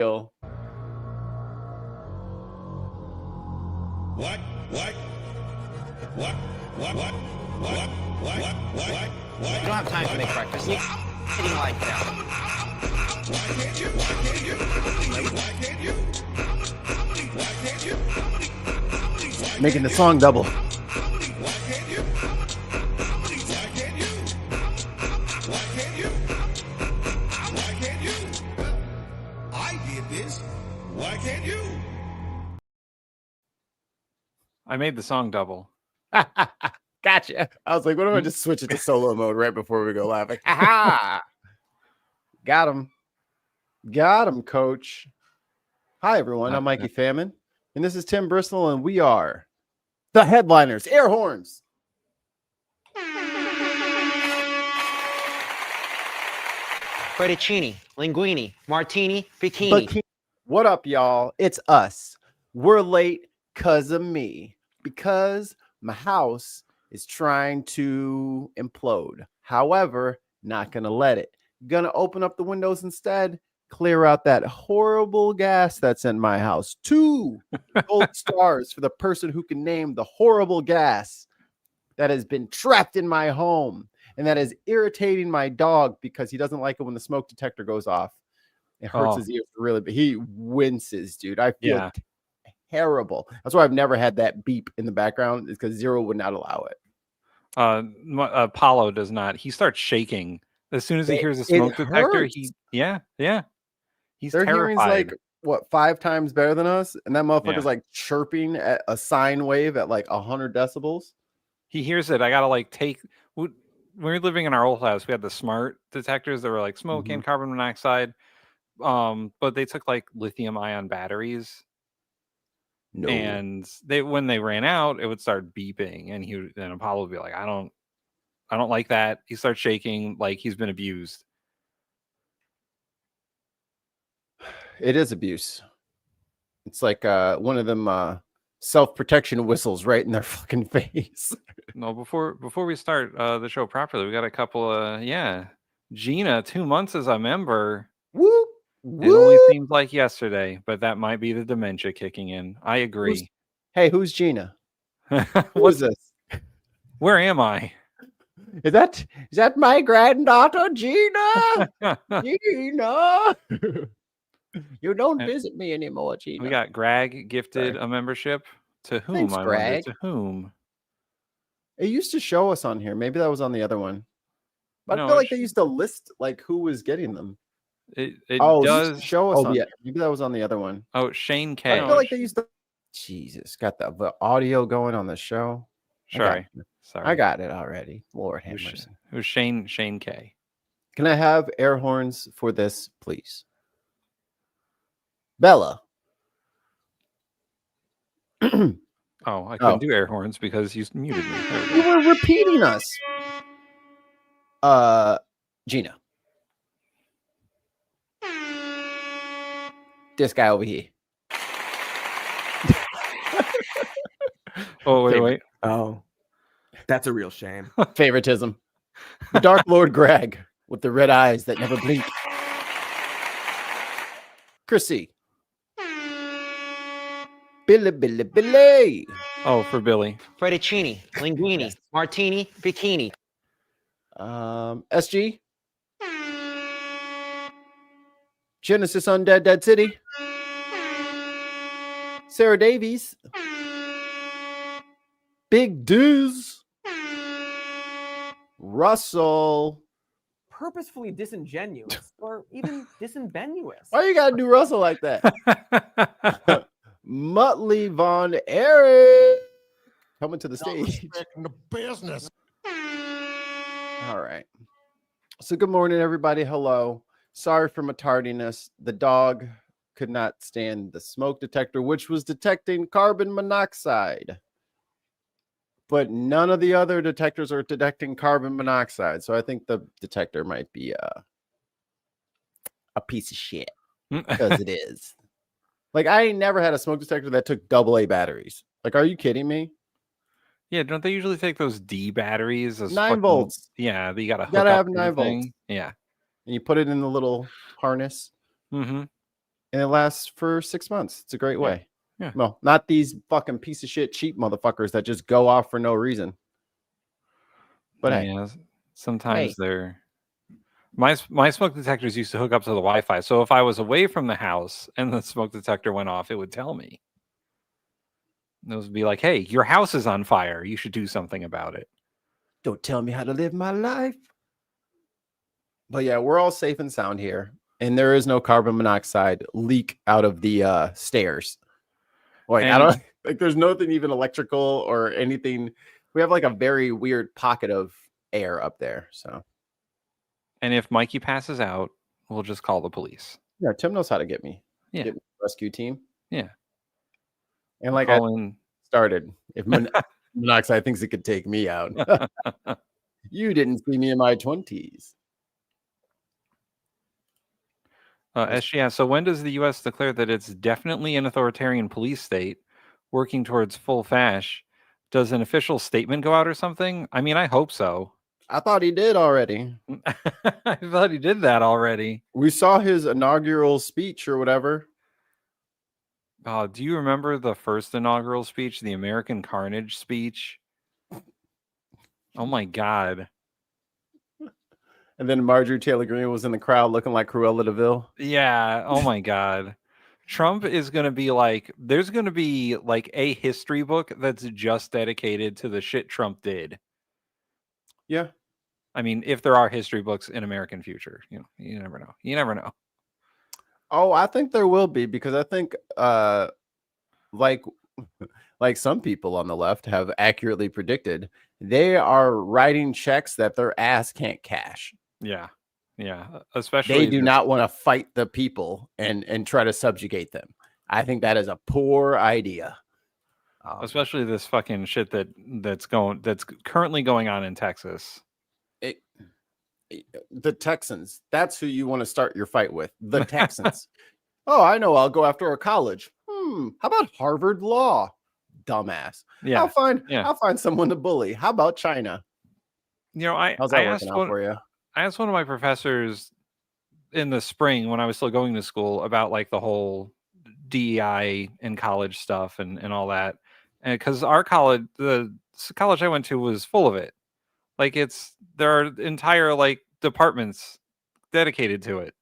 What? What? What? What? What? What? What? What? What? I don't have time to make breakfast. You're sitting like that. Why can't you? Why can't you? Why can't you? Why can't you? Making the song double. Why can't you? Why can't you? Why can't you? Why can't you? I did this. Why can't you? I made the song double. Gotcha. I was like, what if I just switch it to solo mode right before we go laughing? Aha! Got him. Got him, coach. Hi, everyone. I'm Mikey Famine, and this is Tim Bristol, and we are the headliners. Air horns. Fettuccine, linguine, martini, bikini. What up, y'all? It's us. We're late because of me, because my house is trying to implode. However, not going to let it. Going to open up the windows instead, clear out that horrible gas that's in my house. 2 gold stars for the person who can name the horrible gas that has been trapped in my home and that is irritating my dog because he doesn't like it when the smoke detector goes off. It hurts his ears really, but he winces, dude. I feel terrible. That's why I've never had that beep in the background, is because Zero would not allow it. Apollo does not. He starts shaking as soon as he hears a smoke detector. He's Their terrified. hearing's like, what, 5 times better than us? And that motherfucker's like chirping at a sine wave at like 100 decibels. He hears it. I gotta like take. When we were living in our old house, we had the smart detectors that were like smoke and carbon monoxide. But they took like lithium ion batteries. No. And when they ran out, it would start beeping, and then Apollo would be like, I don't like that. He starts shaking like he's been abused. It is abuse. It's like one of them self-protection whistles right in their fucking face. No, before we start the show properly, we got a couple of Gina, 2 months as a member. Whoop. It only seems like yesterday, but that might be the dementia kicking in. I agree. Who's Gina? What's this? Where am I? Is that my granddaughter, Gina? Gina. You don't visit me anymore, Gina. We got Greg gifted a membership. To whom? Thanks, Greg. To whom? It used to show us on here. Maybe that was on the other one. But I feel like they used to list like who was getting them. It does show us. Yeah, maybe that was on the other one. Oh, Shane K. I feel like they used to. Jesus, got the audio going on the show. Sorry, I got it already. Lord have mercy. Who's Shane K? Can I have air horns for this, please? Bella. I couldn't do air horns because you muted me. You were repeating us. Gina. This guy over here. Oh, wait. Oh, that's a real shame. Favoritism. The Dark Lord Greg with the red eyes that never blink. Chrissy. Billy. Oh, for Billy. Fettuccine, linguine, martini, bikini. SG. Genesis Undead Dead City. Sarah Davies. Big Diz. Russell. Purposefully disingenuous or even disingenuous. Why you gotta do Russell like that? Muttley Von Eric coming to the stage. In the business. All right. So good morning, everybody. Hello. Sorry for my tardiness. The dog could not stand the smoke detector, which was detecting carbon monoxide. But none of the other detectors are detecting carbon monoxide. So I think the detector might be a piece of shit. Because it is. Like, I ain't never had a smoke detector that took AA batteries. Like, are you kidding me? Yeah, don't they usually take those D batteries? As 9 volts. Yeah, you gotta have 9 volts. Yeah. And you put it in the little harness. Mm-hmm. and it lasts for 6 months. It's a great way. Yeah. Well, not these fucking piece of shit cheap motherfuckers that just go off for no reason. But hey, yeah, sometimes they're my smoke detectors used to hook up to the Wi-Fi. So if I was away from the house and the smoke detector went off, it would tell me. It would be like, "Hey, your house is on fire. You should do something about it." don't tell me how to live my life. But yeah, we're all safe and sound here, and there is no carbon monoxide leak out of the stairs. Like I And- don't like. There's nothing even electrical or anything. We have like a very weird pocket of air up there. So And if Mikey passes out, we'll just call the police. yeah, Tim knows how to get me. Yeah. Get me a rescue team. Yeah. And like I Call in. started, if monoxide thinks it could take me out, you didn't see me in my 20s. SG, so when does the U.S. declare that it's definitely an authoritarian police state working towards full fash? Does an official statement go out or something? I mean, I hope so. I thought he did already. I thought he did that already. We saw his inaugural speech or whatever. Do you remember the first inaugural speech, the American Carnage speech? Oh my God. And then Marjorie Taylor Greene was in the crowd looking like Cruella DeVille. Yeah. Oh my God. Trump is going to be like, there's going to be like a history book that's just dedicated to the shit Trump did. Yeah. I mean, if there are history books in American future, you never know. You never know. Oh, I think there will be, because I think like some people on the left have accurately predicted, they are writing checks that their ass can't cash. Yeah. Yeah. Especially They do not want to fight the people and try to subjugate them. I think that is a poor idea. Especially this fucking shit that's currently going on in Texas. The Texans, that's who you want to start your fight with. The Texans. Oh, I know. I'll go after a college. How about Harvard Law? Dumbass. Yeah. I'll find someone to bully. How about China? How's that working out for you? I asked one of my professors in the spring when I was still going to school about like the whole DEI and college stuff and all that. And because our college, the college I went to, was full of it. Like there are entire like departments dedicated to it.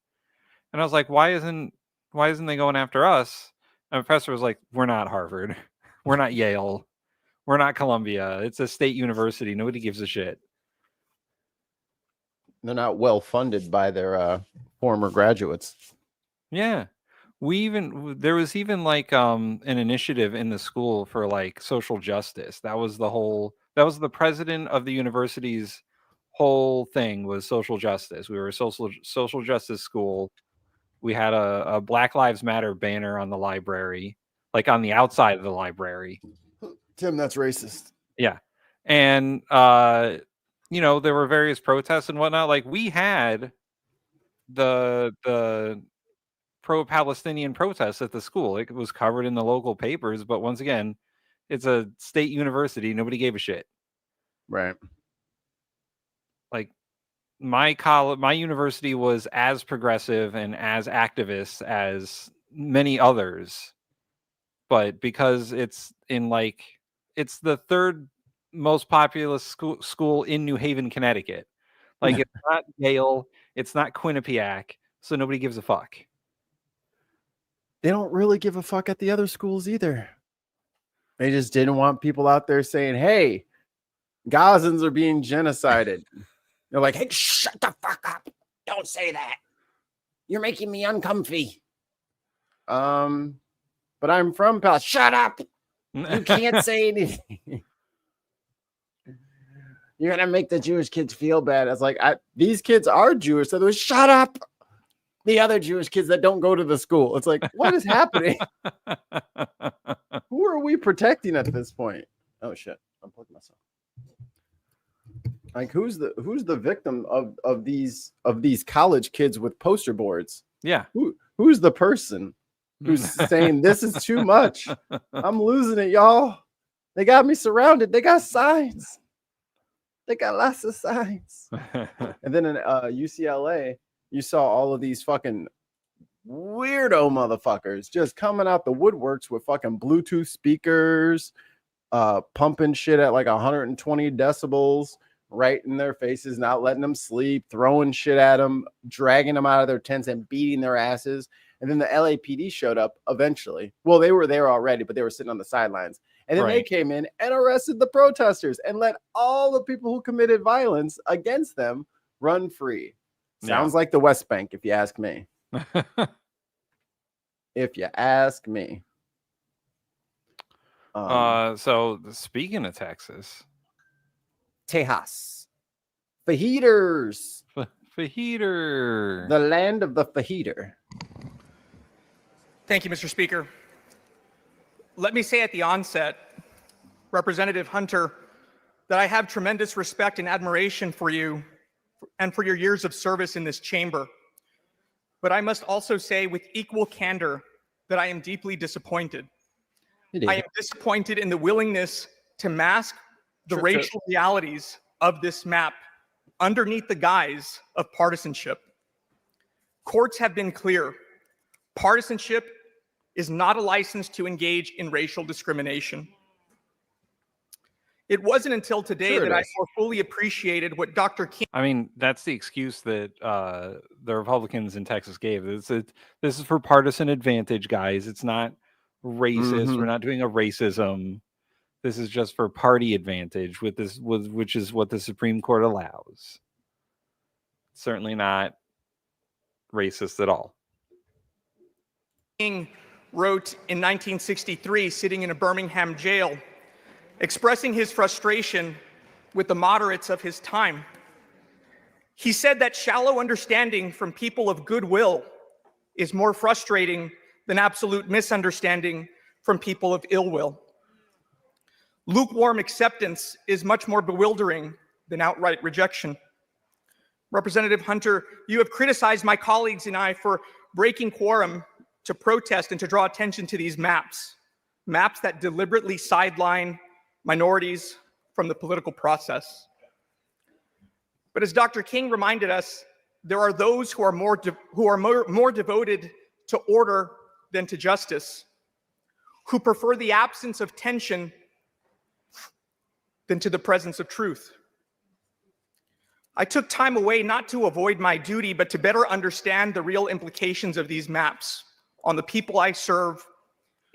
And I was like, why isn't they going after us? And the professor was like, we're not Harvard. We're not Yale. We're not Columbia. It's a state university. Nobody gives a shit. They're not well funded by their former graduates. Yeah. There was even like an initiative in the school for like social justice. That was the president of the university's whole thing was social justice. We were a social justice school. We had a Black Lives Matter banner on the library, like on the outside of the library. Tim, that's racist. Yeah. And there were various protests and whatnot. Like we had the pro-Palestinian protests at the school. It was covered in the local papers, but once again, it's a state university. Nobody gave a shit. Right. Like my university was as progressive and as activist as many others, but because it's the third most populous school in New Haven, Connecticut. Like it's not Yale, it's not Quinnipiac, so nobody gives a fuck. They don't really give a fuck at the other schools either. They just didn't want people out there saying, hey, Gazans are being genocided. They're like, hey, shut the fuck up. Don't say that. You're making me uncomfy. But I'm from Palestine. Shut up. You can't say anything. You're going to make the Jewish kids feel bad. It's like, these kids are Jewish. So they're shut up. The other Jewish kids that don't go to the school. It's like, what is happening? Who are we protecting at this point? Oh shit. Unplugged myself. Like who's the victim of these college kids with poster boards? Yeah. Who's the person who's saying this is too much? I'm losing it, y'all. They got me surrounded. They got signs. They got lots of signs. And then in UCLA, you saw all of these fucking weirdo motherfuckers just coming out the woodworks with fucking Bluetooth speakers, pumping shit at like 120 decibels right in their faces, not letting them sleep, throwing shit at them, dragging them out of their tents and beating their asses. And then the LAPD showed up eventually. Well, they were there already, but they were sitting on the sidelines. And then they came in and arrested the protesters and let all the people who committed violence against them run free. Sounds like the West Bank, if you ask me. If you ask me. So speaking of Texas, Tejas, fajitas, fajita, the land of the fajita. Thank you, Mr. Speaker. Let me say at the onset, Representative Hunter, that I have tremendous respect and admiration for you and for your years of service in this chamber. But I must also say with equal candor that I am deeply disappointed. I am disappointed in the willingness to mask the racial realities of this map underneath the guise of partisanship. Courts have been clear. Partisanship is not a license to engage in racial discrimination. It wasn't until today that I more fully appreciated what Dr. King. I mean, that's the excuse that the Republicans in Texas gave. This is for partisan advantage, guys. It's not racist. We're not doing a racism. This is just for party advantage which is what the Supreme Court allows. Certainly not racist at all. King wrote in 1963, sitting in a Birmingham jail, expressing his frustration with the moderates of his time. He said that shallow understanding from people of goodwill is more frustrating than absolute misunderstanding from people of ill will. Lukewarm acceptance is much more bewildering than outright rejection. Representative Hunter, you have criticized my colleagues and I for breaking quorum to protest and to draw attention to these maps that deliberately sideline minorities from the political process. But as Dr. King reminded us, there are those who are more devoted to order than to justice, who prefer the absence of tension than to the presence of truth. I took time away not to avoid my duty, but to better understand the real implications of these maps on the people I serve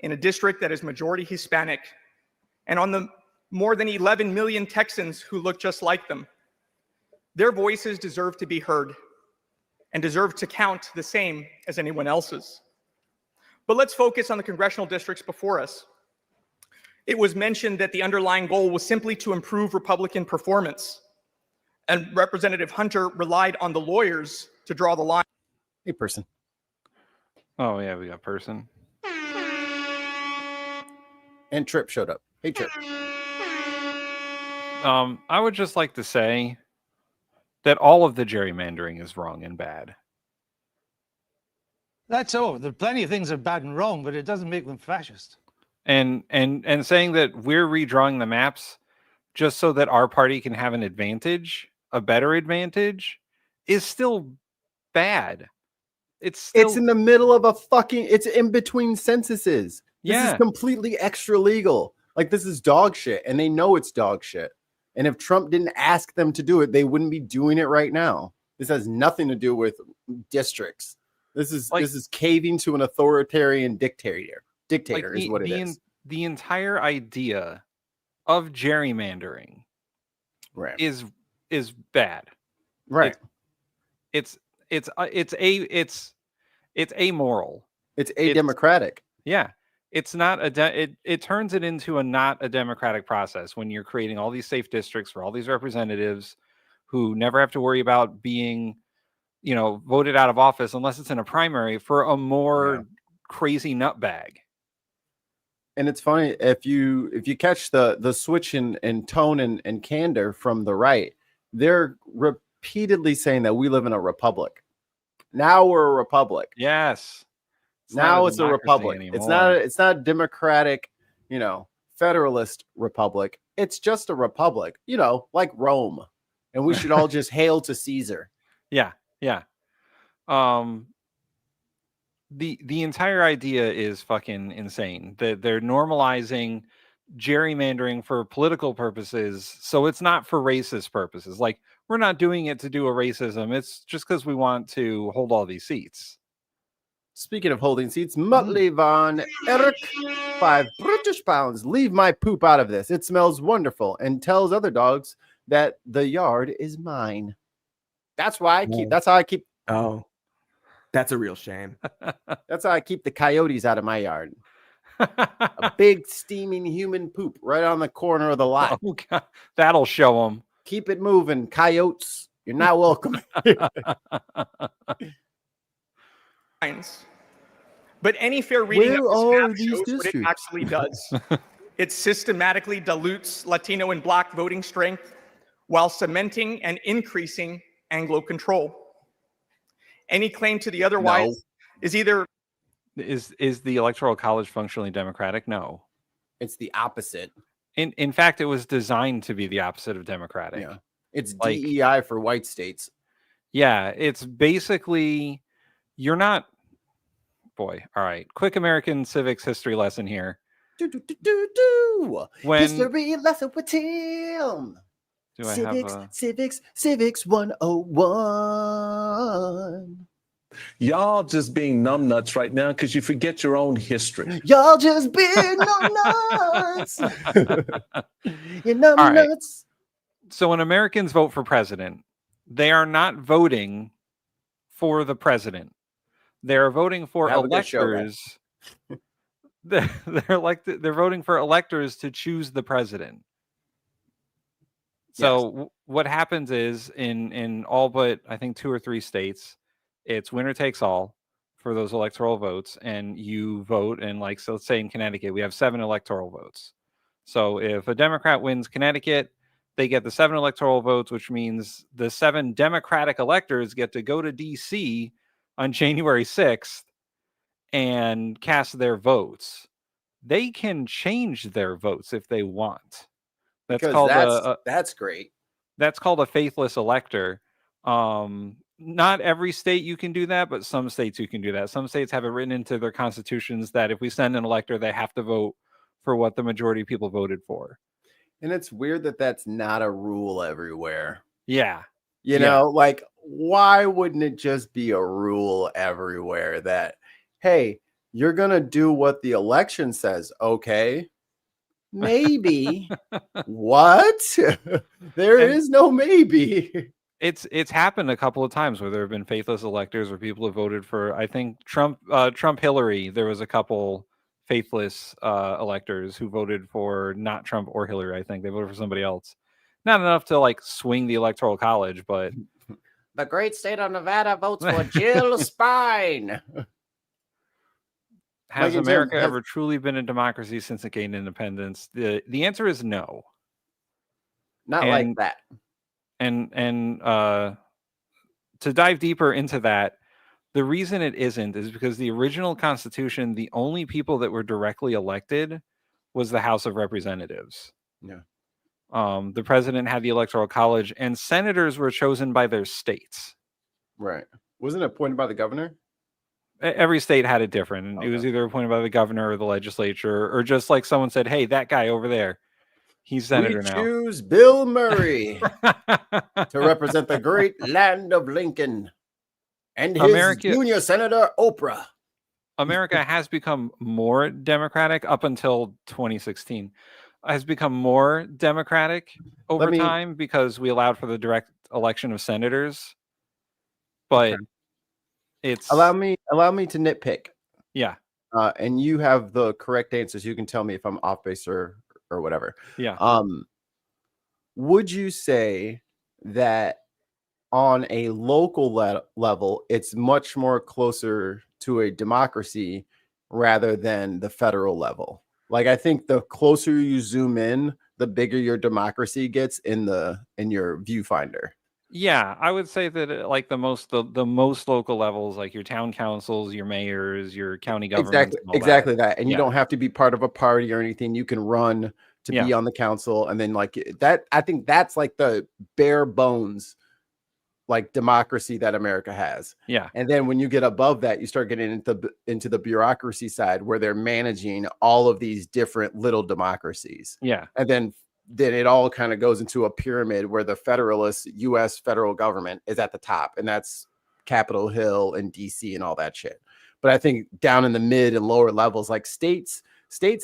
in a district that is majority Hispanic, and on the more than 11 million Texans who look just like them. Their voices deserve to be heard and deserve to count the same as anyone else's. But let's focus on the congressional districts before us. It was mentioned that the underlying goal was simply to improve Republican performance, and Representative Hunter relied on the lawyers to draw the line. Hey, person. Oh, yeah, we got person. And Trip showed up. Hey, Trip. I would just like to say that all of the gerrymandering is wrong and bad. That's all. There are plenty of things that are bad and wrong, but it doesn't make them fascist. And saying that we're redrawing the maps just so that our party can have an advantage, a better advantage, is still bad. It's in the middle of it's in between censuses. This Yeah. is completely extra legal. Like, this is dog shit, and they know it's dog shit. And if Trump didn't ask them to do it, they wouldn't be doing it right now. This has nothing to do with districts. This is caving to an authoritarian dictator. Dictator is what it is. The entire idea of gerrymandering Right. is bad. Right. It's amoral. It's ademocratic. Yeah. It's not it turns it into not a democratic process when you're creating all these safe districts for all these representatives who never have to worry about being, voted out of office unless it's in a primary for a more crazy nutbag. And it's funny, if you catch the switch in tone and candor from the right, they're repeatedly saying that we live in a republic. Now we're a republic. Yes. Now it's a republic. Anymore. It's not a democratic, federalist republic. It's just a republic, like Rome. And we should all just hail to Caesar. Yeah. the entire idea is fucking insane. That they're normalizing gerrymandering for political purposes, so it's not for racist purposes. Like, we're not doing it to do a racism. It's just because we want to hold all these seats. Speaking of holding seats, Muttley Von Eric, 5 British pounds. Leave my poop out of this. It smells wonderful, and tells other dogs that the yard is mine. That's why I keep. That's how I keep. Oh, that's a real shame. That's how I keep the coyotes out of my yard. A big steaming human poop right on the corner of the lot. Oh, God. That'll show them. Keep it moving, coyotes. You're not welcome. But any fair reading Where of are this these map shows what it districts? actually does. It systematically dilutes Latino and Black voting strength while cementing and increasing Anglo control. Any claim to the otherwise is either... Is the Electoral College functionally democratic? No. It's the opposite. In fact, it was designed to be the opposite of democratic. Yeah. It's Like- DEI for white states. Yeah, it's basically, you're not, boy, all right. Quick American civics history lesson here. When History lesson with Tim. do I have a, Civics 101. Y'all just being numbnuts right now because you forget your own history. Y'all just being nuts. You're numb All right. nuts. so when Americans vote for president, they are not voting for the president. They're voting for Have a good show, man. electors. They're voting for electors to choose the president. So what happens is in all but I think 2 or 3 states, it's winner takes all for those electoral votes, and you vote. And like, so let's say in Connecticut, we have 7 electoral votes. So if a Democrat wins Connecticut, they get the 7 electoral votes, which means the 7 Democratic electors get to go to DC on January 6th and cast their votes. They can change their votes if they want. That's Because called that's great. that's called a faithless elector. Not every state you can do that, but some states you can do that. Some states have it written into their constitutions that if we send an elector, they have to vote for what the majority of people voted for. And it's weird that that's not a rule everywhere. Yeah. You know, like, why wouldn't it just be a rule everywhere that, hey, you're going to do what the election says? Okay. Maybe. What? There is no maybe. It's happened a couple of times where there have been faithless electors where people have voted for, I think Trump, Hillary. There was a couple faithless electors who voted for not Trump or Hillary. I think they voted for somebody else. Not enough to like swing the Electoral College, but The great state of Nevada votes for Jill Spine. has Mikey Tim, America has- ever truly been a democracy since it gained independence? The answer is no. Not like And- that. And to dive deeper into that, the reason it isn't is because the original Constitution, the only people that were directly elected was the House of Representatives. Yeah. The president had the Electoral College, and senators were chosen by their states. Right. Wasn't it appointed by the governor? Every state had it different. It Okay. was either appointed by the governor or the legislature, or just like someone said, "Hey, that guy over there, he's senator We now." choose Bill Murray to represent the great land of Lincoln and his America- junior senator, Oprah. America has become more democratic up until 2016. Has become more democratic over me- time because we allowed for the direct election of senators. But it's Allow me to nitpick. yeah, And you have the correct answers. You can tell me if I'm off base or whatever. yeah. Would you say that on a local level, it's much more closer to a democracy rather than the federal level? Like, I think the closer you zoom in, the bigger your democracy gets in your viewfinder. Yeah, I would say that like the most local levels, like your town councils, your mayors, your county governments. Exactly that. And you Yeah. don't have to be part of a party or anything. You can run to be on the council, and then like that. I think that's like the bare bones like democracy that America has. Yeah. And then when you get above that, you start getting into the bureaucracy side where they're managing all of these different little democracies. Yeah. And then it all kind of goes into a pyramid where the federalist US federal government is at the top, and that's Capitol Hill and DC and all that shit. But I think down in the mid and lower levels, like states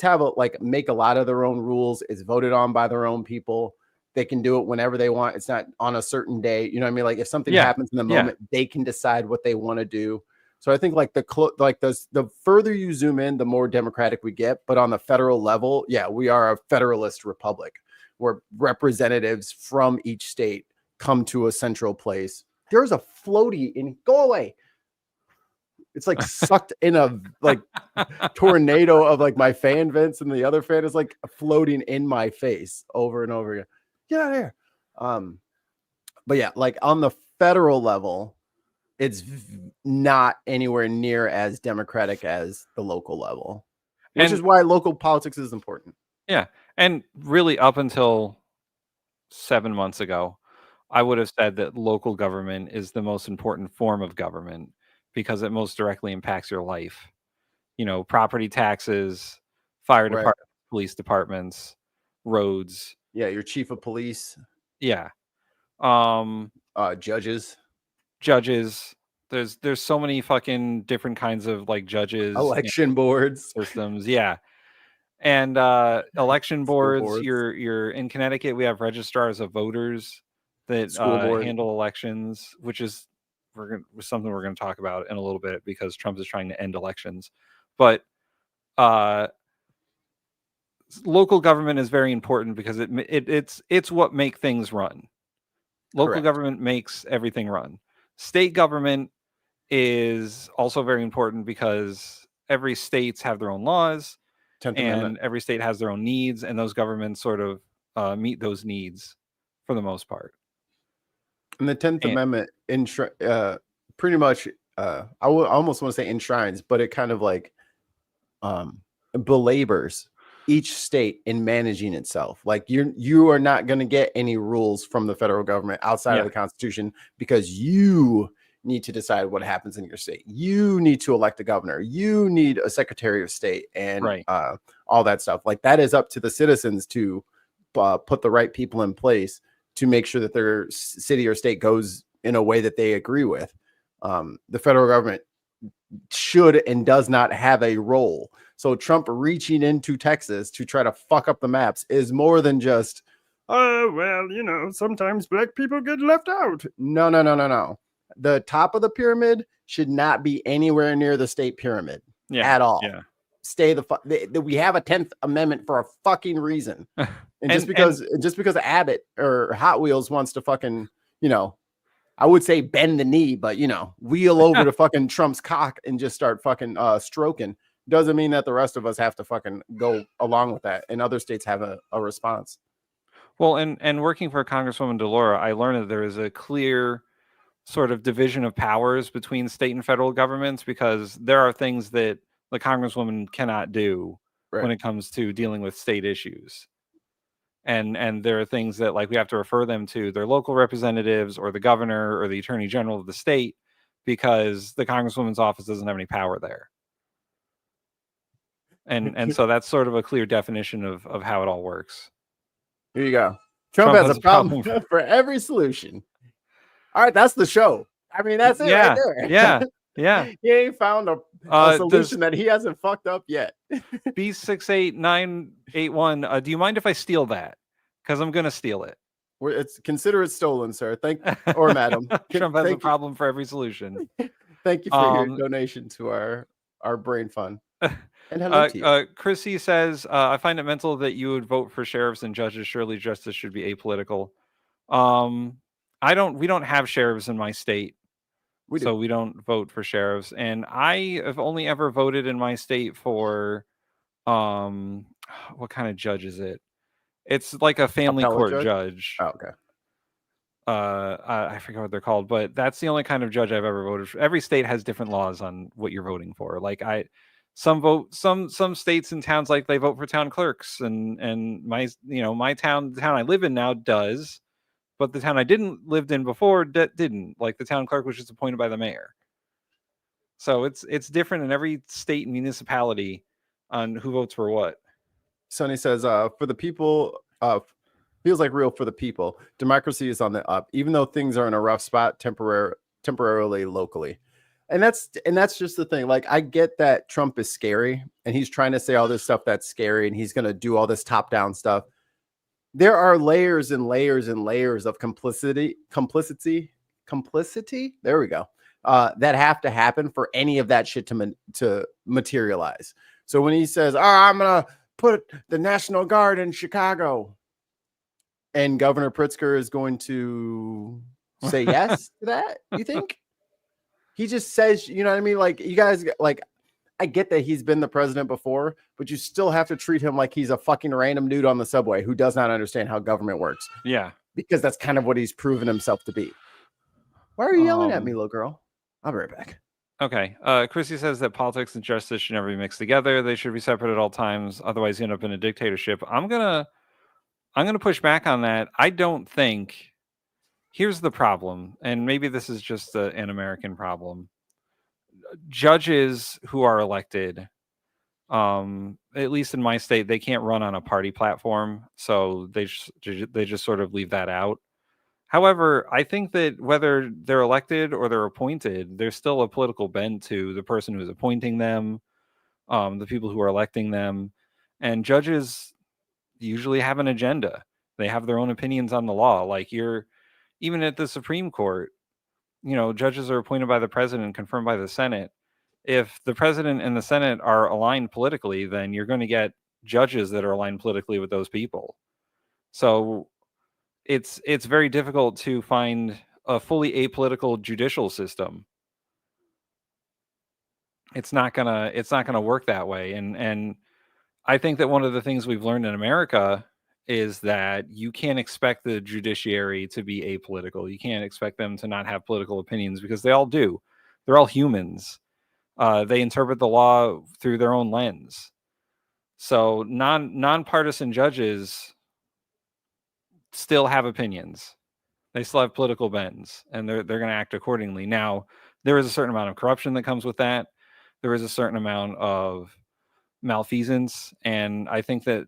have make a lot of their own rules. It's voted on by their own people. They can do it whenever they want. It's not on a certain day. You know what I mean? Like if something happens in the moment, they can decide what they want to do. So I think like the further you zoom in, the more democratic we get. But on the federal level, yeah, we are a federalist republic where representatives from each state come to a central place. There's a floaty in, go away. It's like sucked in a like tornado of like my fan vents, and the other fan is like floating in my face over and over again. Get out of here. But yeah, like on the federal level, it's not anywhere near as democratic as the local level, which is why local politics is important. Yeah. And really up until 7 months ago, I would have said that local government is the most important form of government because it most directly impacts your life. You know, property taxes, fire department, police departments, roads. Yeah, your chief of police. Yeah. Judges. There's so many fucking different kinds of like judges, election boards, systems. Yeah. And election boards, you're in Connecticut, we have registrars of voters that handle elections, which is something we're going to talk about in a little bit because Trump is trying to end elections. But local government is very important because it's what makes things run. Local government makes everything run. State government is also very important because every states have their own laws. 10th and Amendment. Every state has their own needs, and those governments sort of meet those needs for the most part. And the 10th Amendment pretty much I almost want to say enshrines, but it kind of like belabors each state in managing itself. Like you are not going to get any rules from the federal government outside of the Constitution because you need to decide what happens in your state. You need to elect a governor. You need a secretary of state and all that stuff. Like that is up to the citizens to put the right people in place to make sure that their city or state goes in a way that they agree with. The federal government should and does not have a role. So Trump reaching into Texas to try to fuck up the maps is more than just, oh, well, you know, sometimes black people get left out. No. The top of the pyramid should not be anywhere near the state pyramid at all. Yeah. Stay we have a 10th Amendment for a fucking reason. And just because Abbott or Hot Wheels wants to fucking, you know, I would say bend the knee, but you know, wheel over to fucking Trump's cock and just start fucking stroking, doesn't mean that the rest of us have to fucking go along with that. And other states have a response. Well, and working for Congresswoman Delora, I learned that there is a clear sort of division of powers between state and federal governments because there are things that the Congresswoman cannot do when it comes to dealing with state issues. And there are things that like we have to refer them to their local representatives or the governor or the attorney general of the state because the Congresswoman's office doesn't have any power there. And so that's sort of a clear definition of how it all works. Here you go. Trump has a problem for every solution. All right, that's the show. I mean, that's it right there. Yeah. He ain't found a solution that he hasn't fucked up yet. B68981. Do you mind if I steal that? Because I'm going to steal it. Consider it stolen, sir. Or madam. Trump has a problem for every solution. Thank you for your donation to our brain fund. And hello to you. Chrissy says, I find it mental that you would vote for sheriffs and judges. Surely justice should be apolitical. We don't have sheriffs in my state. So we don't vote for sheriffs. And I have only ever voted in my state for what kind of judge is it? It's like a family court judge. Oh, okay. I forget what they're called, but that's the only kind of judge I've ever voted for. Every state has different laws on what you're voting for. Like some states and towns, like they vote for town clerks, and my town I live in now does, but the town I lived in before didn't. Like the town clerk was just appointed by the mayor. So it's different in every state and municipality on who votes for what. Sonny says, for the people, feels like real for the people. Democracy is on the up, even though things are in a rough spot temporarily locally. And that's just the thing. Like, I get that Trump is scary and he's trying to say all this stuff that's scary and he's going to do all this top-down stuff. There are layers and layers and layers of complicity. There we go. That have to happen for any of that shit to materialize. So when he says, I'm going to put the National Guard in Chicago, and Governor Pritzker is going to say yes to that, you think? He just says, you know what I mean? Like, you guys, like, I get that he's been the president before, but you still have to treat him like he's a fucking random dude on the subway who does not understand how government works. Yeah. Because that's kind of what he's proven himself to be. Why are you yelling at me, little girl? I'll be right back. Okay. Chrissy says that politics and justice should never be mixed together. They should be separate at all times. Otherwise, you end up in a dictatorship. I'm gonna push back on that. I don't think. Here's the problem, and maybe this is just an American problem. Judges who are elected, at least in my state, they can't run on a party platform, so they just sort of leave that out. However, I think that whether they're elected or they're appointed, there's still a political bent to the person who's appointing them, the people who are electing them, and judges usually have an agenda. They have their own opinions on the law. Like, even at the Supreme Court, judges are appointed by the president and confirmed by the Senate. If the president and the Senate are aligned politically, then you're going to get judges that are aligned politically with those people. So it's very difficult to find a fully apolitical judicial system. It's not gonna work that way. And I think that one of the things we've learned in America is that you can't expect the judiciary to be apolitical. You can't expect them to not have political opinions, because they all do. They're all humans. They interpret the law through their own lens. So nonpartisan judges still have opinions. They still have political bends, and they're going to act accordingly. Now, there is a certain amount of corruption that comes with that. There is a certain amount of malfeasance, and I think that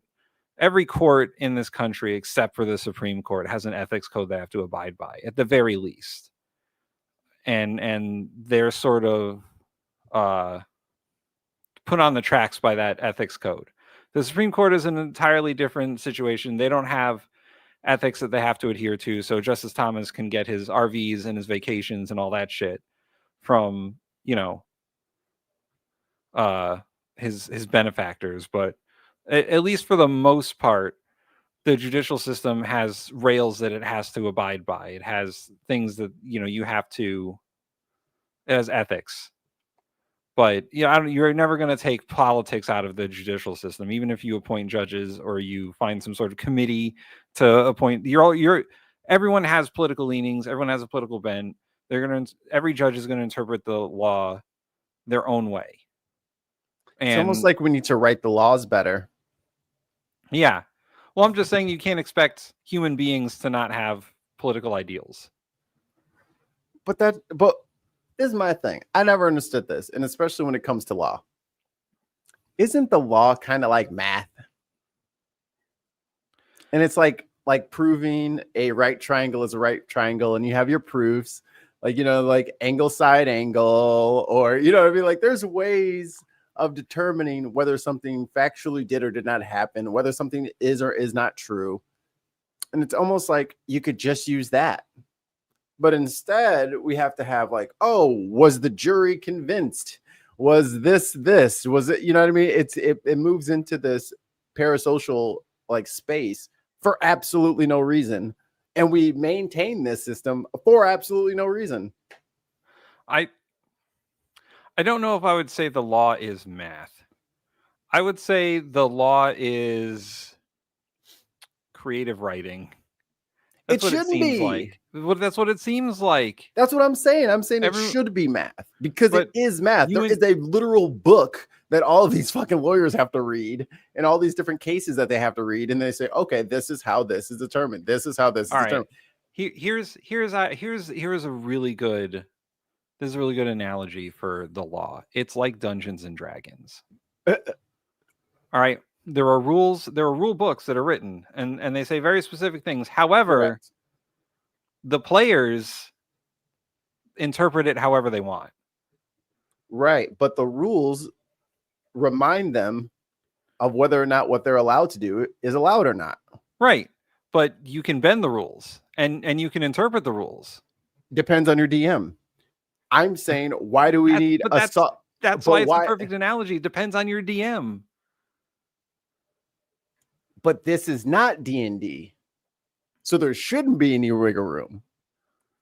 every court in this country, except for the Supreme Court, has an ethics code they have to abide by, at the very least. And they're sort of put on the tracks by that ethics code. The Supreme Court is an entirely different situation. They don't have ethics that they have to adhere to. So Justice Thomas can get his RVs and his vacations and all that shit from, his benefactors. But at least for the most part, the judicial system has rails that it has to abide by. It has things that, you have to, it has ethics. But you're never going to take politics out of the judicial system, even if you appoint judges or you find some sort of committee to appoint. Everyone has political leanings. Everyone has a political bent. Every judge is going to interpret the law their own way. And it's almost like we need to write the laws better. Yeah. Well, I'm just saying you can't expect human beings to not have political ideals. But this is my thing. I never understood this, and especially when it comes to law. Isn't the law kind of like math? And it's like proving a right triangle is a right triangle, and you have your proofs, like angle side angle, or what I mean? Like, there's ways of determining whether something factually did or did not happen, whether something is or is not true. And it's almost like you could just use that. But instead, we have to have was the jury convinced? Was this? Was it, you know what I mean? It moves into this parasocial space for absolutely no reason. And we maintain this system for absolutely no reason. I don't know if I would say the law is math. I would say the law is creative writing. That's it shouldn't be. Like. Well, that's what it seems like. That's what I'm saying. I'm saying it should be math, because it is math. There is a literal book that all of these fucking lawyers have to read, and all these different cases that they have to read. And they say, okay, this is how this is determined. This is how this is determined. Here's a really good this is a really good analogy for the law. It's like Dungeons and Dragons. All right. There are rules, there are rule books that are written and they say very specific things. However, Correct. the players interpret it however they want. Right. But the rules remind them of whether or not what they're allowed to do is allowed or not. Right. But you can bend the rules and you can interpret the rules. Depends on your DM. I'm saying, why do we need a That's why it's a perfect analogy. It depends on your DM. But this is not D&D. So there shouldn't be any wiggle room.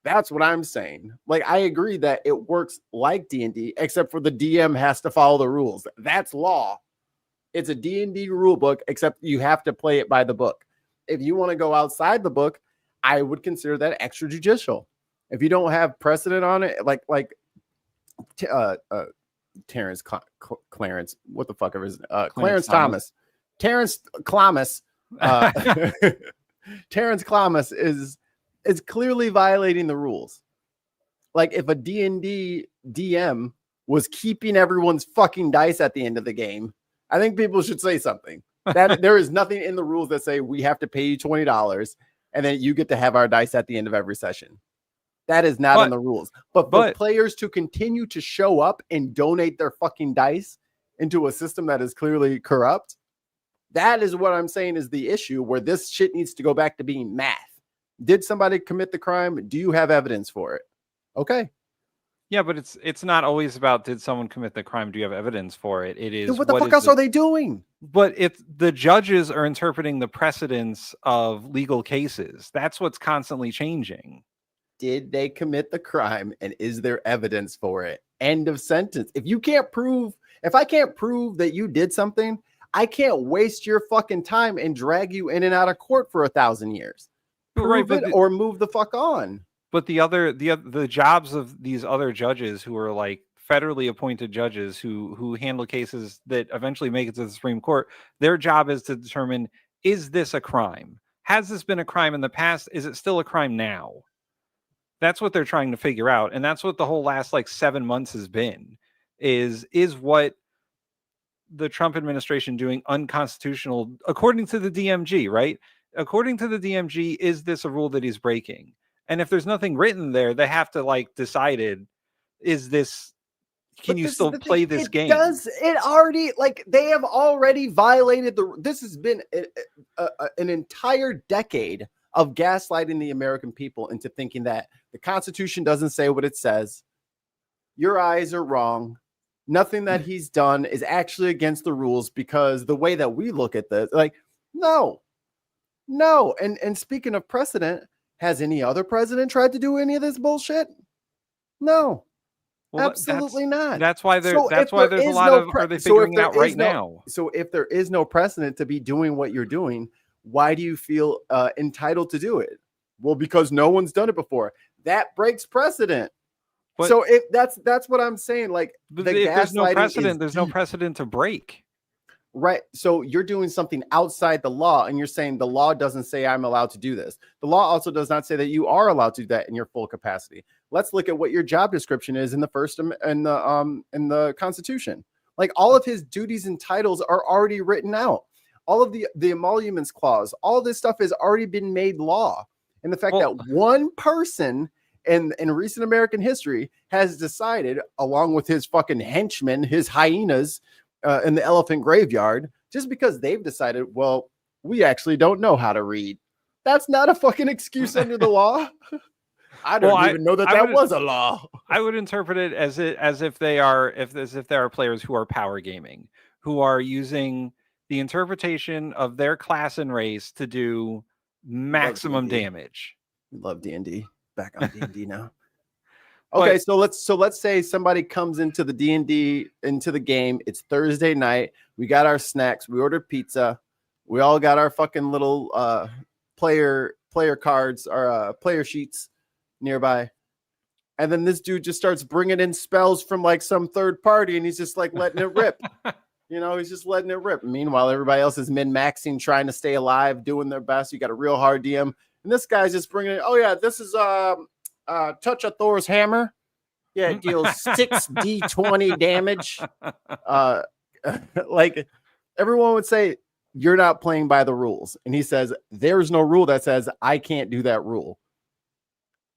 That's what I'm saying. Like, I agree that it works like D&D, except for the DM has to follow the rules. That's law. It's a D&D rule book, except you have to play it by the book. If you want to go outside the book, I would consider that extrajudicial. If you don't have precedent on it, like Terrence Clarence, what the fuck is Clarence Thomas. Terrence Clamus. Terrence Clamus is clearly violating the rules. Like, if a D&D DM was keeping everyone's fucking dice at the end of the game, I think people should say something. That there is nothing in the rules that say we have to pay you $20 and then you get to have our dice at the end of every session. That is not in the rules. But for players to continue to show up and donate their fucking dice into a system that is clearly corrupt, that is what I'm saying is the issue, where this shit needs to go back to being math. Did somebody commit the crime? Do you have evidence for it? Okay. Yeah, but it's not always about did someone commit the crime? Do you have evidence for it? It is Dude, what the fuck else are they doing? But it's the judges are interpreting the precedents of legal cases. That's what's constantly changing. Did they commit the crime, and is there evidence for it? End of sentence. If I can't prove that you did something, I can't waste your fucking time and drag you in and out of court for 1,000 years. Prove it or move the fuck on. But the jobs of these other judges who are like federally appointed judges who handle cases that eventually make it to the Supreme Court, their job is to determine, is this a crime? Has this been a crime in the past? Is it still a crime now? That's what they're trying to figure out. And that's what the whole last 7 months has been, is what the Trump administration doing unconstitutional, according to the DMG, right? According to the DMG, is this a rule that he's breaking? And if there's nothing written there, they have to decide, is this, can you still play this game? They have already violated this has been an entire decade of gaslighting the American people into thinking that the Constitution doesn't say what it says. Your eyes are wrong. Nothing that he's done is actually against the rules, because the way that we look at this, no. And speaking of precedent, has any other president tried to do any of this bullshit? No. Well, absolutely not. That's why there's a lot of, are they figuring it out right now? So if there is no precedent to be doing what you're doing, why do you feel entitled to do it? Well, because no one's done it before. That breaks precedent. But, so if that's what I'm saying. There's no precedent. There's no precedent to break. Right. So you're doing something outside the law, and you're saying the law doesn't say I'm allowed to do this. The law also does not say that you are allowed to do that in your full capacity. Let's look at what your job description is in the in the Constitution. All of his duties and titles are already written out. All of the emoluments clause, all this stuff has already been made law. And the fact that one person in recent American history has decided, along with his fucking henchmen, his hyenas, in the elephant graveyard, just because they've decided, well, we actually don't know how to read. That's not a fucking excuse under the law. I don't even know that was a law. I would interpret it as if there are players who are power gaming, who are using the interpretation of their class and race to do maximum damage. We love D&D. Back on D&D now. Okay, so let's say somebody comes into the D&D, into the game. It's Thursday night. We got our snacks. We ordered pizza. We all got our fucking little player cards, our player sheets nearby. And then this dude just starts bringing in spells from some third party, and he's just letting it rip. He's just letting it rip. Meanwhile, everybody else is min-maxing, trying to stay alive, doing their best. You got a real hard DM. And this guy's just bringing it. Oh yeah, this is touch of Thor's hammer. Yeah, it deals 6d20 damage. Like everyone would say, you're not playing by the rules. And he says, there's no rule that says I can't do that rule.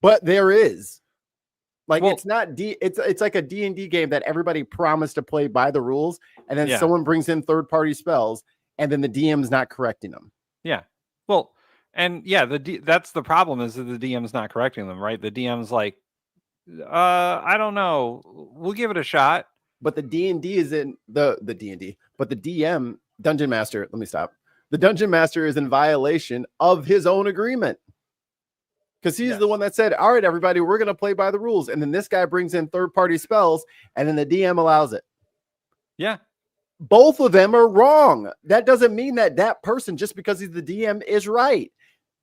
But there is. Like, Well, it's not it's like a D&D game that everybody promised to play by the rules, and then Yeah. someone brings in third-party spells, and then the DM's not correcting them. Yeah. Well, and yeah, that's the problem, is that the DM's not correcting them, right? The DM's like, I don't know. We'll give it a shot. But the D&D is in the D&D, but the DM, Dungeon Master, let me stop. The Dungeon Master is in violation of his own agreement. Because he's the one that said, all right, everybody, we're going to play by the rules. And then this guy brings in third-party spells, and then the DM allows it. Yeah. Both of them are wrong. That doesn't mean that that person, just because he's the DM, is right.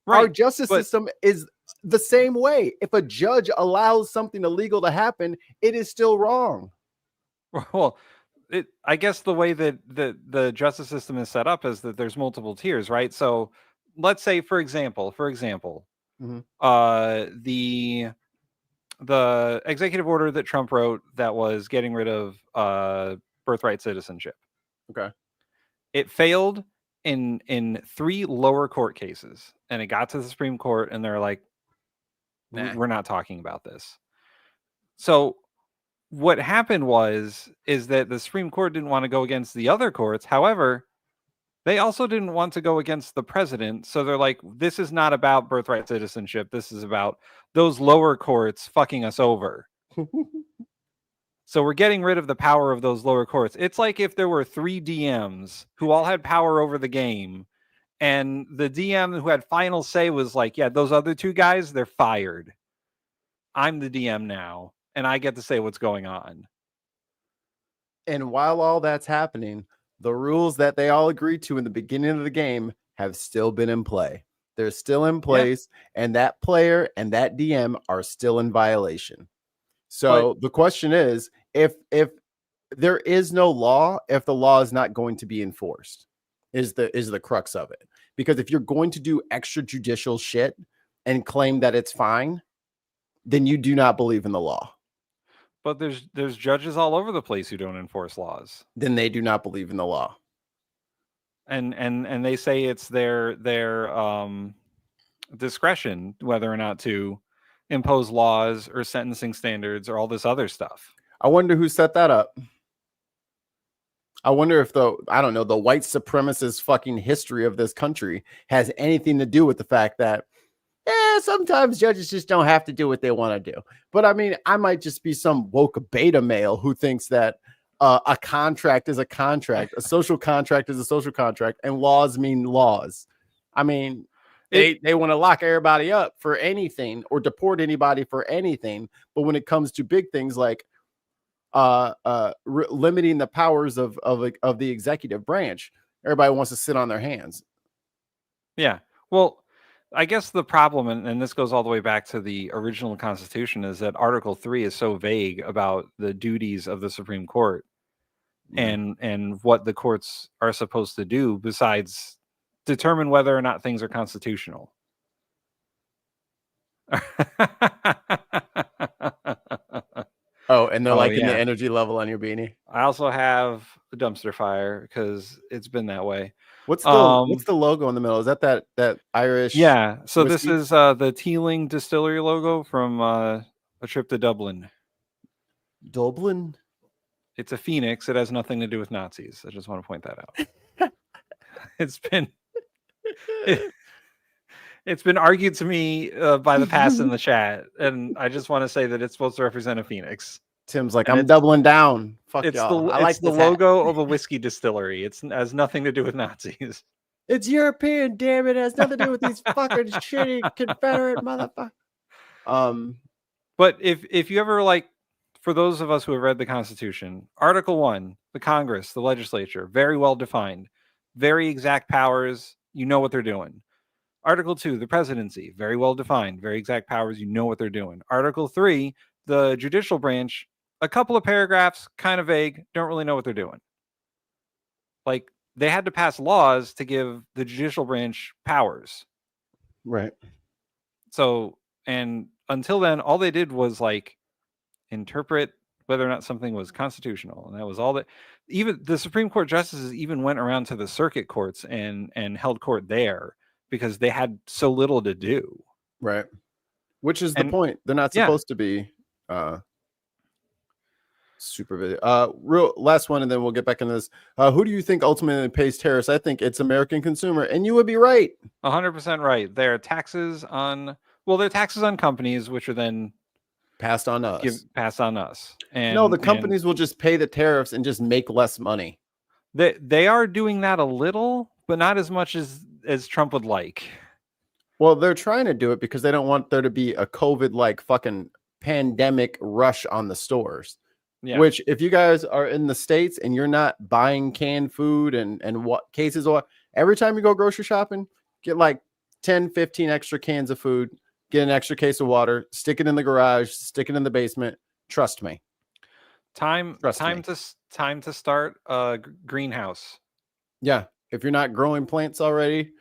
Our justice system is the same way. If a judge allows something illegal to happen, it is still wrong. Well, I guess the way that the justice system is set up is that there's multiple tiers, right? So let's say, for example, the executive order that Trump wrote that was getting rid of birthright citizenship. Okay. It failed in 3 lower court cases, and it got to the Supreme Court, and they're like, we're not talking about this. So what happened is that the Supreme Court didn't want to go against the other courts. However, they also didn't want to go against the president. So they're like, this is not about birthright citizenship. This is about those lower courts fucking us over. So we're getting rid of the power of those lower courts. It's like if there were 3 DMs who all had power over the game, and the DM who had final say was like, yeah, those other 2 guys, they're fired. I'm the DM now, and I get to say what's going on. And while all that's happening, the rules that they all agreed to in the beginning of the game have still been in play. They're still in place, and that player and that DM are still in violation. So the question is, if there is no law, if the law is not going to be enforced, is the crux of it. Because if you're going to do extrajudicial shit and claim that it's fine, then you do not believe in the law. But there's judges all over the place who don't enforce laws. Then they do not believe in the law. And they say it's their discretion whether or not to impose laws or sentencing standards or all this other stuff. I wonder who set that up. I wonder if the white supremacist fucking history of this country has anything to do with the fact that sometimes judges just don't have to do what they want to do. But I mean, I might just be some woke beta male who thinks that a contract is a contract, a social contract is a social contract, and laws mean laws. I mean, they want to lock everybody up for anything or deport anybody for anything. But when it comes to big things like limiting the powers of the executive branch, everybody wants to sit on their hands. Yeah. Well, I guess the problem, and this goes all the way back to the original Constitution, is that Article 3 is so vague about the duties of the Supreme Court and what the courts are supposed to do besides determine whether or not things are constitutional. Oh, and they're liking the energy level on your beanie. I also have the dumpster fire because it's been that way. What's the logo in the middle? Is that Irish? Yeah. So whiskey? This is the Teeling Distillery logo from a trip to Dublin. Dublin? It's a phoenix. It has nothing to do with Nazis. I just want to point that out. It's been argued to me by the past in the chat, and I just want to say that it's supposed to represent a phoenix. Tim's like, I'm doubling down. Fuck it's y'all. It's the logo of a whiskey distillery. It has nothing to do with Nazis. It's European, damn it. It has nothing to do with these fucking shitty Confederate motherfuckers. But if you ever for those of us who have read the Constitution, Article 1, the Congress, the legislature, very well defined, very exact powers. You know what they're doing. Article 2, the presidency, very well defined, very exact powers. You know what they're doing. Article 3, the judicial branch, a couple of paragraphs, kind of vague, don't really know what they're doing. Like, they had to pass laws to give the judicial branch powers. Right. So, and until then, all they did was like interpret whether or not something was constitutional, and that was all that. Even the Supreme Court justices even went around to the circuit courts and held court there because they had so little to do. Right. Which is the point. They're not yeah. supposed to be supervision. Real last one, and then we'll get back into this. Who do you think ultimately pays tariffs? I think it's American consumer, and you would be right. 100% right. They're taxes on companies, which are then passed on us. And no, the companies will just pay the tariffs and just make less money. They are doing that a little, but not as much as Trump would like. Well, they're trying to do it because they don't want there to be a COVID-like fucking pandemic rush on the stores. Yeah. Which, if you guys are in the States and you're not buying canned food and what cases, or every time you go grocery shopping, get like 10, 15 extra cans of food, get an extra case of water, stick it in the garage, stick it in the basement. Trust me. Time to start a greenhouse. Yeah. If you're not growing plants already,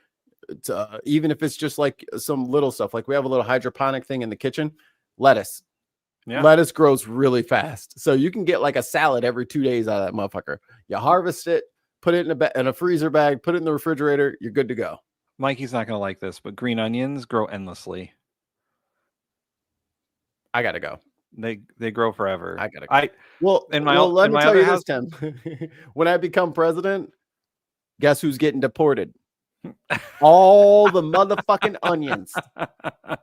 even if it's just like some little stuff, like we have a little hydroponic thing in the kitchen, lettuce. Yeah. Lettuce grows really fast. So you can get like a salad every 2 days out of that motherfucker. You harvest it, put it in a freezer bag, put it in the refrigerator. You're good to go. Mikey's not going to like this, but green onions grow endlessly. I got to go. They grow forever. I got to go. Let me tell you this, Tim. When I become president, guess who's getting deported? All the motherfucking onions.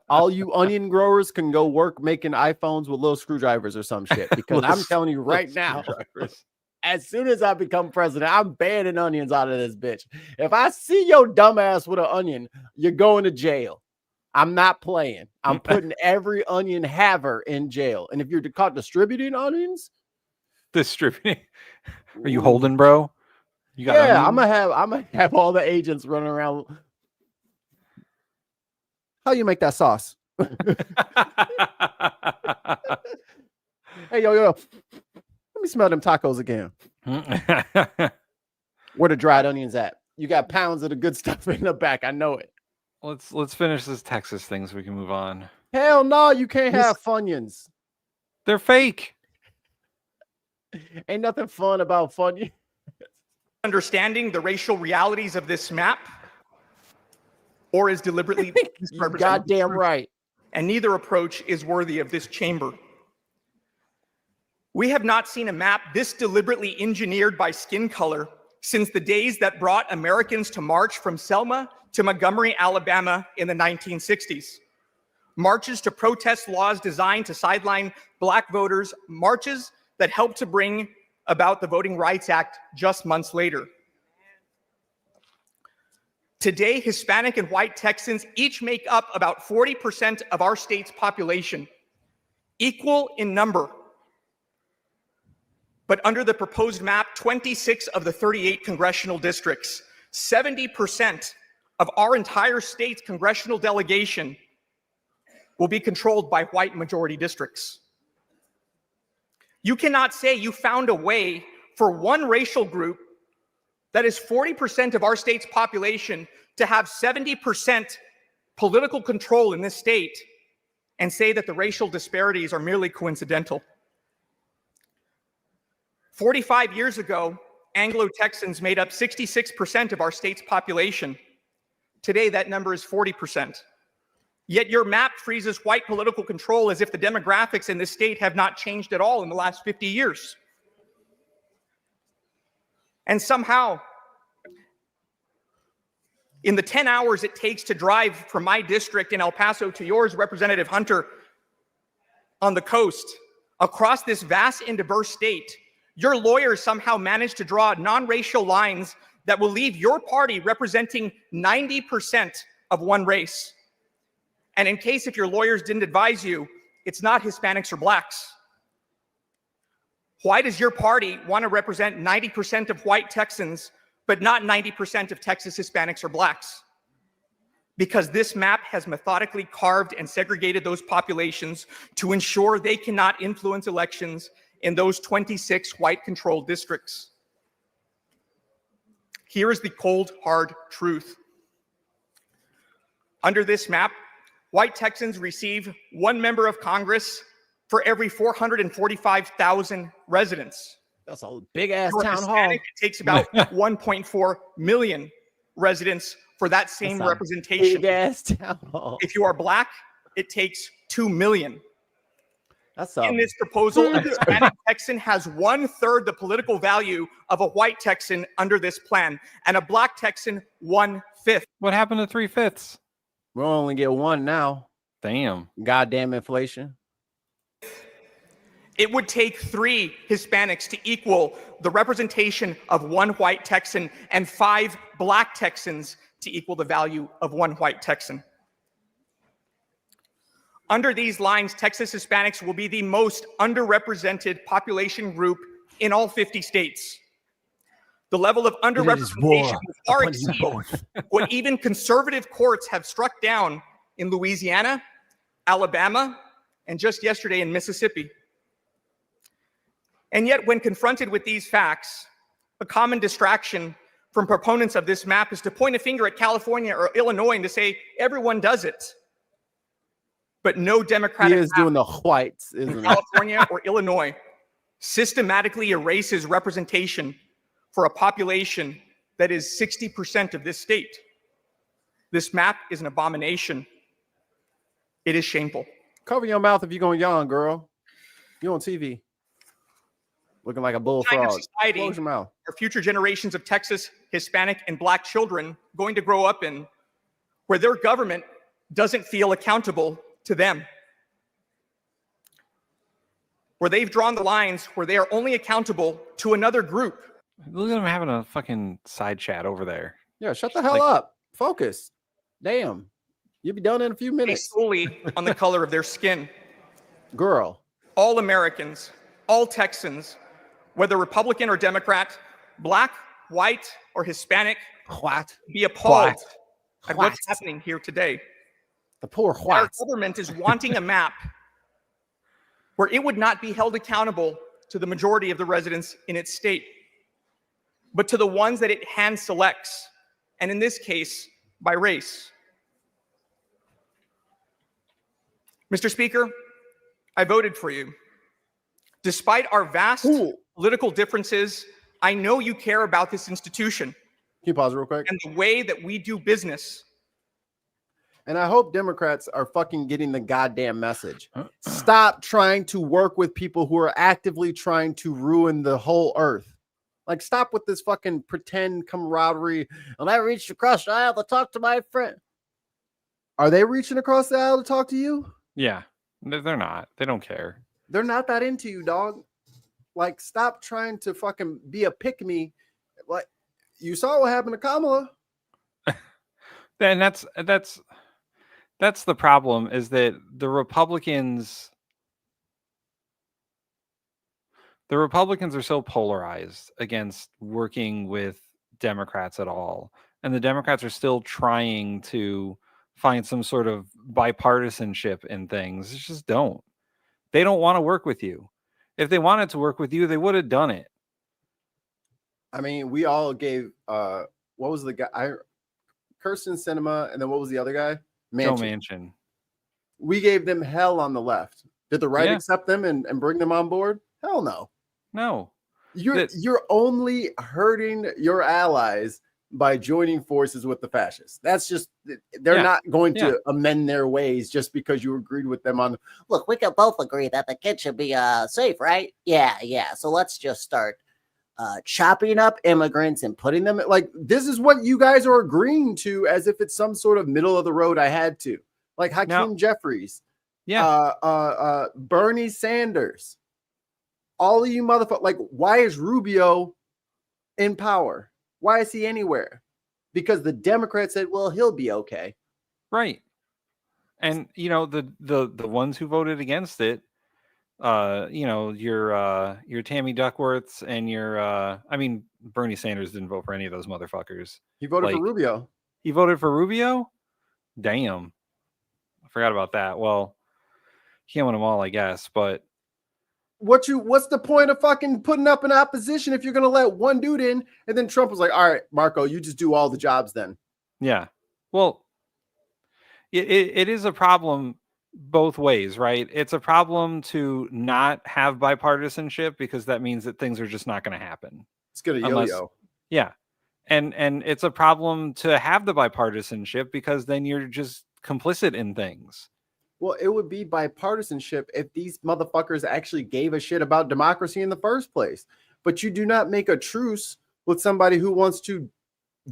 All you onion growers can go work making iPhones with little screwdrivers or some shit. Because I'm telling you right now, as soon as I become president, I'm banning onions out of this bitch. If I see your dumbass with an onion, you're going to jail. I'm not playing. I'm putting every onion haver in jail. And if you're caught distributing onions, are you holding, bro? You got onions? I'm gonna have all the agents running around. How you make that sauce? Hey, yo, let me smell them tacos again. Where the dried onions at? You got pounds of the good stuff in the back. I know it. Let's finish this Texas thing so we can move on. Hell no, you can't have Funyuns. They're fake. Ain't nothing fun about Funyuns. Understanding the racial realities of this map, or is deliberately misrepresented. Goddamn right. And neither approach is worthy of this chamber. We have not seen a map this deliberately engineered by skin color since the days that brought Americans to march from Selma to Montgomery, Alabama in the 1960s. Marches to protest laws designed to sideline Black voters, marches that helped to bring about the Voting Rights Act just months later. Today, Hispanic and white Texans each make up about 40% of our state's population, equal in number. But under the proposed map, 26 of the 38 congressional districts, 70% of our entire state's congressional delegation will be controlled by white majority districts. You cannot say you found a way for one racial group that is 40% of our state's population to have 70% political control in this state and say that the racial disparities are merely coincidental. 45 years ago, Anglo-Texans made up 66% of our state's population. Today, that number is 40%. Yet your map freezes white political control as if the demographics in this state have not changed at all in the last 50 years. And somehow, in the 10 hours it takes to drive from my district in El Paso to yours, Representative Hunter, on the coast, across this vast and diverse state, your lawyers somehow managed to draw non-racial lines that will leave your party representing 90% of one race. And in case if your lawyers didn't advise you, it's not Hispanics or Blacks. Why does your party want to represent 90% of white Texans, but not 90% of Texas Hispanics or Blacks? Because this map has methodically carved and segregated those populations to ensure they cannot influence elections in those 26 white-controlled districts. Here is the cold, hard truth. Under this map, white Texans receive 1 member of Congress for every 445,000 residents. That's a big ass For town hall. Hispanic, it takes about 1.4 million residents for that same representation. Big ass town hall. If you are black, it takes 2 million. That's In this proposal, a Hispanic Texan has 1/3 the political value of a white Texan under this plan, and a black Texan 1/5. What happened to 3/5? We'll only get one now. Damn. Goddamn inflation. It would take 3 Hispanics to equal the representation of 1 white Texan and 5 black Texans to equal the value of 1 white Texan. Under these lines, Texas Hispanics will be the most underrepresented population group in all 50 states. The level of underrepresentation will far exceed what even conservative courts have struck down in Louisiana, Alabama, and just yesterday in Mississippi. And yet, when confronted with these facts, a common distraction from proponents of this map is to point a finger at California or Illinois and to say, everyone does it. But no Democratic He is doing the whites, isn't it? California or Illinois systematically erases representation for a population that is 60% of this state. This map is an abomination. It is shameful. Cover your mouth if you're going to yawn, girl. You're on TV. Looking like a bullfrog. Kind of society Close your mouth. are future generations of Texas, Hispanic, and black children going to grow up in, where their government doesn't feel accountable to them? Where they've drawn the lines where they are only accountable to another group. Look at them having a fucking side chat over there. Yeah, shut the hell up. Focus. Damn. You'll be done in a few Based minutes. solely on the color of their skin. Girl. All Americans, all Texans, whether Republican or Democrat, black, white, or Hispanic, What? be appalled What? at what's happening here today. The poor Our whites. government is wanting a map where it would not be held accountable to the majority of the residents in its state, but to the ones that it hand selects, and in this case, by race. Mr. Speaker, I voted for you. Despite our vast political differences, I know you care about this institution Can you pause real quick? and the way that we do business. And I hope Democrats are fucking getting the goddamn message. Stop trying to work with people who are actively trying to ruin the whole earth. Like, stop with this fucking pretend camaraderie. And I reached across the aisle to talk to my friend. Are they reaching across the aisle to talk to you? Yeah. They're not. They don't care. They're not that into you, dog. Like, stop trying to fucking be a pick-me. Like, you saw what happened to Kamala. And that's the problem, is that the Republicans are so polarized against working with Democrats at all. And the Democrats are still trying to find some sort of bipartisanship in things. They just don't. They don't want to work with you. If they wanted to work with you, they would have done it. I mean, we all gave what was the guy? Kirsten Sinema, and then what was the other guy? Joe Manchin. We gave them hell on the left. Did the right accept them and bring them on board? Hell no. No. You're only hurting your allies by joining forces with the fascists. That's just, they're not going to amend their ways just because you agreed with them on. Look, we can both agree that the kids should be safe, right? Yeah. So let's just start chopping up immigrants and putting them like, this is what you guys are agreeing to as if it's some sort of middle of the road. I had to, like, Hakeem Jeffries, Bernie Sanders, all of you motherfuckers. Like, why is Rubio in power? Why is he anywhere? Because the Democrats said, well, he'll be okay. Right. And, you know, the ones who voted against it, you know, your Tammy Duckworths and your I mean, Bernie Sanders didn't vote for any of those motherfuckers. He voted for Rubio. He voted for Rubio? Damn. I forgot about that. Well, he won them all, I guess, but what's the point of fucking putting up an opposition if you're gonna let one dude in? And then Trump was like, all right, Marco, you just do all the jobs then. Yeah. Well, it is a problem both ways, right? It's a problem to not have bipartisanship because that means that things are just not going to happen. It's gonna Unless- yo-yo. Yeah. And it's a problem to have the bipartisanship because then you're just complicit in things. Well, it would be bipartisanship if these motherfuckers actually gave a shit about democracy in the first place. But you do not make a truce with somebody who wants to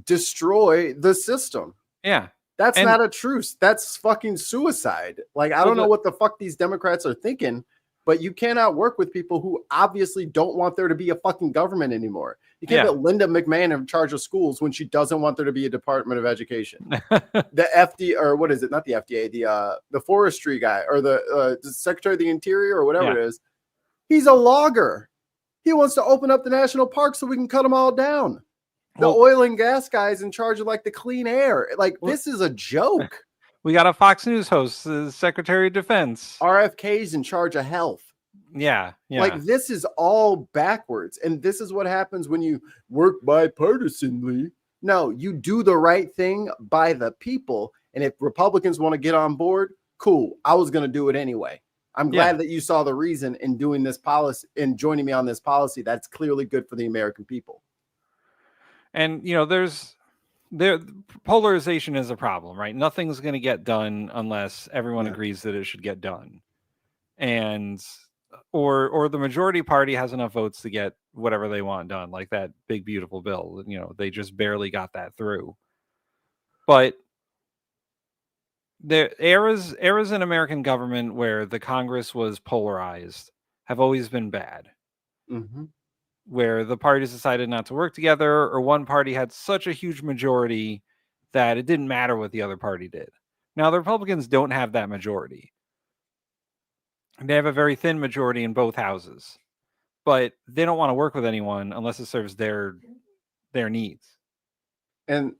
destroy the system. Yeah. That's And- not a truce. That's fucking suicide. Like, I don't know what the fuck these Democrats are thinking, but you cannot work with people who obviously don't want there to be a fucking government anymore. You can't put Linda McMahon in charge of schools when she doesn't want there to be a Department of Education. The FDA, or what is it? Not the FDA, the forestry guy, or the Secretary of the Interior, or whatever it is. He's a logger. He wants to open up the national park so we can cut them all down. The oil and gas guy's in charge of like the clean air. Like, this is a joke. We got a Fox News host, the Secretary of Defense. RFK's in charge of health. Yeah. Like, this is all backwards. And this is what happens when you work bipartisanly. No, you do the right thing by the people. And if Republicans want to get on board, cool. I was going to do it anyway. I'm glad that you saw the reason in doing this policy and joining me on this policy. That's clearly good for the American people. And, you know, polarization is a problem, right? Nothing's going to get done unless everyone agrees that it should get done. And, or the majority party has enough votes to get whatever they want done, like that big, beautiful bill. You know, they just barely got that through. But the eras in American government where the Congress was polarized have always been bad. Mm-hmm. Where the parties decided not to work together, or one party had such a huge majority that it didn't matter what the other party did. Now, the Republicans don't have that majority. They have a very thin majority in both houses, but they don't want to work with anyone unless it serves their needs. And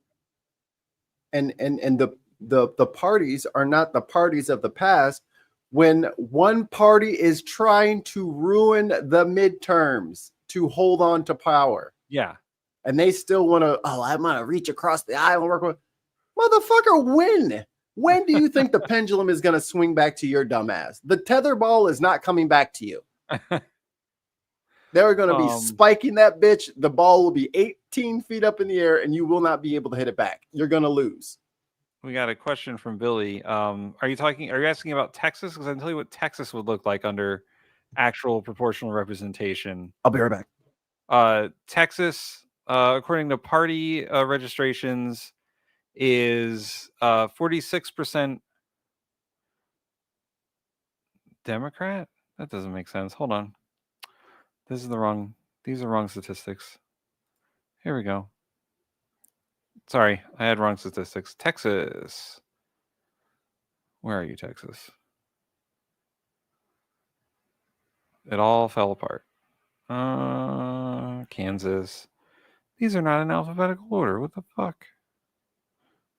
the parties are not the parties of the past when one party is trying to ruin the midterms to hold on to power. Yeah. And they still want to, I'm going to reach across the aisle and work with. Motherfucker, when? When do you think the pendulum is going to swing back to your dumb ass? The tether ball is not coming back to you. They're going to be spiking that bitch. The ball will be 18 feet up in the air and you will not be able to hit it back. You're going to lose. We got a question from Billy. Are you asking about Texas? Because I can tell you what Texas would look like under actual proportional representation. I'll be right back. Texas, according to party registrations, is 46% Democrat. That doesn't make sense. Hold on. These are wrong statistics. Here we go. Sorry, I had wrong statistics. Texas. Where are you, Texas? It all fell apart. Kansas. These are not in alphabetical order. What the fuck?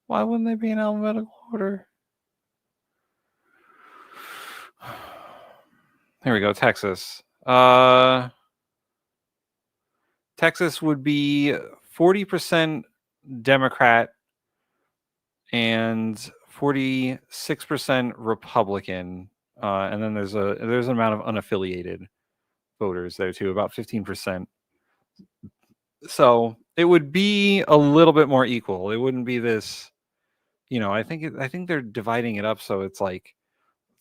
Why wouldn't they be in alphabetical order? Here we go. Texas. Texas would be 40% Democrat and 46% Republican. And then there's an amount of unaffiliated voters there too, about 15%. So it would be a little bit more equal. It wouldn't be this, I think they're dividing it up so it's like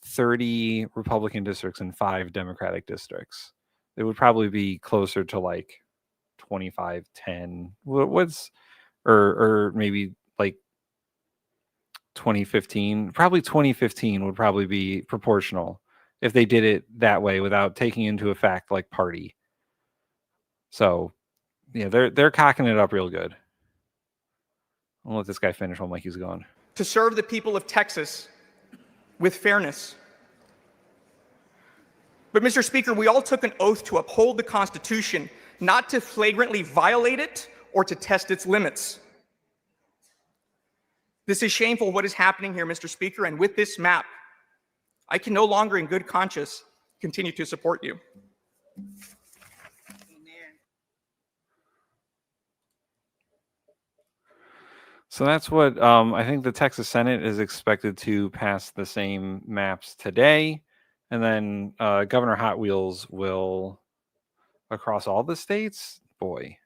30 Republican districts and 5 Democratic districts. It would probably be closer to like 25-10. Or maybe like 2015. Probably 2015 would probably be proportional if they did it that way without taking into effect like party. So yeah, they're cocking it up real good. I'll let this guy finish while Mikey's gone. To serve the people of Texas with fairness. But Mr. Speaker, we all took an oath to uphold the Constitution, not to flagrantly violate it or to test its limits. This is shameful what is happening here, Mr. Speaker, and with this map, I can no longer in good conscience continue to support you. So that's what I think the Texas Senate is expected to pass the same maps today. And then Governor Hot Wheels will across all the states. Boy.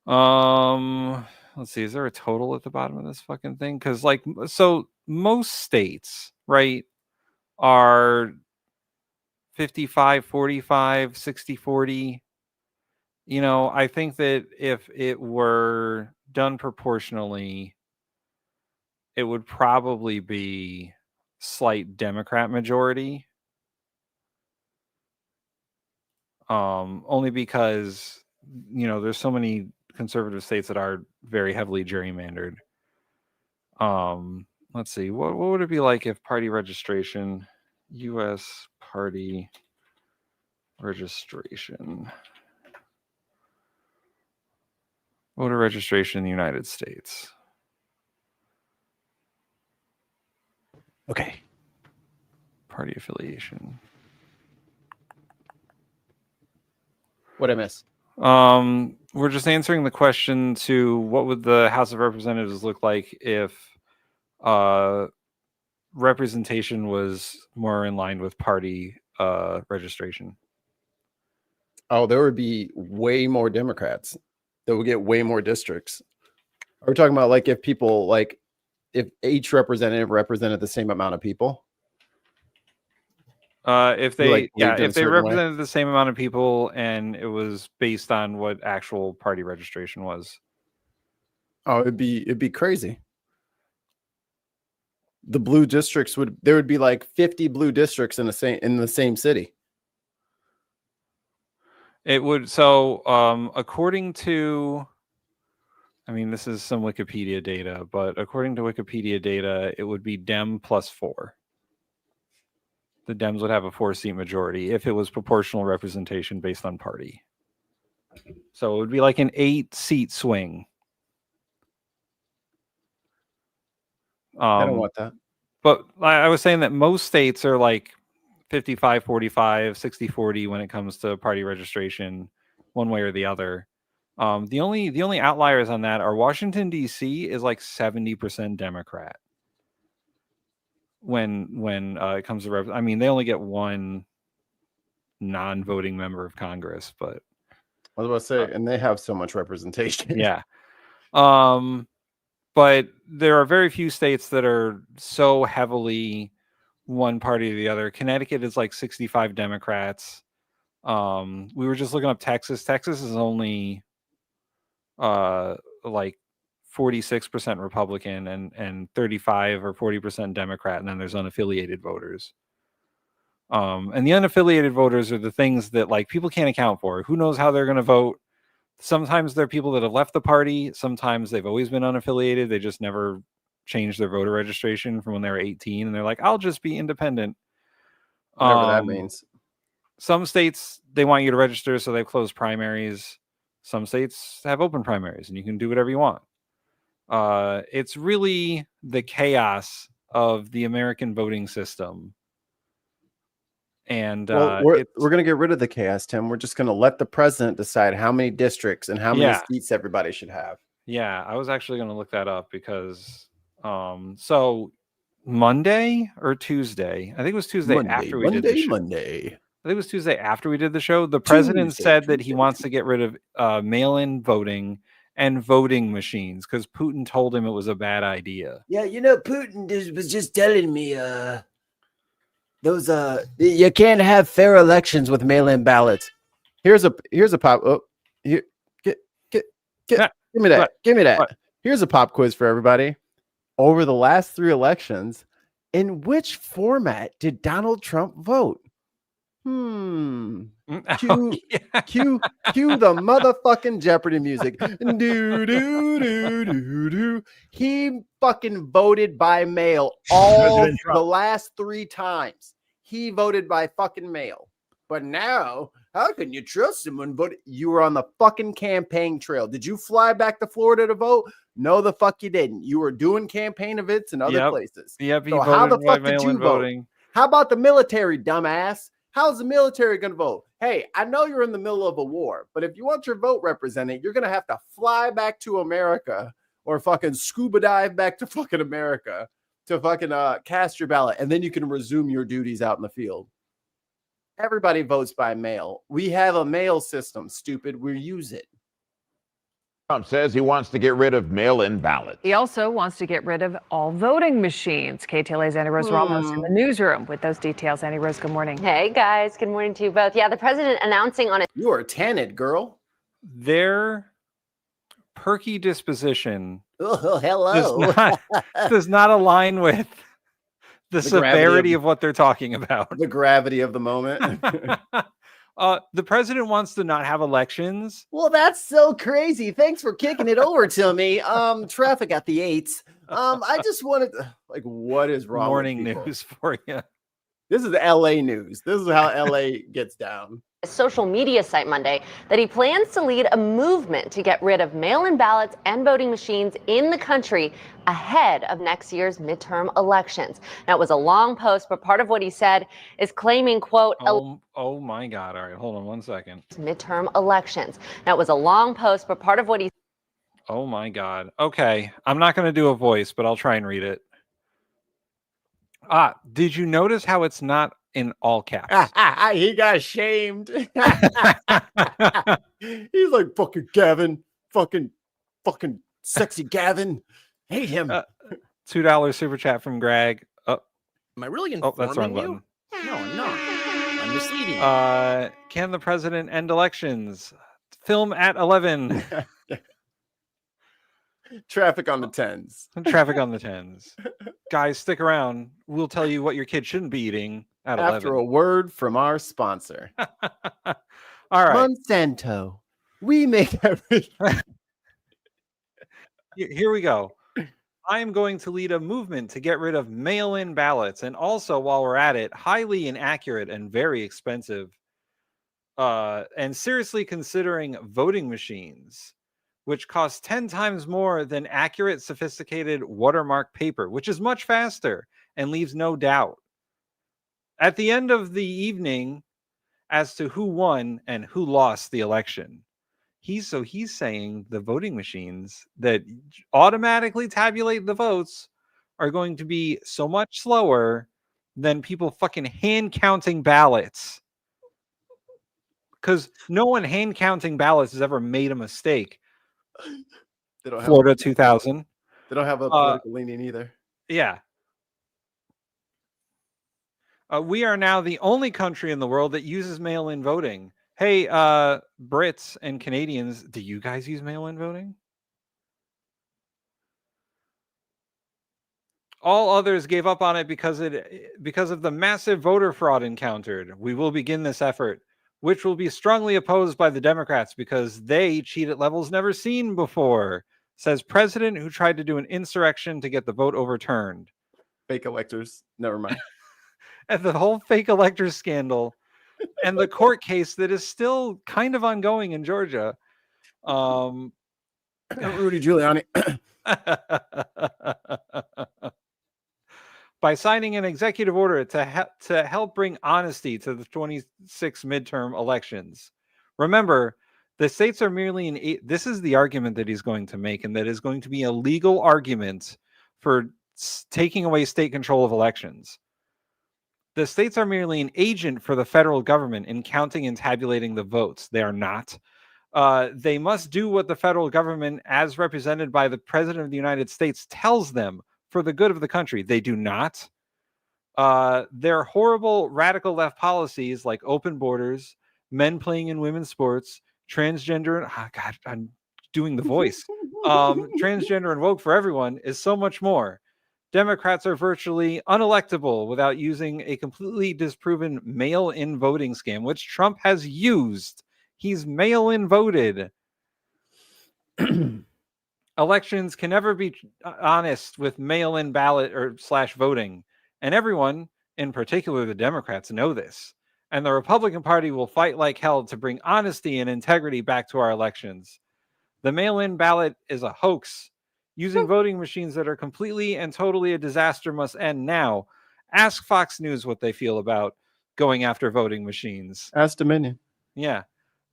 Let's see. Is there a total at the bottom of this fucking thing? Because so most states, right, are 55-45, 60-40. You know, I think that if it were done proportionally, it would probably be slight Democrat majority. Only because, you know, there's so many conservative states that are very heavily gerrymandered. Let's see. What would it be like if party registration, U.S. party registration, voter registration in the United States? Okay. Party affiliation. What I miss? We're just answering the question to what would the House of Representatives look like if representation was more in line with party registration. Oh, there would be way more Democrats that would get way more districts. Are we talking about like if people like if each representative represented the same amount of people? If You, like, they believed in a if they certain way? represented the same amount of people and it was based on what actual party registration was. Oh, it'd be crazy. The blue districts there would be like 50 blue districts in the same city. It would. So according to, I mean, this is some Wikipedia data, but according to Wikipedia data, it would be Dem plus 4. The Dems would have a 4-seat majority if it was proportional representation based on party. So it would be like an 8-seat swing. I don't want that. But I was saying that most states are like 55-45, 60-40 when it comes to party registration, one way or the other. The only outliers on that are Washington, D.C. is like 70% Democrat. When it comes to I mean, they only get one non-voting member of Congress, but I was about to say, and they have so much representation. yeah. But there are very few states that are so heavily one party or the other. Connecticut is like 65 Democrats. We were just looking up Texas. Texas is only like 46% Republican and 35 or 40% Democrat, and then there's unaffiliated voters. And the unaffiliated voters are the things that like people can't account for. Who knows how they're going to vote? Sometimes they're people that have left the party. Sometimes they've always been unaffiliated. They just never changed their voter registration from when they were 18, and they're like, I'll just be independent. Whatever that means. Some states, they want you to register, so they've closed primaries. Some states have open primaries, and you can do whatever you want. It's really the chaos of the American voting system. And we're going to get rid of the chaos, Tim. We're just going to let the president decide how many districts and how many seats everybody should have. Yeah, I was actually going to look that up because so Monday or Tuesday, I think it was Tuesday after we did the show. I think it was Tuesday after we did the show. The president said that he wants to get rid of mail-in voting and voting machines because Putin told him it was a bad idea. Yeah, you know, Putin was just telling me those you can't have fair elections with mail-in ballots. Here's a pop. Oh, here, give me that. Give me that. What? Here's a pop quiz for everybody. Over the last 3 elections, in which format did Donald Trump vote? Cue the motherfucking Jeopardy music. Do, do, do, do, do. He fucking voted by mail all the last 3 times. He voted by fucking mail. But now, how can you trust someone? But you were on the fucking campaign trail. Did you fly back to Florida to vote? No, the fuck you didn't. You were doing campaign events in other places. Yep. So how the fuck did you vote? How about the military, dumbass? How's the military going to vote? Hey, I know you're in the middle of a war, but if you want your vote represented, you're going to have to fly back to America or fucking scuba dive back to fucking America to fucking cast your ballot, and then you can resume your duties out in the field. Everybody votes by mail. We have a mail system, stupid. We use it. Trump says he wants to get rid of mail-in ballots. He also wants to get rid of all voting machines. KTLA's Annie Rose Ramos in the newsroom with those details. Annie Rose, good morning. Hey, guys. Good morning to you both. Yeah, the president announcing on it. You are tanted, girl. Their perky disposition Oh, hello. does not align with the severity of what they're talking about. The gravity of the moment. The president wants to not have elections. Well, that's so crazy. Thanks for kicking it over to me. Traffic at the 8s. I just wanted to, like, what is wrong? Morning with people? news for you. This is LA news. This is how LA gets down. A social media site Monday that he plans to lead a movement to get rid of mail-in ballots and voting machines in the country ahead of next year's midterm elections. Now, it was a long post, but part of what he said is claiming, quote, oh my God. All right, hold on one second. Midterm elections. Now, it was a long post, but part of what he Oh my God. Okay, I'm not going to do a voice, but I'll try and read it. Did you notice how it's not in all caps? He got shamed. He's like, fucking Gavin, fucking sexy Gavin. Hate him. $2 super chat from Greg. Am I really informing that's the wrong you? button. No, I'm not. I'm misleading you. Can the president end elections? Film at 11. Traffic on the 10s. Traffic on the 10s. Guys, stick around. We'll tell you what your kid shouldn't be eating at After 11. a word from our sponsor. All right. Monsanto. We make everything. Here we go. I am going to lead a movement to get rid of mail-in ballots, and also, while we're at it, highly inaccurate and very expensive, and seriously considering voting machines, which cost 10 times more than accurate, sophisticated watermark paper, which is much faster and leaves no doubt. At the end of the evening, as to who won and who lost the election, he's saying the voting machines that automatically tabulate the votes are going to be so much slower than people fucking hand counting ballots. Because no one hand counting ballots has ever made a mistake. They don't have Florida 2000. They don't have a political leaning either. Yeah. We are now the only country in the world that uses mail-in voting. Hey, Brits and Canadians, do you guys use mail-in voting? All others gave up on it because of the massive voter fraud encountered. We will begin this effort, which will be strongly opposed by the Democrats because they cheat at levels never seen before, says president who tried to do an insurrection to get the vote overturned. Fake electors. Never mind. And the whole fake elector scandal and the court case that is still kind of ongoing in Georgia. Rudy Giuliani. By signing an executive order to help bring honesty to the 26 midterm elections. Remember, the states are merely this is the argument that he's going to make, and that is going to be a legal argument for taking away state control of elections. The states are merely an agent for the federal government in counting and tabulating the votes. They are not. They must do what the federal government, as represented by the President of the United States, tells them for the good of the country. They do not. Their horrible radical left policies like open borders, men playing in women's sports, transgender, God, I'm doing the voice. Transgender and woke for everyone is so much more. Democrats are virtually unelectable without using a completely disproven mail-in voting scam, which Trump has used. He's mail-in voted. Elections can never be honest with mail-in ballot or / voting. And everyone, in particular the Democrats, know this. And the Republican Party will fight like hell to bring honesty and integrity back to our elections. The mail-in ballot is a hoax. Using voting machines that are completely and totally a disaster must end now. Ask Fox News what they feel about going after voting machines. Ask Dominion. Yeah.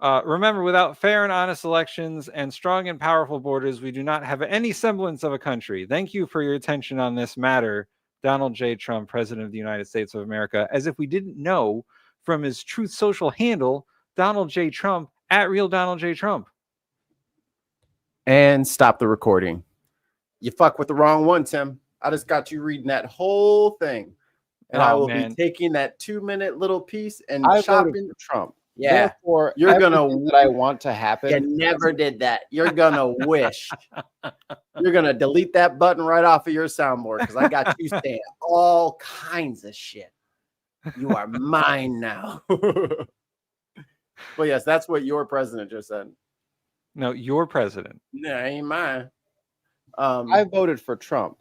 Remember, without fair and honest elections and strong and powerful borders, we do not have any semblance of a country. Thank you for your attention on this matter, Donald J. Trump, President of the United States of America. As if we didn't know from his Truth Social handle, Donald J. Trump, at Real Donald J. Trump. And stop the recording. You fuck with the wrong one, Tim. I just got you reading that whole thing. And I will be taking that 2-minute little piece and chopping Trump. Yeah. Therefore, you're gonna that I want to happen. You never did that. You're gonna wish. You're gonna delete that button right off of your soundboard because I got you saying all kinds of shit. You are mine now. But yes, that's what your president just said. No, your president. No, ain't mine. I voted for Trump.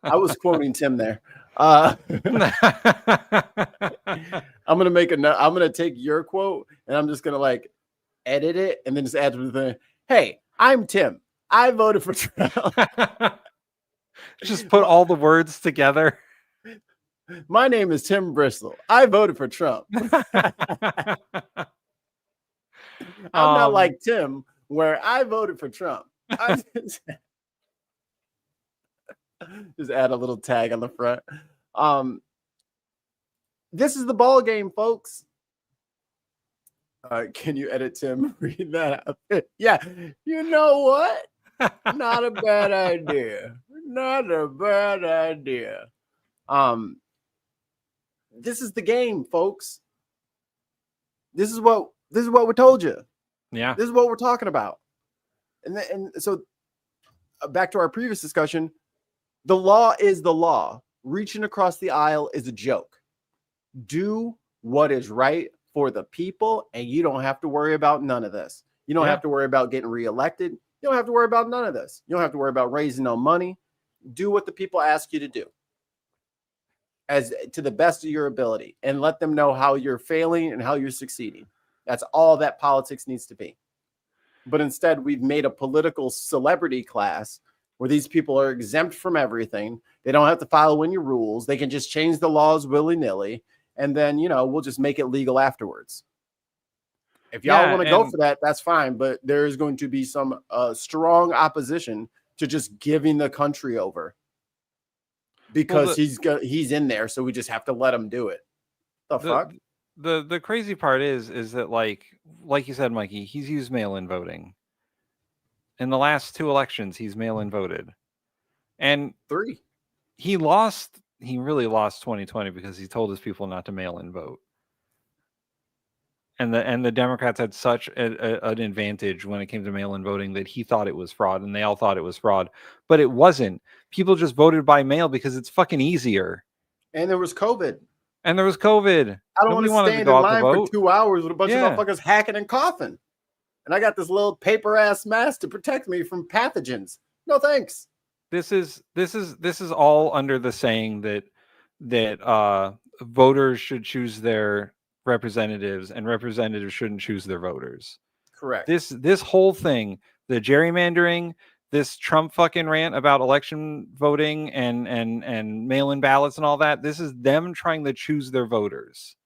I was quoting Tim there. I'm gonna take your quote and I'm just gonna like edit it and then just add to the thing. Hey, I'm Tim. I voted for Trump. Just put all the words together. My name is Tim Bristol. I voted for Trump. I'm not like Tim, where I voted for Trump. I just add a little tag on the front. This is the ball game, folks. Can you edit Tim? Read that up. Yeah, you know what? Not a bad idea. Not a bad idea. This is the game, folks. This is what we told you. Yeah. This is what we're talking about. And so back to our previous discussion, the law is the law. Reaching across the aisle is a joke. Do what is right for the people, and you don't have to worry about none of this. You don't have to worry about getting reelected. You don't have to worry about none of this. You don't have to worry about raising no money. Do what the people ask you to do, as to the best of your ability, and let them know how you're failing and how you're succeeding. That's all that politics needs to be. But instead, we've made a political celebrity class where these people are exempt from everything. They don't have to follow any rules. They can just change the laws willy-nilly. And then, we'll just make it legal afterwards. If y'all want to go for that, that's fine. But there is going to be some strong opposition to just giving the country over. Because he's in there, so we just have to let him do it. The fuck? The crazy part is that like you said, Mikey, he's used mail-in voting. In the last 2 elections, he's mail-in voted. And 3. He really lost 2020 because he told his people not to mail-in vote. And the Democrats had such an advantage when it came to mail-in voting that he thought it was fraud, and they all thought it was fraud. But it wasn't. People just voted by mail because it's fucking easier. And there was COVID. I don't want to stand in line for 2 hours with a bunch of motherfuckers hacking and coughing. And I got this little paper ass mask to protect me from pathogens. No thanks. This is all under the saying that voters should choose their representatives and representatives shouldn't choose their voters. Correct. This whole thing, the gerrymandering, this Trump fucking rant about election voting and mail-in ballots and all that, this is them trying to choose their voters.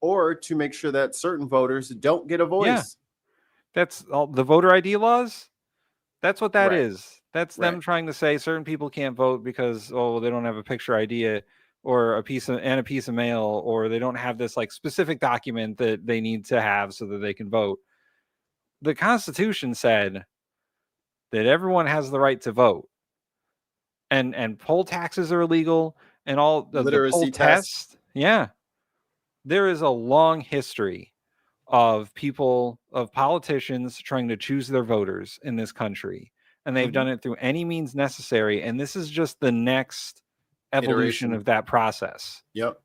Or to make sure that certain voters don't get a voice. Yeah. That's all the voter ID laws. That's what that is. That's them trying to say certain people can't vote because they don't have a picture ID or a piece of mail, or they don't have this like specific document that they need to have so that they can vote. The Constitution said that everyone has the right to vote, and poll taxes are illegal, and all the literacy poll tests. Yeah, there is a long history of politicians trying to choose their voters in this country, and they've done it through any means necessary. And this is just the next evolution of that process. Yep.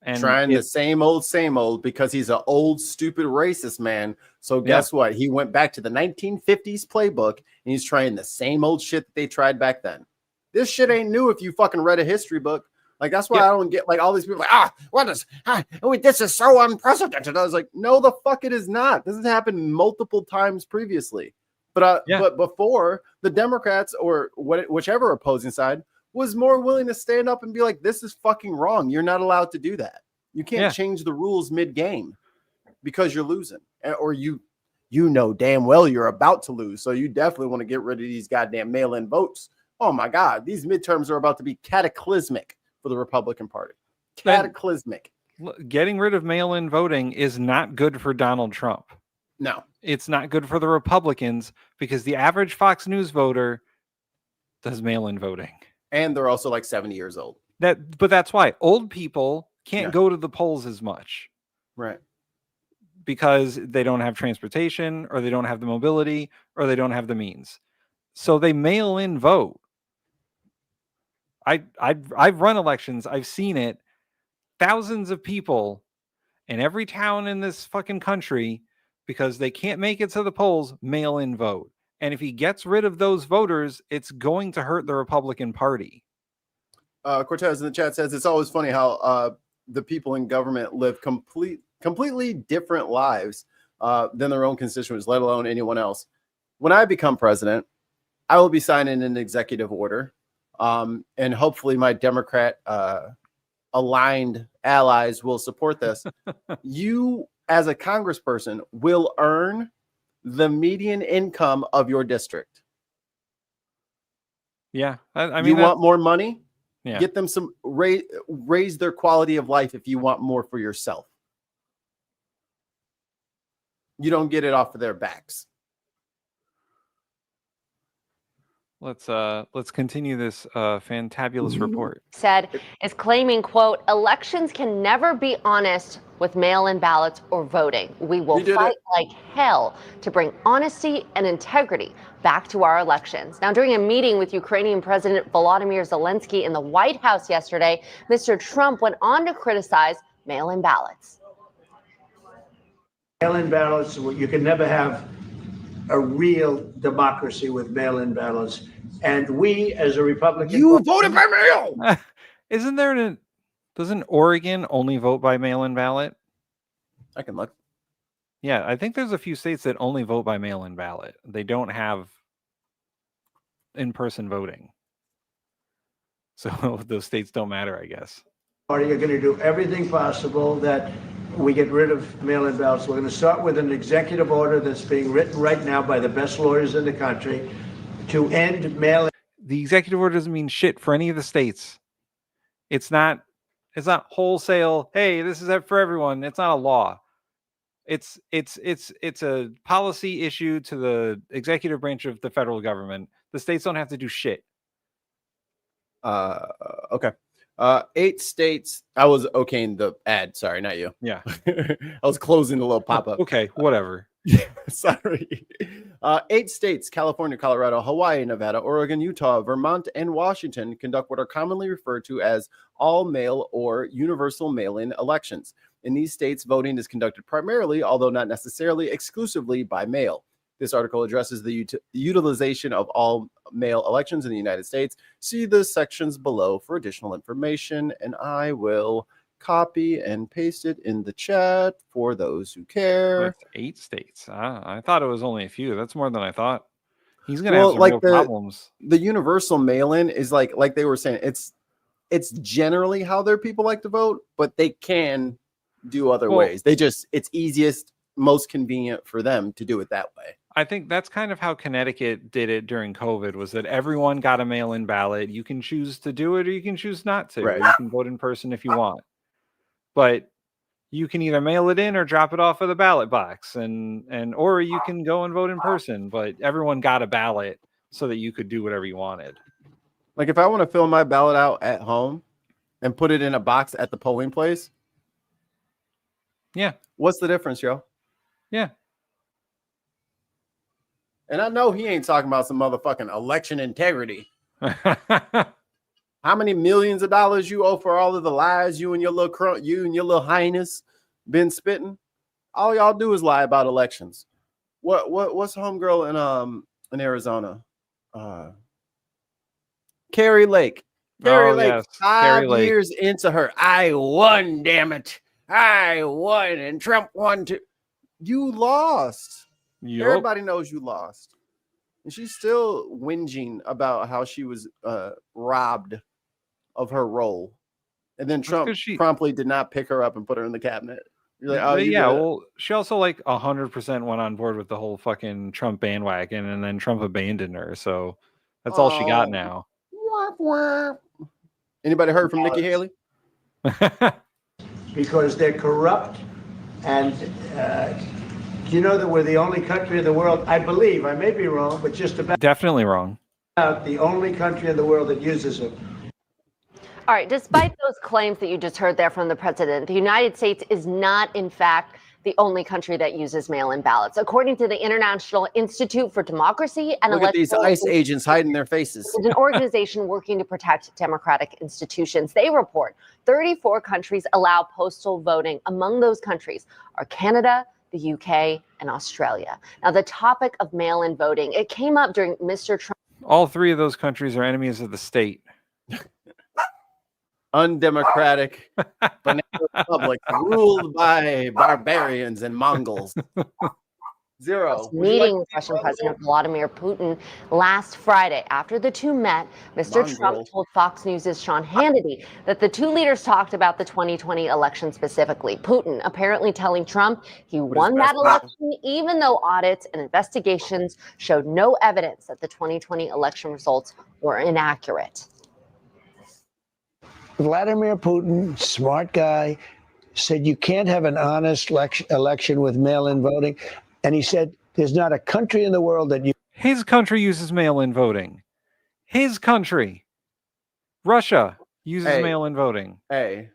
And trying the same old because he's an old, stupid, racist man. So guess what? He went back to the 1950s playbook and he's trying the same old shit that they tried back then. This shit ain't new if you fucking read a history book. Like, that's why I don't get like all these people like, this is so unprecedented. I was like, no, the fuck it is not. This has happened multiple times previously. But before, the Democrats or whichever opposing side was more willing to stand up and be like, this is fucking wrong. You're not allowed to do that. You can't change the rules mid-game because you're losing, or you know damn well you're about to lose. So you definitely want to get rid of these goddamn mail-in votes. Oh my God, these midterms are about to be cataclysmic for the Republican Party. Cataclysmic. Getting rid of mail-in voting is not good for Donald Trump. No. It's not good for the Republicans because the average Fox News voter does mail-in voting. And they're also like 70 years old. But that's why old people can't go to the polls as much. Right. Because they don't have transportation, or they don't have the mobility, or they don't have the means. So they mail in vote. I've run elections. I've seen it. Thousands of people in every town in this fucking country, because they can't make it to the polls, mail in vote. And if he gets rid of those voters, it's going to hurt the Republican Party. Cortez in the chat says it's always funny how the people in government live completely different lives than their own constituents, let alone anyone else. When I become president, I will be signing an executive order, and hopefully my Democrat aligned allies will support this. You, as a congressperson, will earn the median income of your district. Yeah, I mean, you want more money? Yeah. Get them some raise their quality of life if you want more for yourself. You don't get it off of their backs. Let's continue this fantabulous report. Said is claiming, quote, elections can never be honest with mail-in ballots or voting. We will fight like hell to bring honesty and integrity back to our elections. Now, during a meeting with Ukrainian President Volodymyr Zelensky in the White House yesterday, Mr. Trump went on to criticize mail-in ballots. Mail-in ballots, you can never have a real democracy with mail-in ballots. And we, as a Republican... You voted by mail! Isn't there doesn't Oregon only vote by mail-in ballot? I can look. Yeah, I think there's a few states that only vote by mail-in ballot. They don't have in-person voting. So those states don't matter, I guess. Party are going to do everything possible that we get rid of mail-in ballots. We're going to start with an executive order that's being written right now by the best lawyers in the country to end mail-in. The executive order doesn't mean shit for any of the states. It's not wholesale. Hey, this is for everyone. It's not a law. It's a policy issue to the executive branch of the federal government. The states don't have to do shit. Okay. 8 states. I was okaying the ad. Sorry, not you. Yeah. I was closing the little pop-up. Okay, whatever. Sorry. 8 states, California, Colorado, Hawaii, Nevada, Oregon, Utah, Vermont, and Washington conduct what are commonly referred to as all-mail or universal mail-in elections. In these states, voting is conducted primarily, although not necessarily exclusively, by mail. This article addresses the utilization of all mail elections in the United States. See the sections below for additional information, and I will copy and paste it in the chat for those who care. That's 8 states. I thought it was only a few. That's more than I thought. He's gonna have some real problems. The universal mail-in is like they were saying. It's generally how their people like to vote, but they can do other ways. It's easiest, most convenient for them to do it that way. I think that's kind of how Connecticut did it during COVID, was that everyone got a mail-in ballot. You can choose to do it or you can choose not to. Right. You can vote in person if you want. But you can either mail it in or drop it off of the ballot box, or you can go and vote in person. But everyone got a ballot so that you could do whatever you wanted. Like if I want to fill my ballot out at home and put it in a box at the polling place. Yeah. What's the difference, yo? Yeah. And I know he ain't talking about some motherfucking election integrity. How many millions of dollars you owe for all of the lies you and your little highness been spitting? All y'all do is lie about elections. What's homegirl in Arizona? Carrie Lake. Carrie Lake. Yes. 5 years into her, I won, damn it. I won, and Trump won too. You lost. Yep. Everybody knows you lost. And she's still whinging about how she was robbed of her role. And then Trump promptly did not pick her up and put her in the cabinet. You're like, oh, yeah. Well, she also like 100% went on board with the whole fucking Trump bandwagon, and then Trump abandoned her. So that's all she got now. Anybody heard from Nikki Haley? Because they're corrupt, and you know that we're the only country in the world, I believe, I may be wrong, but just about Definitely wrong. the only country in the world that uses them. All right, despite those claims that you just heard there from the president, the United States is not, in fact, the only country that uses mail-in ballots. According to the International Institute for Democracy and Look at these ICE agents hiding their faces. It's an organization working to protect democratic institutions. They report 34 countries allow postal voting. Among those countries are Canada, the UK, and Australia. Now, the topic of mail-in voting, it came up during Mr. Trump. All three of those countries are enemies of the state. Undemocratic banana republic ruled by barbarians and Mongols. Zero. Meeting with Russian President Vladimir Putin last Friday. After the two met, Mr. Trump told Fox News' Sean Hannity that the two leaders talked about the 2020 election specifically. Putin apparently telling Trump he won that election, even though audits and investigations showed no evidence that the 2020 election results were inaccurate. Vladimir Putin, smart guy, said you can't have an honest election with mail-in voting. And he said there's not a country in the world that His country uses mail-in voting. His country. Russia uses mail-in voting. Hey,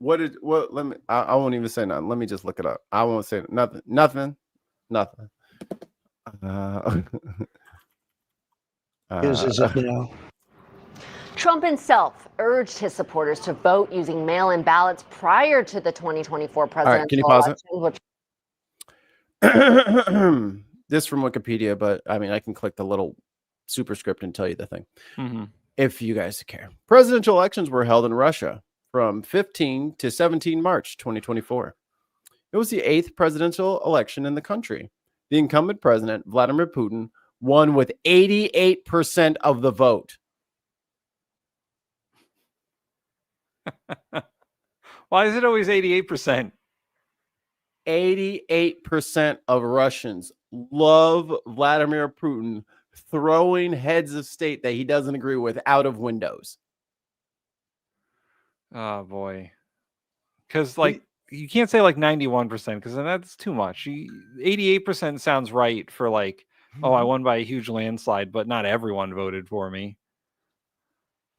let me, I won't even say nothing. Let me just look it up. I won't say nothing. uses it now. Trump himself urged his supporters to vote using mail-in ballots prior to the 2024 presidential election. This from Wikipedia, but I mean, I can click the little superscript and tell you the thing. If you guys care. Presidential elections were held in Russia from 15 to 17 March 2024. It was the 8th presidential election in the country. The incumbent president, Vladimir Putin, won with 88% of the vote. Why is it always 88%? 88% of Russians love Vladimir Putin throwing heads of state that he doesn't agree with out of windows. Oh, boy. Because, like, you can't say, like, 91%, because then that's too much. 88% sounds right for, like, oh, I won by a huge landslide, but not everyone voted for me.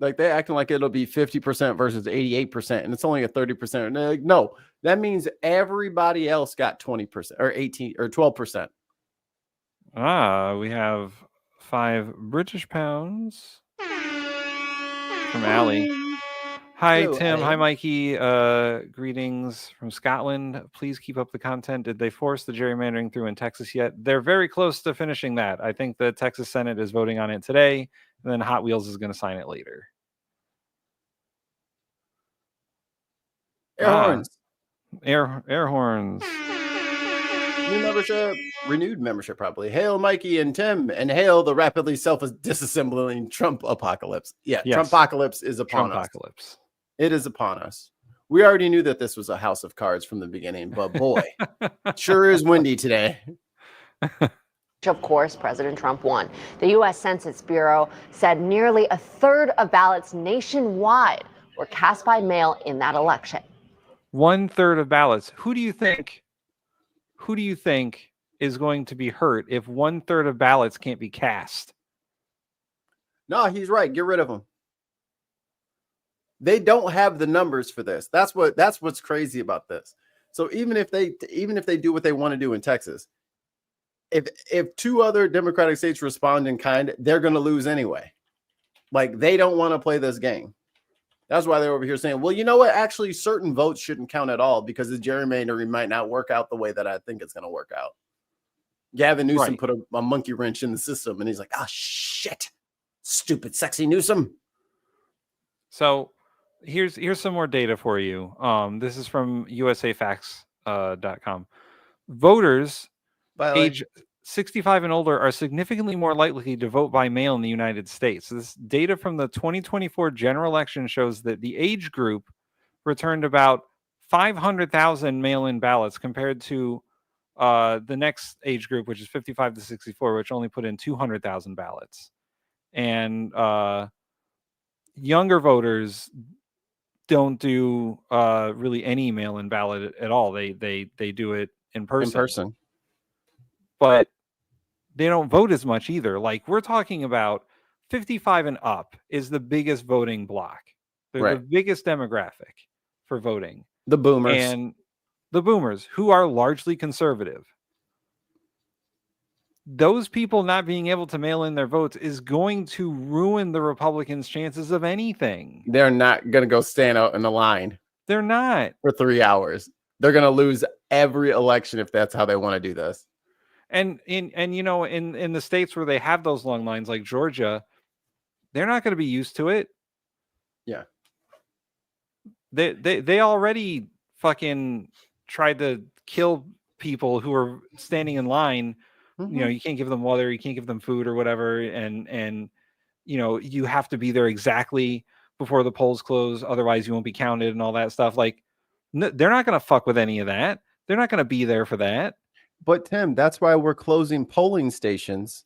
Like, they're acting like it'll be 50% versus 88%, and it's only a 30%. And like, no, that means everybody else got 20% or 18 or 12%. We have 5 British pounds from Allie. Hi, Hello, Tim. Allie. Hi, Mikey. Greetings from Scotland. Please keep up the content. Did they force the gerrymandering through in Texas yet? They're very close to finishing that. I think the Texas Senate is voting on it today, and then Hot Wheels is going to sign it later. Air horns. Air horns. New membership, renewed membership, probably. Hail Mikey and Tim, and hail the rapidly self-disassembling Trump apocalypse. Yeah, Yes. Trumpocalypse is upon us. Trumpocalypse. It is upon us. We already knew that this was a house of cards from the beginning, but boy, sure is windy today. Of course, President Trump won. The U.S. Census Bureau said nearly a third of ballots nationwide were cast by mail in that election. 1/3 of ballots. Who do you think is going to be hurt if 1/3 of ballots can't be cast? No, he's right. Get rid of them. They don't have the numbers for this. That's what's crazy about this. So even if they do what they want to do in Texas, if 2 other Democratic states respond in kind, they're going to lose anyway. Like, they don't want to play this game. That's why they're over here saying, well, you know what? Actually, certain votes shouldn't count at all because the gerrymandering might not work out the way that I think it's going to work out. Gavin Newsom put a monkey wrench in the system, and he's like, oh, shit. Stupid, sexy Newsom. So here's some more data for you. This is from usafacts.com. Voters age 65 and older are significantly more likely to vote by mail in the United States. So this data from the 2024 general election shows that the age group returned about 500,000 mail-in ballots compared to the next age group, which is 55 to 64, which only put in 200,000 ballots. And younger voters don't do really any mail-in ballot at all. They do it in person. But they don't vote as much either. Like, we're talking about 55 and up is the biggest voting block. They're the biggest demographic for voting. The boomers. And the boomers, who are largely conservative. Those people not being able to mail in their votes is going to ruin the Republicans' chances of anything. They're not going to go stand out in the line. They're not. For 3 hours. They're going to lose every election if that's how they want to do this. And you know, in the states where they have those long lines, like Georgia, they're not going to be used to it. Yeah. They already fucking tried to kill people who are standing in line. You know, you can't give them water, you can't give them food or whatever, and you know, you have to be there exactly before the polls close, otherwise you won't be counted and all that stuff. Like, they're not going to fuck with any of that. They're not going to be there for that. But Tim, that's why we're closing polling stations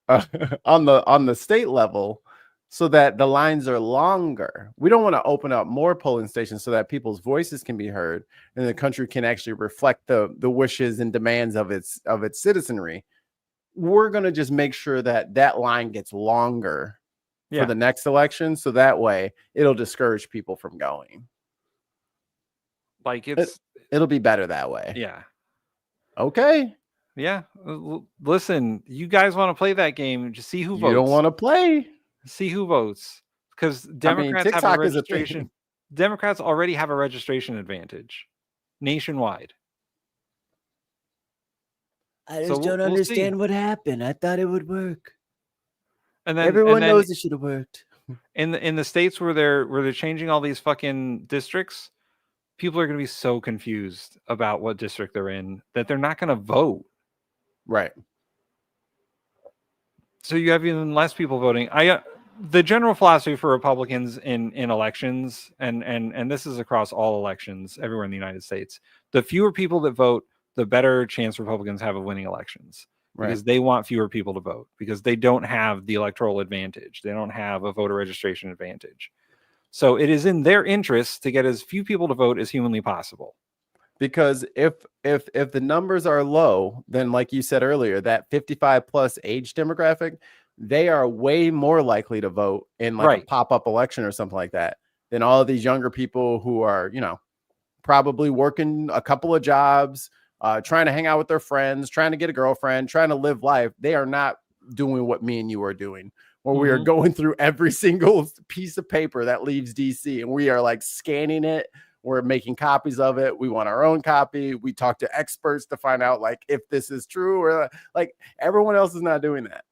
on the state level, so that the lines are longer. We don't want to open up more polling stations so that people's voices can be heard and the country can actually reflect the wishes and demands of its citizenry. We're going to just make sure that that line gets longer for the next election, so that way it'll discourage people from going. Like, it'll be better that way. Yeah. Okay. Yeah. Listen, you guys want to play that game? Just see who votes. You don't want to play. See who votes, because Democrats have a registration. Democrats already have a registration advantage nationwide. I just don't understand what happened. I thought it would work. And then everyone knows it should have worked. In the states where they're changing all these fucking districts, people are going to be so confused about what district they're in that they're not going to vote. Right. So you have even less people voting. The general philosophy for Republicans in elections, and this is across all elections everywhere in the United States, the fewer people that vote, the better chance Republicans have of winning elections. Because they want fewer people to vote, because they don't have the electoral advantage. They don't have a voter registration advantage. So it is in their interest to get as few people to vote as humanly possible. Because if the numbers are low, then like you said earlier, that 55 plus age demographic, they are way more likely to vote in like a pop-up election or something like that than all of these younger people who are, you know, probably working a couple of jobs, trying to hang out with their friends, trying to get a girlfriend, trying to live life. They are not doing what me and you are doing, where we are going through every single piece of paper that leaves DC, and we are like scanning it. We're making copies of it. We want our own copy. We talk to experts to find out like if this is true, or like everyone else is not doing that.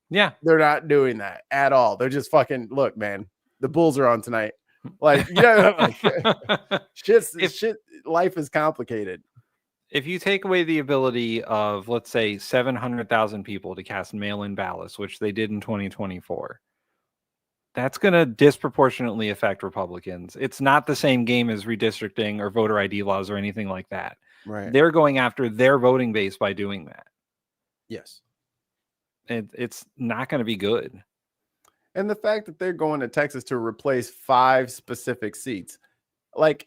Yeah, they're not doing that at all. They're just fucking, look, man, the Bulls are on tonight. Like, yeah, like, shit. Life is complicated. If you take away the ability of, let's say, 700,000 people to cast mail-in ballots, which they did in 2024, that's going to disproportionately affect Republicans. It's not the same game as redistricting or voter ID laws or anything like that. Right. They're going after their voting base by doing that. Yes. It's not going to be good. And the fact that they're going to Texas to replace 5 specific seats, like,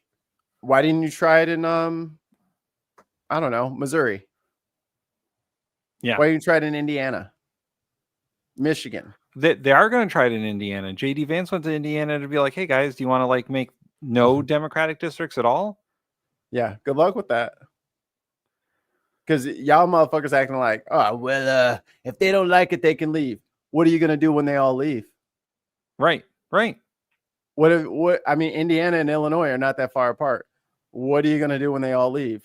why didn't you try it in, I don't know, Missouri? Yeah. Why didn't you try it in Indiana? Michigan? They are going to try it in Indiana. JD Vance went to Indiana to be like, hey guys, do you want to like make no Democratic districts at all? Yeah, good luck with that. Because y'all motherfuckers acting like, oh, well, if they don't like it, they can leave. What are you going to do when they all leave? Right. What I mean, Indiana and Illinois are not that far apart. What are you going to do when they all leave?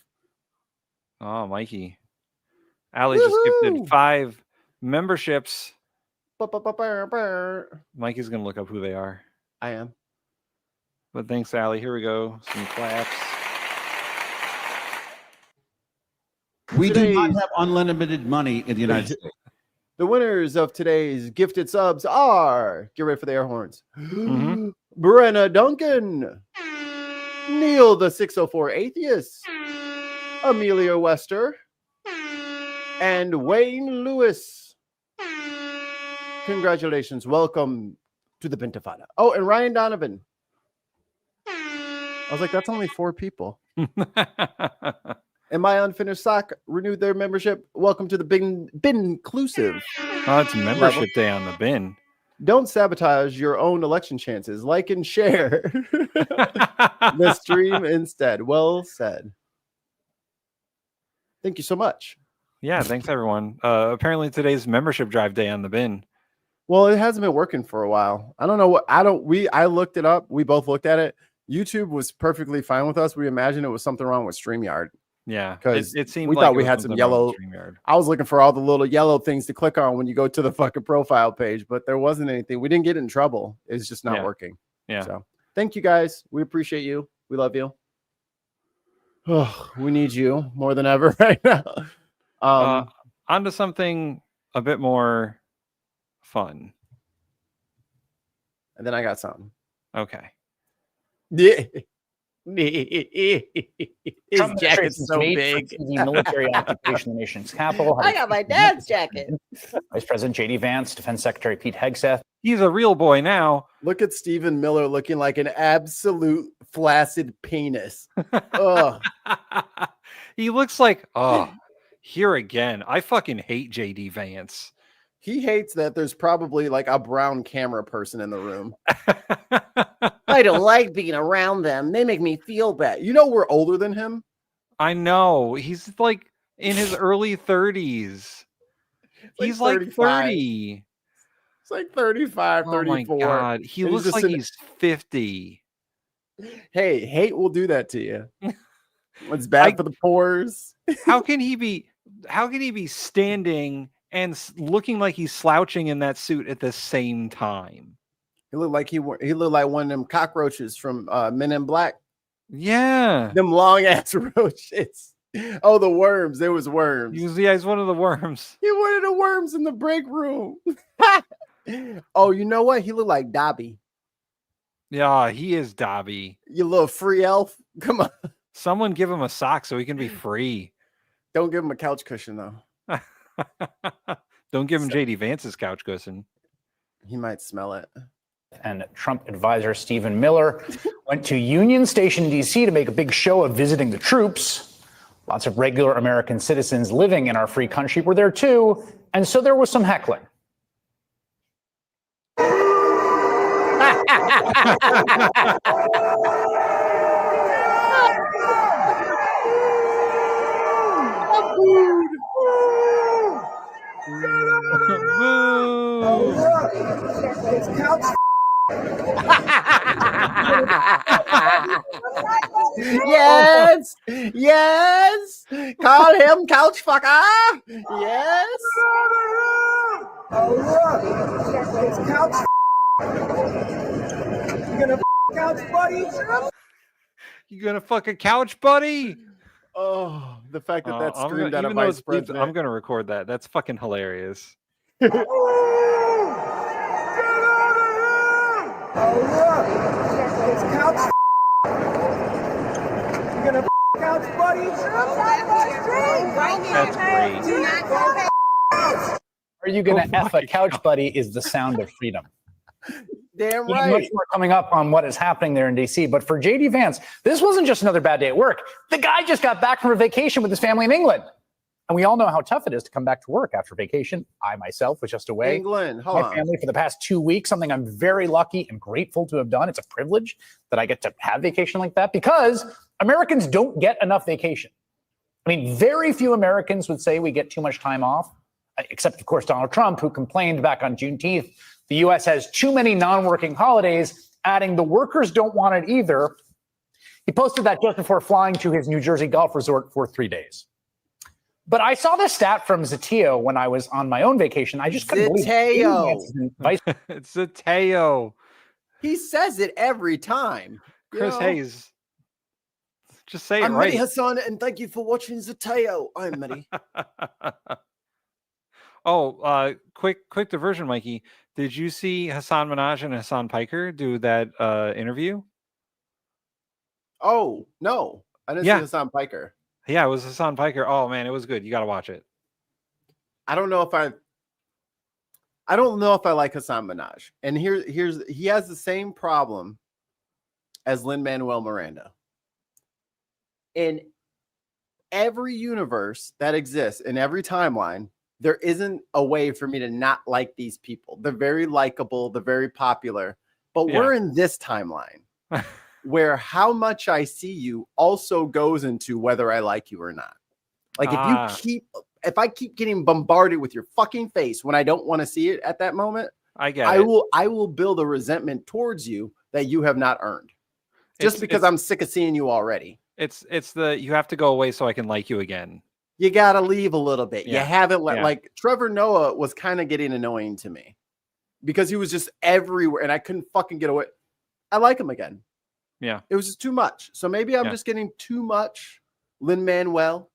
Oh, Mikey. Allie just gifted 5 memberships. Mikey's going to look up who they are. I am. But thanks, Allie. Here we go. Some claps. We do not have unlimited money in the United States. The winners of today's gifted subs are, get ready for the air horns, Brenna Duncan, Neil the 604 Atheist, Amelia Wester, and Wayne Lewis. Congratulations. Welcome to the Pintifada. Oh, and Ryan Donovan. I was like, that's only 4 people. And My Unfinished Sock renewed their membership. Welcome to the bin inclusive. Oh, it's membership day on the bin. Don't sabotage your own election chances. Like and share the stream instead. Well said. Thank you so much. Yeah, thanks everyone. Apparently today's membership drive day on the bin. Well, it hasn't been working for a while. I don't know what I looked it up. We both looked at it. YouTube was perfectly fine with us. We imagined it was something wrong with StreamYard. Yeah, because it seemed we like thought it we was had some something wrong yellow. with StreamYard. I was looking for all the little yellow things to click on when you go to the fucking profile page, but there wasn't anything. We didn't get in trouble. It's just not working. Yeah. So thank you guys. We appreciate you. We love you. Oh, we need you more than ever right now. On to something a bit more fun. And then I got something. Okay. Yeah. His jacket's so big. The military occupation of the nation's capital. I got my dad's jacket. Vice President J.D. Vance, Defense Secretary Pete Hegseth. He's a real boy now. Look at Stephen Miller looking like an absolute flaccid penis. Ugh. He looks like, here again. I fucking hate J.D. Vance. He hates that there's probably like a brown camera person in the room. I don't like being around them. They make me feel bad. You know we're older than him. I know. He's like in his early 30s. He's like 30. It's like 35, 34. Oh my God. He And looks like he's 50. Hey, hate will do that to you. It's bad for the pores. How can he be standing and looking like he's slouching in that suit at the same time? He looked like he looked like one of them cockroaches from Men in Black. Yeah. Them long ass roaches. Oh, the worms. There was worms. He's one of the worms. He one of the worms in the break room. Oh, you know what? He looked like Dobby. Yeah, he is Dobby. You little free elf. Come on. Someone give him a sock so he can be free. Don't give him a couch cushion, though. Don't give him JD Vance's couch cushion. He might smell it. And Trump advisor Stephen Miller went to Union Station, D.C. to make a big show of visiting the troops. Lots of regular American citizens living in our free country were there too, and so there was some heckling. Yes, yes. Call him couch fucker. Yes. You gonna fuck a couch, buddy? Oh, the fact that that's screamed out of even though vice it's bleeped, president. I'm gonna record that. That's fucking hilarious. That's great. Are you going to F a couch buddy is the sound of freedom. Damn Much right. more coming up on what is happening there in D.C. But for J.D. Vance, this wasn't just another bad day at work. The guy just got back from a vacation with his family in England. And we all know how tough it is to come back to work after vacation. I myself was just away. England, hold My on. family for the past 2 weeks, something I'm very lucky and grateful to have done. It's a privilege that I get to have vacation like that because Americans don't get enough vacation. I mean, very few Americans would say we get too much time off, except, of course, Donald Trump, who complained back on Juneteenth. The U.S. has too many non-working holidays, adding the workers don't want it either. He posted that just before flying to his New Jersey golf resort for 3 days. But I saw this stat from Zateo when I was on my own vacation. I just couldn't believe it. It's Zateo. He says it every time. Chris Yo. Hayes. Just say it I'm right. Mehdi Hassan, and thank you for watching Zateo. I'm Mehdi. Quick diversion, Mikey. Did you see Hassan Minaj and Hassan Piker do that interview? Oh no, I didn't see Hassan Piker. Yeah, it was Hassan Piker. Oh man, it was good. You got to watch it. I don't know if I like Hassan Minaj. And he has the same problem as Lin-Manuel Miranda. In every universe that exists, in every timeline, there isn't a way for me to not like these people. They're very likable, they're very popular. But we're in this timeline where how much I see you also goes into whether I like you or not. Like if I keep getting bombarded with your fucking face when I don't want to see it at that moment, I will build a resentment towards you that you have not earned. Just because I'm sick of seeing you already. It's you have to go away so I can like you again. You gotta leave a little bit. Yeah. You haven't like Trevor Noah was kind of getting annoying to me because he was just everywhere and I couldn't fucking get away. I like him again. Yeah. It was just too much. So maybe I'm just getting too much Lin-Manuel.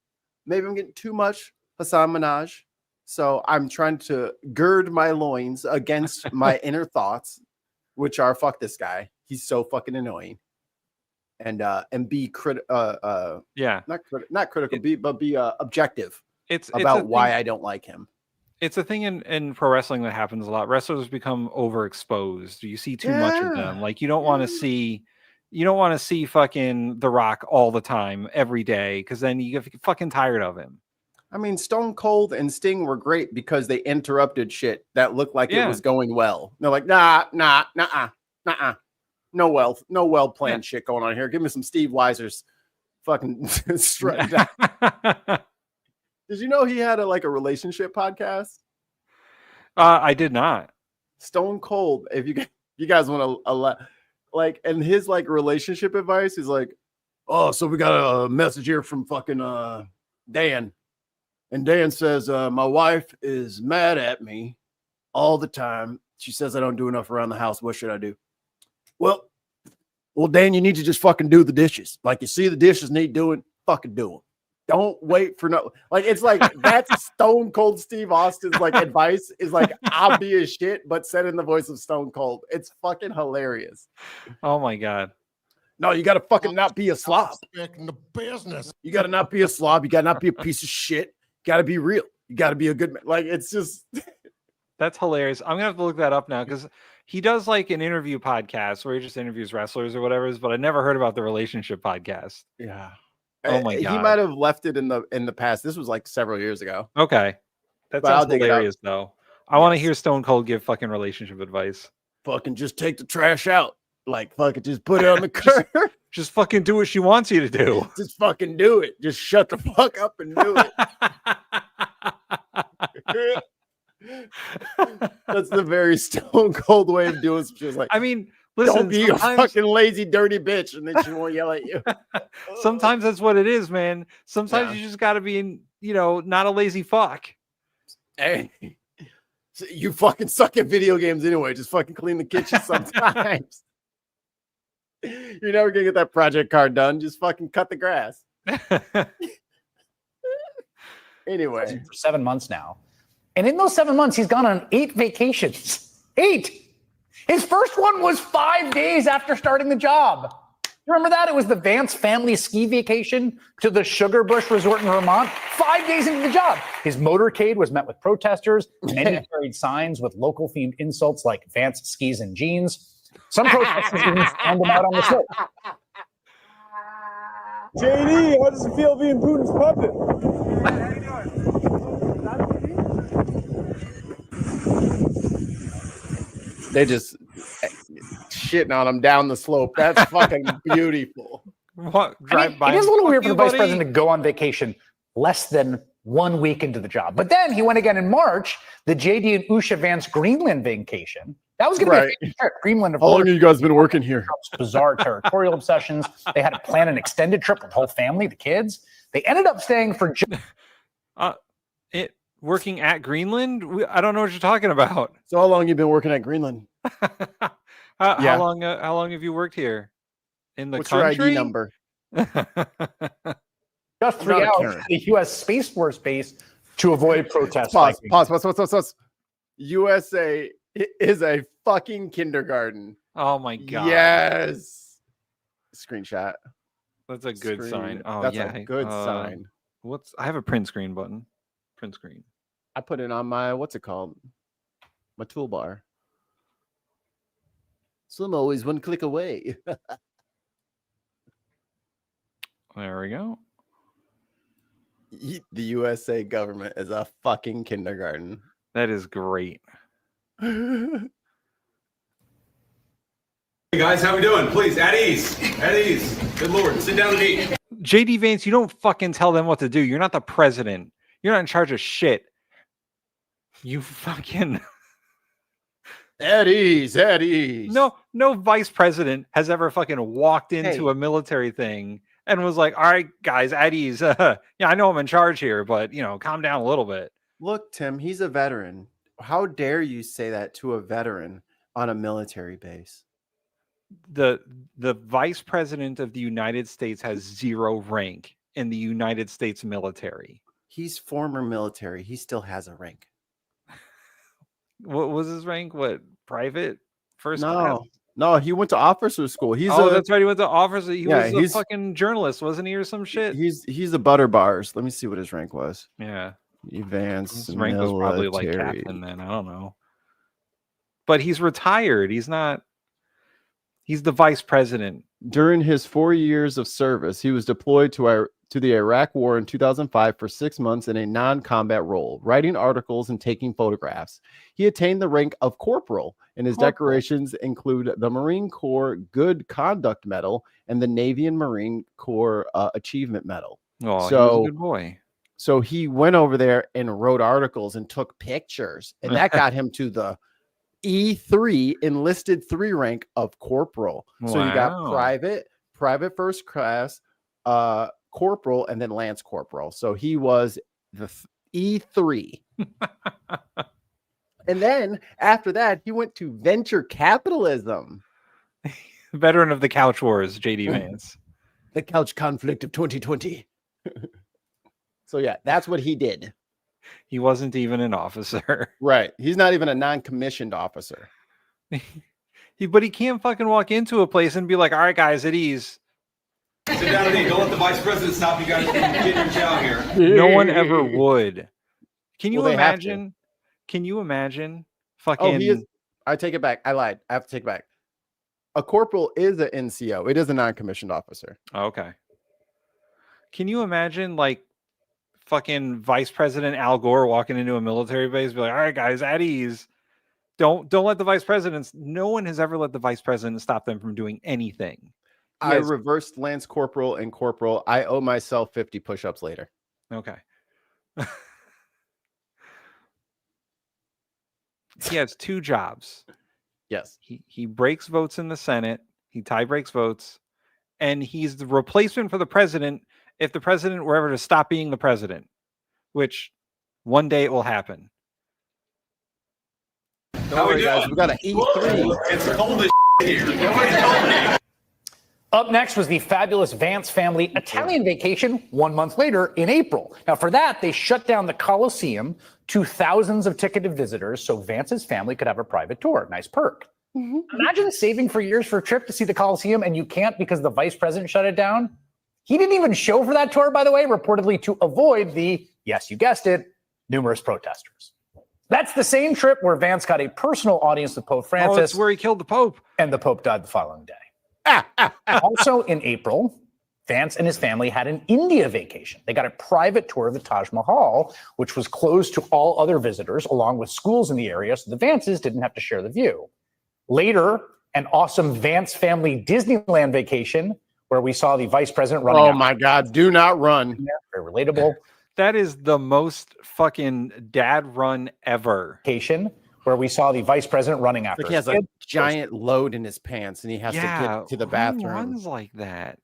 Maybe I'm getting too much Hassan Minaj. So I'm trying to gird my loins against my inner thoughts, which are fuck this guy. He's so fucking annoying. And be critical. Not critical. Be objective. About why I don't like him. It's a thing in pro wrestling that happens a lot. Wrestlers become overexposed. You see too much of them. Like you don't want to see fucking The Rock all the time every day because then you get fucking tired of him. I mean, Stone Cold and Sting were great because they interrupted shit that looked like it was going well. They're like, nah. No well planned shit going on here. Give me some Steve Weiser's fucking strut down. Did you know he had a relationship podcast? I did not. Stone Cold. If you guys want to and his relationship advice is like, oh, so we got a message here from fucking Dan, and Dan says my wife is mad at me all the time. She says I don't do enough around the house. What should I do? Well, Dan, you need to just fucking do the dishes. Like you see the dishes need doing, fucking do them. Don't wait for no. It's like that's Stone Cold Steve Austin's advice is obvious shit, but said in the voice of Stone Cold. It's fucking hilarious. Oh my god. No, you got to fucking not be a slob. In the business. You got to not be a slob. You got to not be a piece of shit. You got to be real. You got to be a good man. It's just. That's hilarious. I'm gonna have to look that up now because he does an interview podcast where he just interviews wrestlers or whatever. But I never heard about the relationship podcast. Yeah. Oh my god. He might have left it in the past. This was several years ago. Okay. That sounds hilarious though. I want to hear Stone Cold give fucking relationship advice. Fucking just take the trash out. Fucking just put it on the curb. Just fucking do what she wants you to do. Just fucking do it. Just shut the fuck up and do it. That's the very Stone Cold way of doing some shit. I mean, listen, don't be a fucking lazy, dirty bitch, and then she won't yell at you. Sometimes that's what it is, man. Sometimes you just got to be, not a lazy fuck. Hey, you fucking suck at video games anyway. Just fucking clean the kitchen sometimes. You're never gonna get that project card done. Just fucking cut the grass. Anyway, for 7 months now. And in those 7 months, he's gone on 8 vacations. 8. His first one was 5 days after starting the job. Remember that? It was the Vance family ski vacation to the Sugar Bush Resort in Vermont. 5 days into the job. His motorcade was met with protesters. Many carried signs with local-themed insults like Vance skis and jeans. Some protesters even found him out on the slope. JD, how does it feel being Putin's puppet? They just shitting on him down the slope. That's fucking beautiful. What? Drive by. It is a little weird for the vice president to go on vacation less than 1 week into the job. But then he went again in March, the JD and Usha Vance Greenland vacation. That was going to be a fun trip. Greenland. How long have you guys been working here? Bizarre territorial obsessions. They had to plan an extended trip with the whole family, the kids. They ended up staying for working at Greenland? I don't know what you're talking about. So how long have you been working at Greenland? How long have you worked here? In the What's country? your ID number? Just 3 hours to the U.S. Space Force base to avoid protests. Pause. USA is a fucking kindergarten. Oh my god. Yes. Screenshot. That's a good sign. Oh That's yeah, a good sign. I have a print screen button. Print screen. I put it on my what's it called? My toolbar. So I'm always one click away. There we go. The USA government is a fucking kindergarten. That is great. Hey guys, how we doing? Please, at ease. At ease. Good Lord, sit down and eat. JD Vance, you don't fucking tell them what to do. You're not the president. You're not in charge of shit. You fucking at ease, at ease. No vice president has ever fucking walked into a military thing and was like, all right, guys, at ease. Yeah, I know I'm in charge here, but calm down a little bit. Look, Tim, he's a veteran. How dare you say that to a veteran on a military base? The vice president of the United States has 0 rank in the United States military. He's former military. He still has a rank. What was his rank? What, private? First class? No, he went to officer school. That's right. He went to officer. He was a fucking journalist, wasn't he, or some shit? He's a butter bars. Let me see what his rank was. Yeah. Advanced. His rank was probably like captain then. I don't know. But he's retired. He's not. He's the vice president. During his 4 years of service, he was deployed to the Iraq War in 2005 for 6 months in a non-combat role, writing articles and taking photographs. He attained the rank of corporal, and his decorations include the Marine Corps Good Conduct Medal and the Navy and Marine Corps Achievement Medal. Oh, he was a good boy. So he went over there and wrote articles and took pictures, and that got him to the E3 enlisted 3 rank of corporal. So you got private first class, corporal, and then lance corporal. So he was the E3. And then after that, he went to venture capitalism. Veteran of the couch wars, JD Vance. The couch conflict of 2020. So yeah, that's what he did. He wasn't even an officer. Right. He's not even a non-commissioned officer. But he can't fucking walk into a place and be like, all right, guys, at ease. Sit down and eat. Don't let the vice president stop you guys from getting your chow here. No one ever would. Can you imagine? Can you imagine? Fucking. I take it back. I lied. I have to take it back. A corporal is an NCO. It is a non-commissioned officer. Okay. Can you imagine, like, fucking Vice President Al Gore walking into a military base, be like, all right, guys, at ease. Don't let the vice presidents. No one has ever let the vice president stop them from doing anything. I reversed Lance Corporal and Corporal. I owe myself 50 push-ups later. Okay. He has 2 jobs. Yes. He breaks votes in the Senate. He tie breaks votes. And he's the replacement for the president if the president were ever to stop being the president, which one day it will happen. Don't worry, guys. We got an E3. It's cold as here. Nobody told me. Up next was the fabulous Vance family Italian vacation 1 month later in April. Now, for that, they shut down the Coliseum to thousands of ticketed visitors so Vance's family could have a private tour. Nice perk. Imagine saving for years for a trip to see the Coliseum and you can't because the vice president shut it down. He didn't even show for that tour, by the way, reportedly to avoid the, yes, you guessed it, numerous protesters. That's the same trip where Vance got a personal audience with Pope Francis. Oh, that's where he killed the Pope. And the Pope died the following day. Also in April, Vance and his family had an India vacation. They got a private tour of the Taj Mahal, which was closed to all other visitors, along with schools in the area, so the Vances didn't have to share the view. Later, an awesome Vance family Disneyland vacation where we saw the vice president running. Oh my God, do not run. Very relatable. That is the most fucking dad run ever. Vacation where we saw the vice president running after. Like he has a giant load in his pants and he has to get to the bathroom. Who runs like that?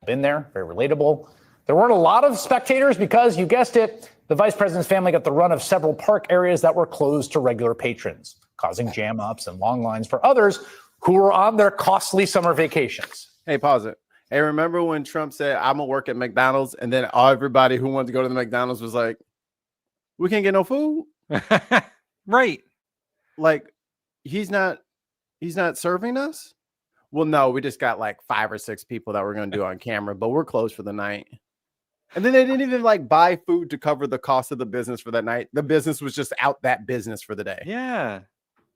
Been there, very relatable. There weren't a lot of spectators because, you guessed it, the vice president's family got the run of several park areas that were closed to regular patrons, causing jam-ups and long lines for others who were on their costly summer vacations. Hey, pause it. Hey, remember when Trump said, I'm going to work at McDonald's? And then everybody who wanted to go to the McDonald's was like, we can't get no food. Right. Like, he's not serving us. Well, no, we just got like 5 or 6 people that we're going to do on camera, but we're closed for the night. And then they didn't even like buy food to cover the cost of the business for that night. The business was just out that business for the day. Yeah.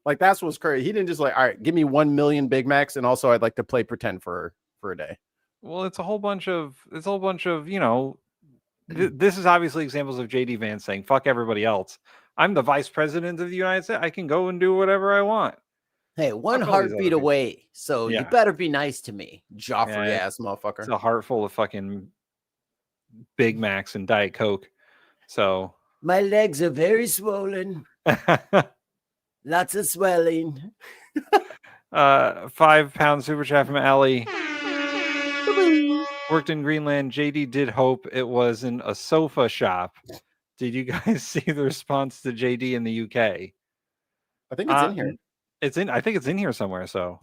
Like that's what's crazy. He didn't just like, all right, give me 1 million Big Macs. And also I'd like to play pretend for a day. Well, it's a whole bunch of, you know, this is obviously examples of JD Vance saying, fuck everybody else. I'm the vice president of the United States. I can go and do whatever I want. Hey, one heartbeat away. So you better be nice to me, Joffrey ass motherfucker. It's a heart full of fucking Big Macs and Diet Coke. So my legs are very swollen. Lots of swelling. 5 pound super chat from Allie. Worked in Greenland. JD did hope it wasn't a sofa shop. Did you guys see the response to JD in the UK? I think it's in here. I think it's in here somewhere. So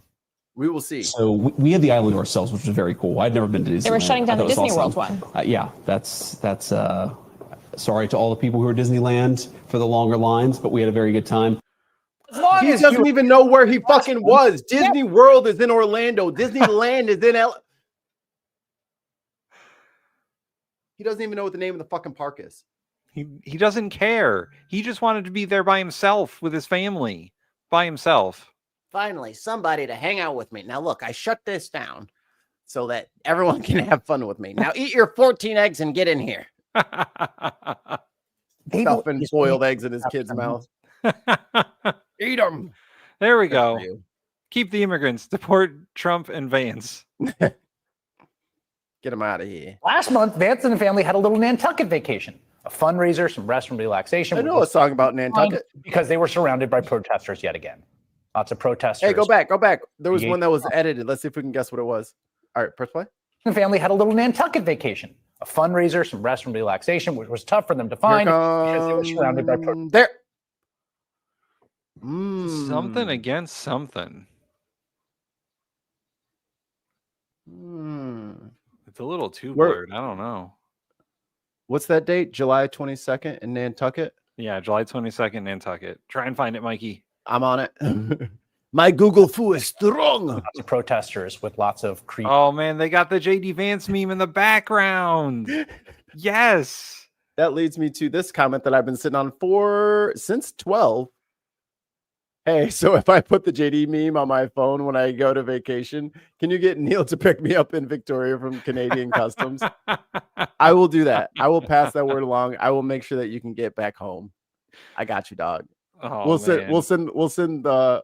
we will see. So we had the island to ourselves, which was very cool. I'd never been to Disneyland. They were shutting down the Disney awesome. World one. Yeah, that's sorry to all the people who are Disneyland for the longer lines, but we had a very good time. He doesn't even know where he fucking was. Disney World is in Orlando. Disneyland is in L. He doesn't even know what the name of the fucking park is. He doesn't care. He just wanted to be there by himself with his family. By himself. Finally, somebody to hang out with me. Now, look, I shut this down so that everyone can have fun with me. Now, eat your 14 eggs and get in here. Stuffing boiled eggs in his kid's mouth. Eat them. There we go. Keep the immigrants. Deport Trump and Vance. Get them out of here. Last month, Vance and the family had a little Nantucket vacation. A fundraiser, some rest and relaxation. I know a song about Nantucket. Because they were surrounded by protesters yet again. Lots of protesters. Hey, go back. There was one that was edited. Let's see if we can guess what it was. All right, press play. The family had a little Nantucket vacation. A fundraiser, some rest and relaxation, which was tough for them to find because they were surrounded by protesters. There. Something against something. It's a little too blurred. I don't know. What's that date? July 22nd in Nantucket? Yeah, July 22nd, Nantucket. Try and find it, Mikey. I'm on it. My Google foo is strong. Lots of protesters with lots of creep. Oh, man, they got the JD Vance meme in the background. Yes. That leads me to this comment that I've been sitting on since 12. Hey, so if I put the JD meme on my phone when I go to vacation, can you get Neil to pick me up in Victoria from Canadian Customs? I will do that. I will pass that word along. I will make sure that you can get back home. I got you, dog. Oh, we'll send the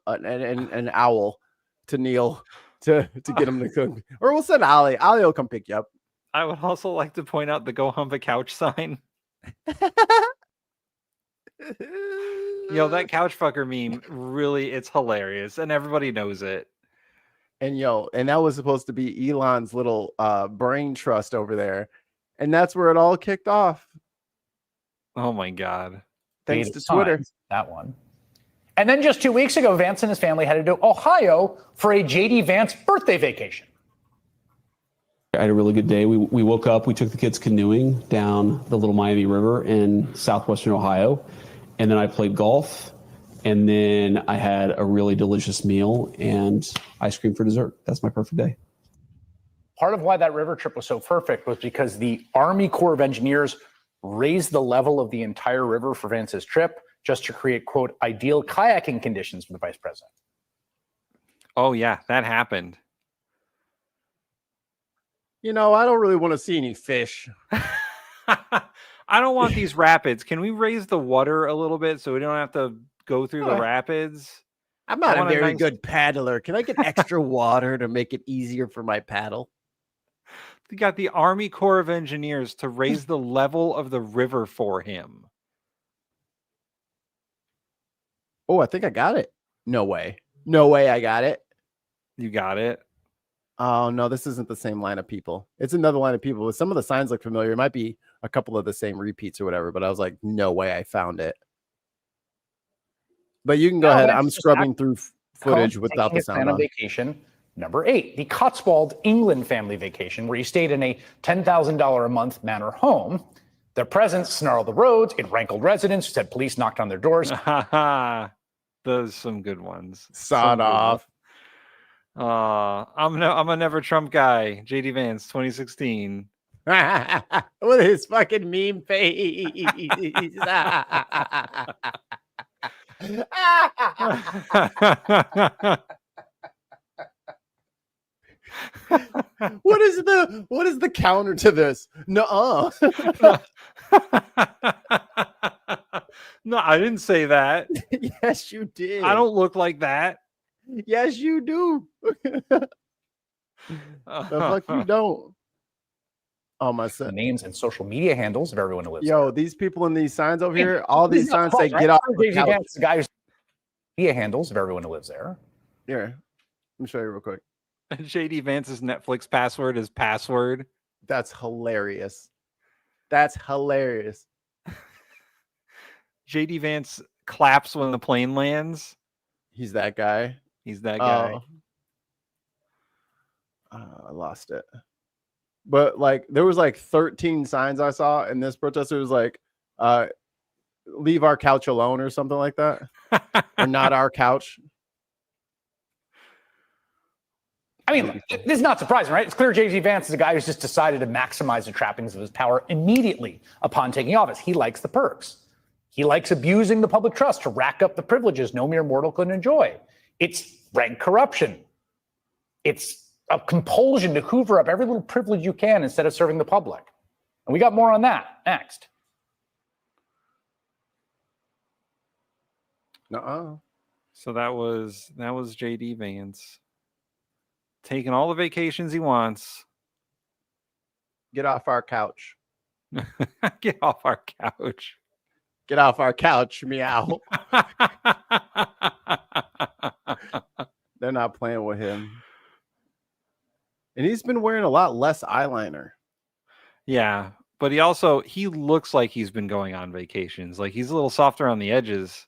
an owl to Neil to get him to cook, or we'll send Ali. Ali will come pick you up. I would also like to point out the "Go Hump a Couch" sign. Yo, that couch fucker meme, really, it's hilarious, and everybody knows it. And and that was supposed to be Elon's little brain trust over there, and that's where it all kicked off. Oh my god! Thanks to Twitter, that one. And then just 2 weeks ago, Vance and his family headed to Ohio for a JD Vance birthday vacation. I had a really good day. We woke up, we took the kids canoeing down the Little Miami River in southwestern Ohio. And then I played golf, and then I had a really delicious meal and ice cream for dessert. That's my perfect day. Part of why that river trip was so perfect was because the Army Corps of Engineers raised the level of the entire river for Vance's trip just to create, quote, ideal kayaking conditions for the vice president. Oh, yeah, that happened. I don't really want to see any fish. I don't want these rapids. Can we raise the water a little bit so we don't have to go through the rapids? I'm not a very good paddler. Can I get extra water to make it easier for my paddle? We got the Army Corps of Engineers to raise the level of the river for him. Oh, I think I got it. No way. No way I got it. You got it? Oh, no, this isn't the same line of people. It's another line of people. Some of the signs look familiar. It might be a couple of the same repeats or whatever, but I was like, no way I found it. But you can go ahead. I'm scrubbing through footage without the sound on. Vacation number 8, the Cotswold, England family vacation, where you stayed in a $10,000 a month manor home. Their presence snarled the roads. It rankled residents who said police knocked on their doors. Those are some good ones. Sawed off. I'm a never Trump guy. JD Vance, 2016. With his fucking meme face. What is the counter to this? No. No, I didn't say that. Yes, you did. I don't look like that. Yes, you do. The fuck you don't. Oh, my son. Names and social media handles of everyone who lives Yo, there. these people in these signs over here, all these signs say get off the couch. Vance, the guy who's media handles of everyone who lives there. Here, let me show you real quick. JD Vance's Netflix password is password. That's hilarious. That's hilarious. JD Vance claps when the plane lands. He's that guy. He's that guy. I lost it. But like there was like 13 signs I saw, and this protester was like, leave our couch alone or something like that. Or not our couch. I mean, this is not surprising, right? It's clear J.D. Vance is a guy who's just decided to maximize the trappings of his power immediately upon taking office. He likes the perks. He likes abusing the public trust to rack up the privileges no mere mortal can enjoy. It's rank corruption. It's a compulsion to hoover up every little privilege you can instead of serving the public. And we got more on that next. So that was JD Vance taking all the vacations he wants. Get off our couch. Get off our couch. Get off our couch, meow. They're not playing with him. And he's been wearing a lot less eyeliner. Yeah, but he looks like he's been going on vacations. Like he's a little softer on the edges.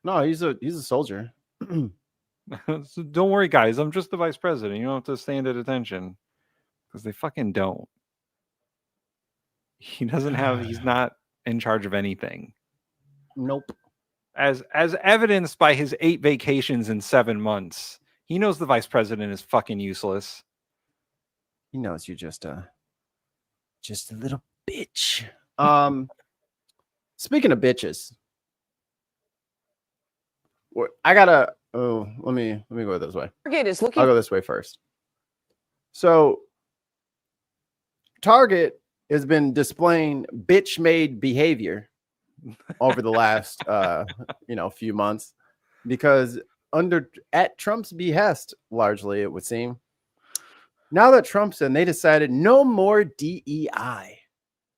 No, he's a soldier. So don't worry, guys. I'm just the vice president. You don't have to stand at attention because they fucking don't. He's not in charge of anything. Nope. As evidenced by his 8 vacations in 7 months, he knows the vice president is fucking useless. He knows you're just a little bitch. Speaking of bitches, I gotta. Oh, let me go this way. Target is looking. I'll go this way first. So, Target has been displaying bitch-made behavior over the last few months because at Trump's behest, largely it would seem. Now that Trump's in, they decided no more DEI,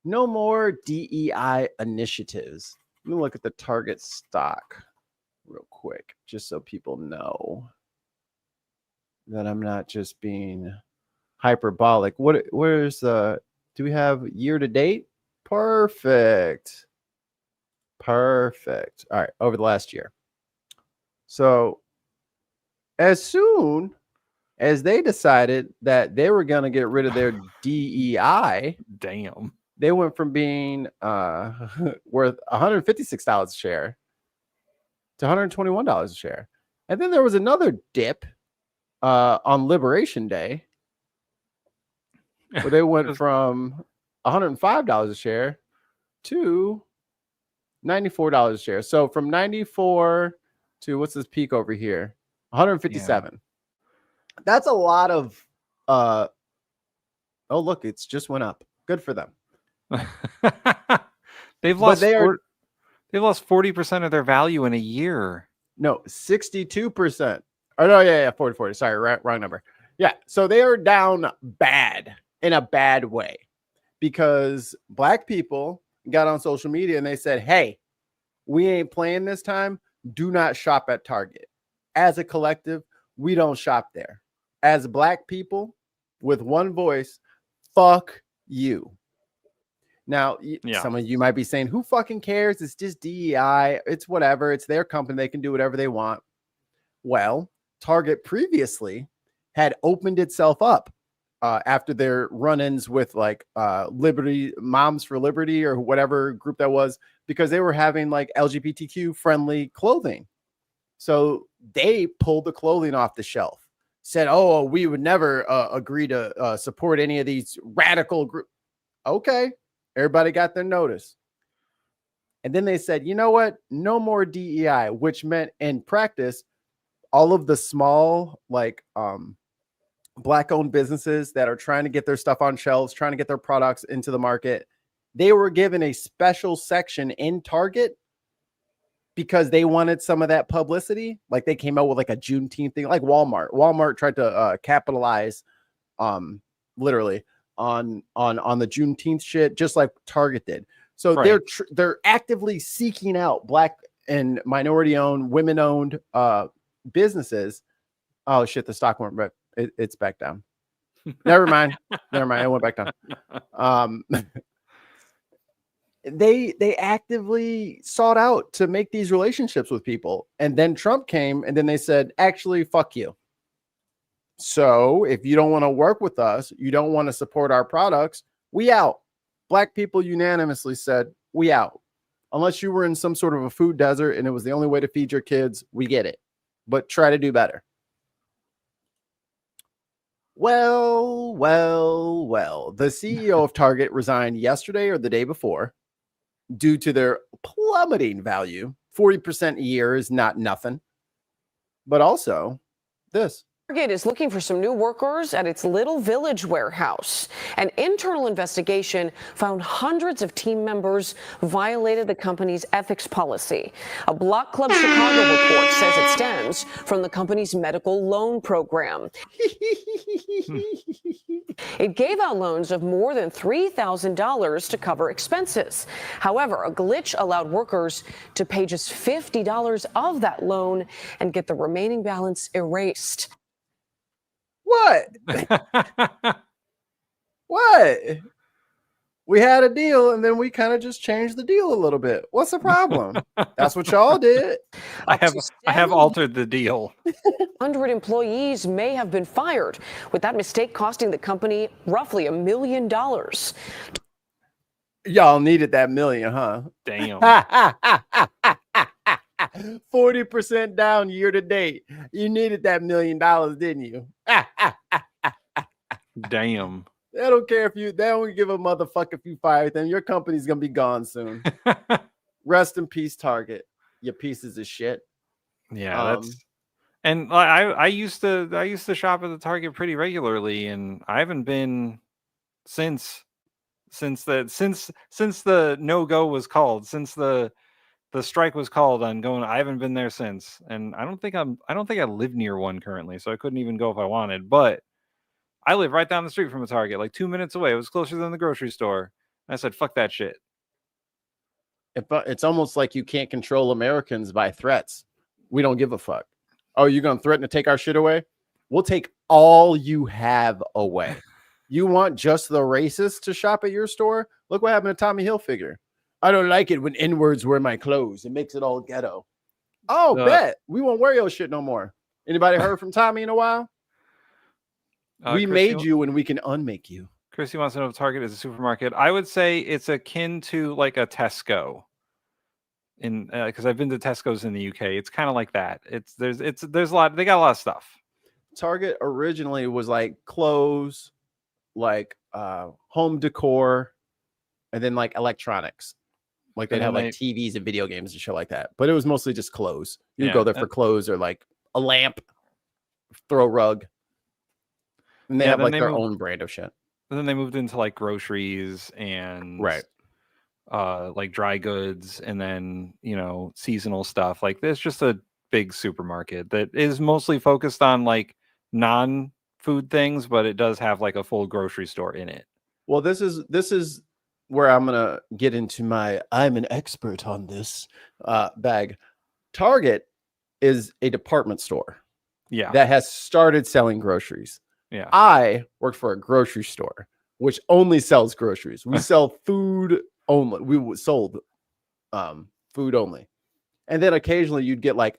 no more DEI initiatives. Let me look at the Target stock real quick, just so people know that I'm not just being hyperbolic. Where's do we have year to date? Perfect. All right, over the last year. So as soon as they decided that they were going to get rid of their DEI, damn, they went from being worth $156 a share to $121 a share. And then there was another dip on Liberation Day where they went from $105 a share to $94 a share. So from 94 to what's this peak over here? 157. Yeah. That's a lot of oh look, it's just went up. Good for them. They've lost 40% of their value in a year. No, 62%. Oh no, yeah, 40. Sorry, wrong number. Yeah, so they are down bad in a bad way because black people got on social media and they said, "Hey, we ain't playing this time. Do not shop at Target." As a collective, we don't shop there. As black people with one voice, fuck you. Now, some of you might be saying, who fucking cares? It's just DEI. It's whatever. It's their company. They can do whatever they want. Well, Target previously had opened itself up after their run-ins with like Liberty, Moms for Liberty or whatever group that was, because they were having like LGBTQ friendly clothing. So they pulled the clothing off the shelf. said, "Oh, we would never agree to support any of these radical groups." Okay, everybody got their notice. And then they said, you know what? No more DEI, which meant in practice, all of the small, like Black-owned businesses that are trying to get their stuff on shelves, trying to get their products into the market, they were given a special section in Target because they wanted some of that publicity. Like they came out with like a Juneteenth thing, like Walmart. Walmart tried to capitalize literally on the Juneteenth shit, just like Target did. So they're actively seeking out Black and minority-owned, women-owned businesses. Oh shit, the stock went, but it's back down. Never mind. It went back down. They actively sought out to make these relationships with people, and then Trump came, and then they said, actually, fuck you. So if you don't want to work with us, you don't want to support our products, we out. Black people unanimously said, we out. Unless you were in some sort of a food desert and it was the only way to feed your kids, we get it. But try to do better. Well. The CEO of Target resigned yesterday or the day before due to their plummeting value. 40% a year is not nothing. But also this. Target is looking for some new workers at its Little Village warehouse. An internal investigation found hundreds of team members violated the company's ethics policy. A Block Club Chicago report says it stems from the company's medical loan program. It gave out loans of more than $3,000 to cover expenses. However, a glitch allowed workers to pay just $50 of that loan and get the remaining balance erased. What? What? We had a deal and then we kind of just changed the deal a little bit. What's the problem? That's what y'all did. I have altered the deal. 100 employees may have been fired, with that mistake costing the company roughly $1 million. Y'all needed that million, huh? Damn. 40% down year to date. You needed that $1 million, didn't you? Damn. They don't care if they don't give a motherfucker if you fire them. Your company's gonna be gone soon. Rest in peace, Target. You pieces of shit. Yeah, and I used to shop at the Target pretty regularly, and I haven't been since the no-go was called, since the strike was called on going. I haven't been there since, and I don't think I live near one currently, so I couldn't even go if I wanted. But I live right down the street from a Target, like 2 minutes away. It was closer than the grocery store. And I said, "Fuck that shit." It's almost like you can't control Americans by threats. We don't give a fuck. Oh, you're gonna threaten to take our shit away? We'll take all you have away. You want just the racists to shop at your store? Look what happened to Tommy Hilfiger. I don't like it when N-words wear my clothes. It makes it all ghetto. Oh, bet. We won't wear your shit no more. Anybody heard from Tommy in a while? We made you and we can unmake you. Chrissy wants to know if Target is a supermarket. I would say it's akin to like a Tesco. Because I've been to Tesco's in the UK. It's kind of like that. There's a lot. They got a lot of stuff. Target originally was like clothes, like home decor, and then like electronics. Like they'd have like TVs and video games and shit like that. But it was mostly just clothes. You'd go there for clothes or like a lamp, throw rug. And they have like their own brand of shit. And then they moved into like groceries and like dry goods, and then seasonal stuff. Like there's just a big supermarket that is mostly focused on like non-food things, but it does have like a full grocery store in it. Well, this is where I'm gonna get into my I'm an expert on this bag. Target is a department store, that has started selling groceries. Yeah, I work for a grocery store which only sells groceries. We sell food only. We sold food only, and then occasionally you'd get like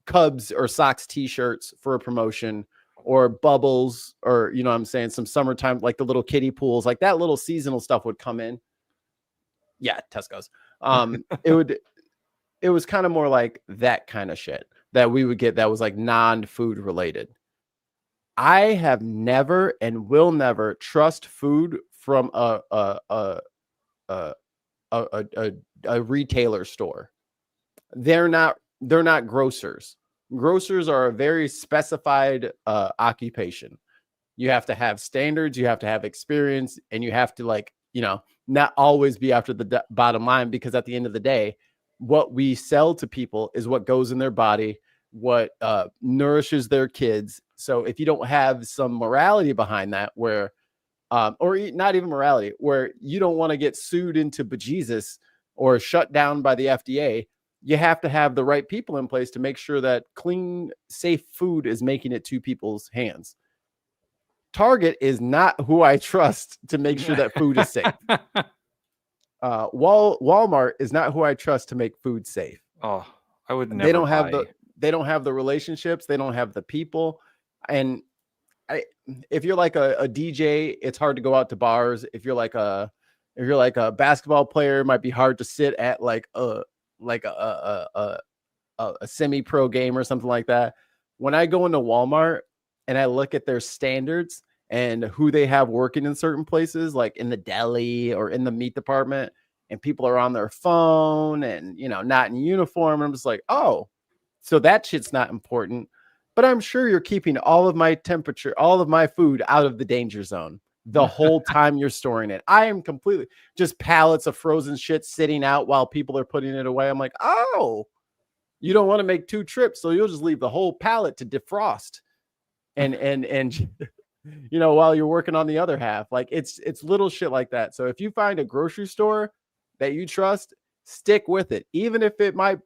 Cubs or Sox t-shirts for a promotion, or bubbles, or what I'm saying, some summertime, like the little kiddie pools, like that little seasonal stuff would come in. Yeah, Tesco's. It was kind of more like that kind of shit that we would get that was like non-food related. I have never and will never trust food from a retailer store. They're not grocers. Grocers are a very specified occupation. You have to have standards, you have to have experience, and you have to not always be after the bottom line, because at the end of the day, what we sell to people is what goes in their body, what nourishes their kids. So if you don't have some morality behind that, where not even morality, where you don't want to get sued into bejesus or shut down by the FDA, you have to have the right people in place to make sure that clean, safe food is making it to people's hands. Target is not who I trust to make sure that food is safe. Walmart is not who I trust to make food safe. Oh, I would never. They don't have the relationships. They don't have the people. And if you're like a DJ, it's hard to go out to bars. If you're like a basketball player, it might be hard to sit at like a semi-pro game or something like that. When I go into Walmart and I look at their standards and who they have working in certain places, like in the deli or in the meat department, and people are on their phone and, not in uniform, I'm just like, oh, so that shit's not important. But I'm sure you're keeping all of my temperature, all of my food out of the danger zone the whole time you're storing it. I am completely just pallets of frozen shit sitting out while people are putting it away. I'm like, oh, you don't want to make 2 trips, so you'll just leave the whole pallet to defrost. And while you're working on the other half, like it's little shit like that. So if you find a grocery store that you trust, stick with it. Even if it might,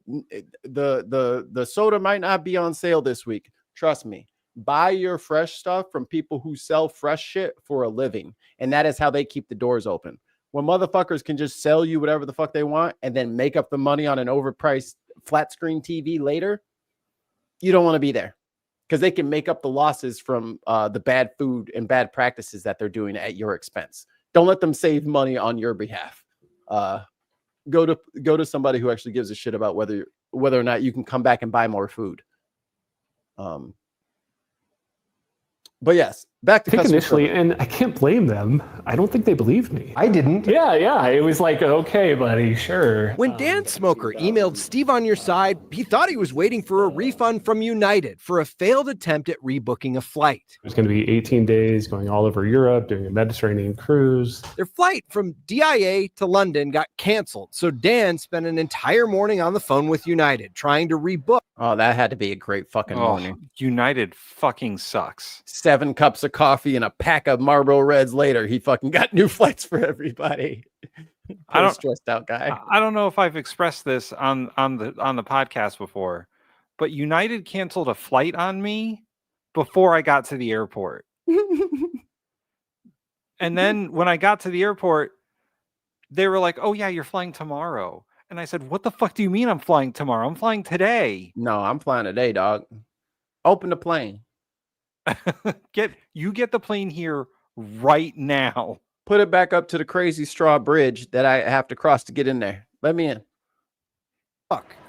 the soda might not be on sale this week. Trust me, buy your fresh stuff from people who sell fresh shit for a living. And that is how they keep the doors open. When motherfuckers can just sell you whatever the fuck they want and then make up the money on an overpriced flat screen TV later, you don't want to be there, because they can make up the losses from the bad food and bad practices that they're doing at your expense. Don't let them save money on your behalf. Go to somebody who actually gives a shit about whether or not you can come back and buy more food. But yes, back to I think initially, and I can't blame them. I don't think they believed me. I didn't. Yeah. It was like, okay, buddy, sure. When Dan Smoker emailed Steve on Your Side, he thought he was waiting for a refund from United for a failed attempt at rebooking a flight. It was going to be 18 days going all over Europe, doing a Mediterranean cruise. Their flight from DIA to London got canceled, so Dan spent an entire morning on the phone with United trying to rebook. Oh, that had to be a great fucking morning. United fucking sucks. 7 cups of coffee and a pack of Marlboro Reds later, he fucking got new flights for everybody. Stressed out guy. I don't know if I've expressed this on the podcast before, but United canceled a flight on me before I got to the airport. And then when I got to the airport, they were like, "Oh yeah, you're flying tomorrow." And I said, "What the fuck do you mean I'm flying tomorrow? I'm flying today." No, I'm flying today, dog. Open the plane. Get the plane here right now. Put it back up to the crazy straw bridge that I have to cross to get in there. Let me in.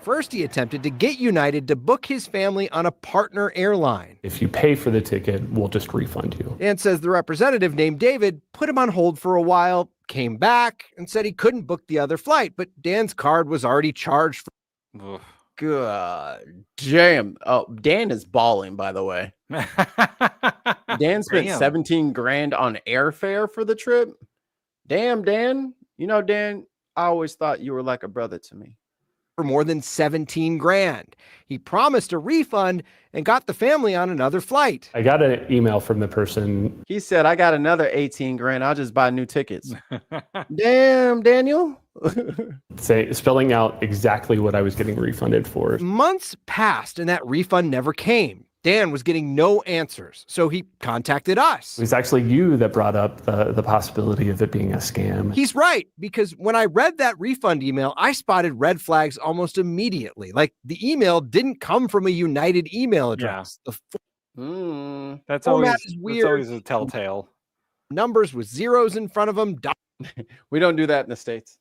First, he attempted to get United to book his family on a partner airline. If you pay for the ticket, we'll just refund you. Dan says the representative named David put him on hold for a while, came back, and said he couldn't book the other flight, but Dan's card was already charged. God damn. Oh, Dan is balling, by the way. Dan spent 17 grand on airfare for the trip. Damn, Dan. Dan, I always thought you were like a brother to me. For more than 17 grand. He promised a refund and got the family on another flight. I got an email from the person. He said, I got another 18 grand. I'll just buy new tickets. Damn, Daniel. Spelling out exactly what I was getting refunded for. Months passed and that refund never came. Dan was getting no answers, so he contacted us. It was actually you that brought up the possibility of it being a scam. He's right, because when I read that refund email, I spotted red flags almost immediately. Like the email didn't come from a United email address. Yeah. That's always a telltale. Numbers with zeros in front of them. We don't do that in the States.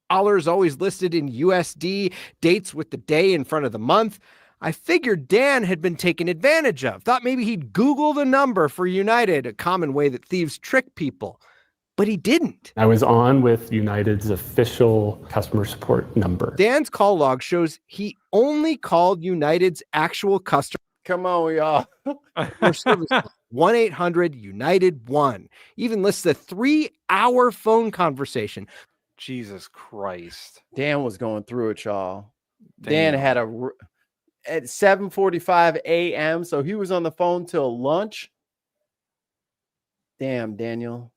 Dollars always listed in USD, dates with the day in front of the month. I figured Dan had been taken advantage of. Thought maybe he'd Google the number for United, a common way that thieves trick people. But he didn't. I was on with United's official customer support number. Dan's call log shows he only called United's actual customer. Come on, y'all. 1-800-UNITED-1. Even lists a 3-hour phone conversation. Jesus Christ. Dan was going through it, y'all. Dan had at 7:45 a.m. So he was on the phone till lunch. Damn, Daniel.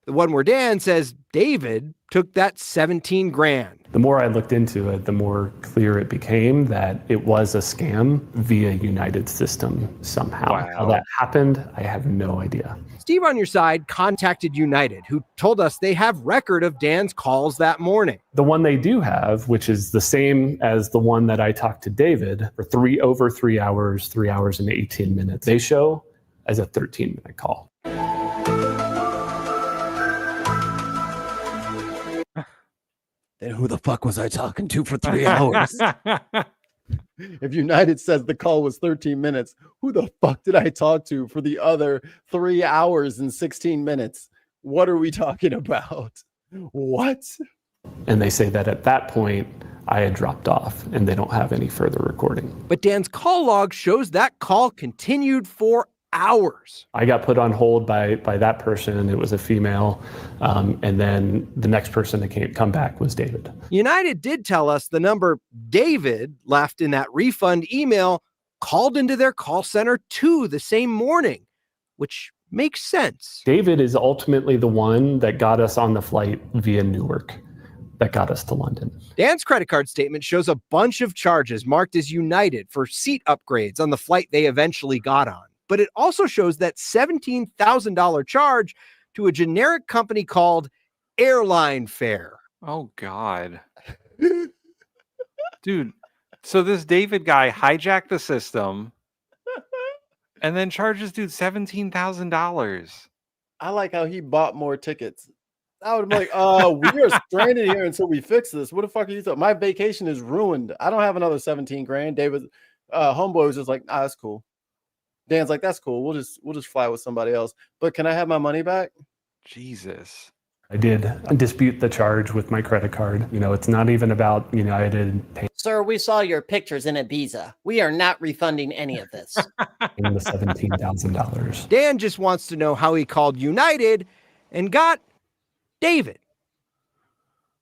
The one where Dan says David took that 17 grand. The more I looked into it, the more clear it became that it was a scam via United system somehow. Wow. How that happened, I have no idea. Steve on your side contacted United, who told us they have record of Dan's calls that morning. The one they do have, which is the same as the one that I talked to David for over 3 hours, 3 hours and 18 minutes, they show as a 13-minute call. Then who the fuck was I talking to for 3 hours? If United says the call was 13 minutes, who the fuck did I talk to for the other 3 hours and 16 minutes? What are we talking about? What? And they say that at that point, I had dropped off and they don't have any further recording. But Dan's call log shows that call continued for hours. I got put on hold by that person. It was a female. And then the next person that come back was David. United did tell us the number David left in that refund email called into their call center too the same morning, which makes sense. David is ultimately the one that got us on the flight via Newark, that got us to London. Dan's credit card statement shows a bunch of charges marked as United for seat upgrades on the flight they eventually got on. But it also shows that $17,000 charge to a generic company called Airline Fare. Oh, God. Dude, so this David guy hijacked the system and then charges dude $17,000. I like how he bought more tickets. I would be like, we are stranded here until we fix this. What the fuck are you talking? My vacation is ruined. I don't have another 17 grand. David, homeboy was just like, that's cool. Dan's like, that's cool. We'll just fly with somebody else. But can I have my money back? Jesus. I did dispute the charge with my credit card. You know, it's not even about United paying Sir, we saw your pictures in Ibiza. We are not refunding any of this. the $17,000. Dan just wants to know how he called United and got David.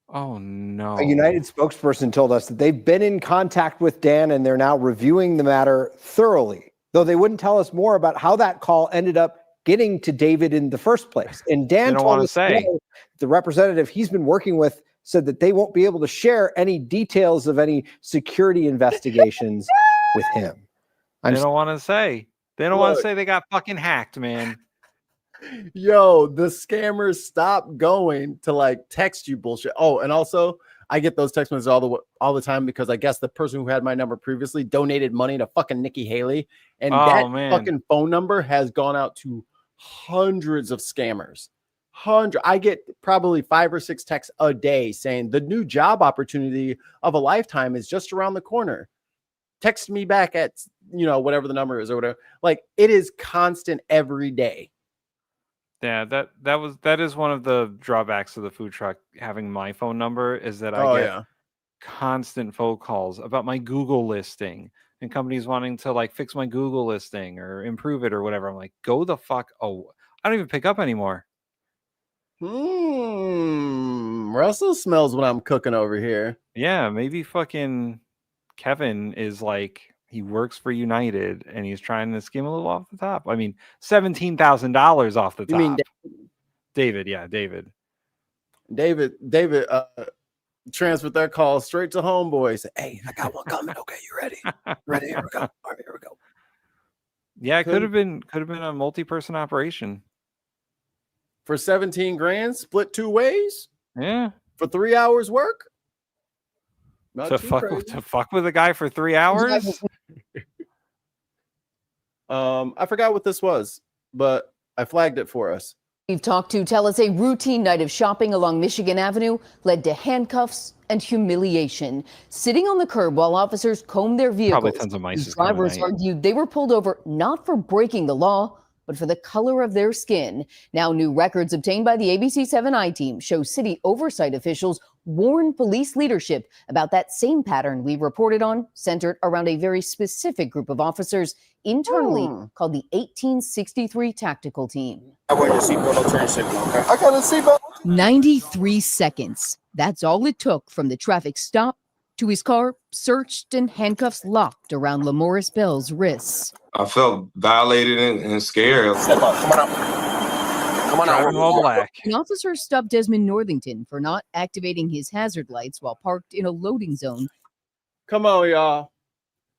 Oh, no. A United spokesperson told us that they've been in contact with Dan and they're now reviewing the matter thoroughly, though they wouldn't tell us more about how that call ended up getting to David in the first place. And Dan told us today, the representative he's been working with said that they won't be able to share any details of any security investigations with him. They don't want to say. They don't want to say they got fucking hacked, man. Yo, the scammers stop going to like text you bullshit. Oh, and also I get those text messages all the time because I guess the person who had my number previously donated money to fucking Nikki Haley, and that fucking phone number has gone out to hundreds of scammers. I get probably 5 or 6 texts a day saying the new job opportunity of a lifetime is just around the corner. Text me back at whatever the number is or whatever. Like, it is constant every day. Yeah, that is one of the drawbacks of the food truck having my phone number is that I get constant phone calls about my Google listing and companies wanting to like fix my Google listing or improve it or whatever. I'm like, go the fuck. Oh, I don't even pick up anymore. Russell smells what I'm cooking over here. Yeah, maybe fucking Kevin is like, he works for United and he's trying to skim a little off the top. I mean, $17,000 off the top. You mean David? Yeah, David. David transferred that call straight to homeboy. Said, "Hey, I got one coming. Okay, you ready? Ready? Here we go. All right, here we go." Yeah, it could have been a multi-person operation for 17 grand, split 2 ways. Yeah, for 3 hours work. To fuck with a guy for 3 hours. I forgot what this was, but I flagged it for us. We've talked to tell us a routine night of shopping along Michigan Avenue led to handcuffs and humiliation. Sitting on the curb while officers combed their vehicles, Probably tons of mice. these drivers argued they were pulled over not for breaking the law, but for the color of their skin. Now, new records obtained by the ABC7 I-Team show city oversight officials warn police leadership about that same pattern we reported on, centered around a very specific group of officers internally called the 1863 Tactical Team. I wear your seatbelt, I'll turn your signal, okay? I got a seatbelt. 93 seconds. That's all it took from the traffic stop to his car searched and handcuffs locked around Lamorris Bell's wrists. I felt violated and scared. Step up, come on up. Come on out. Driving all black. An officer stopped Desmond Northington for not activating his hazard lights while parked in a loading zone. Come on, y'all.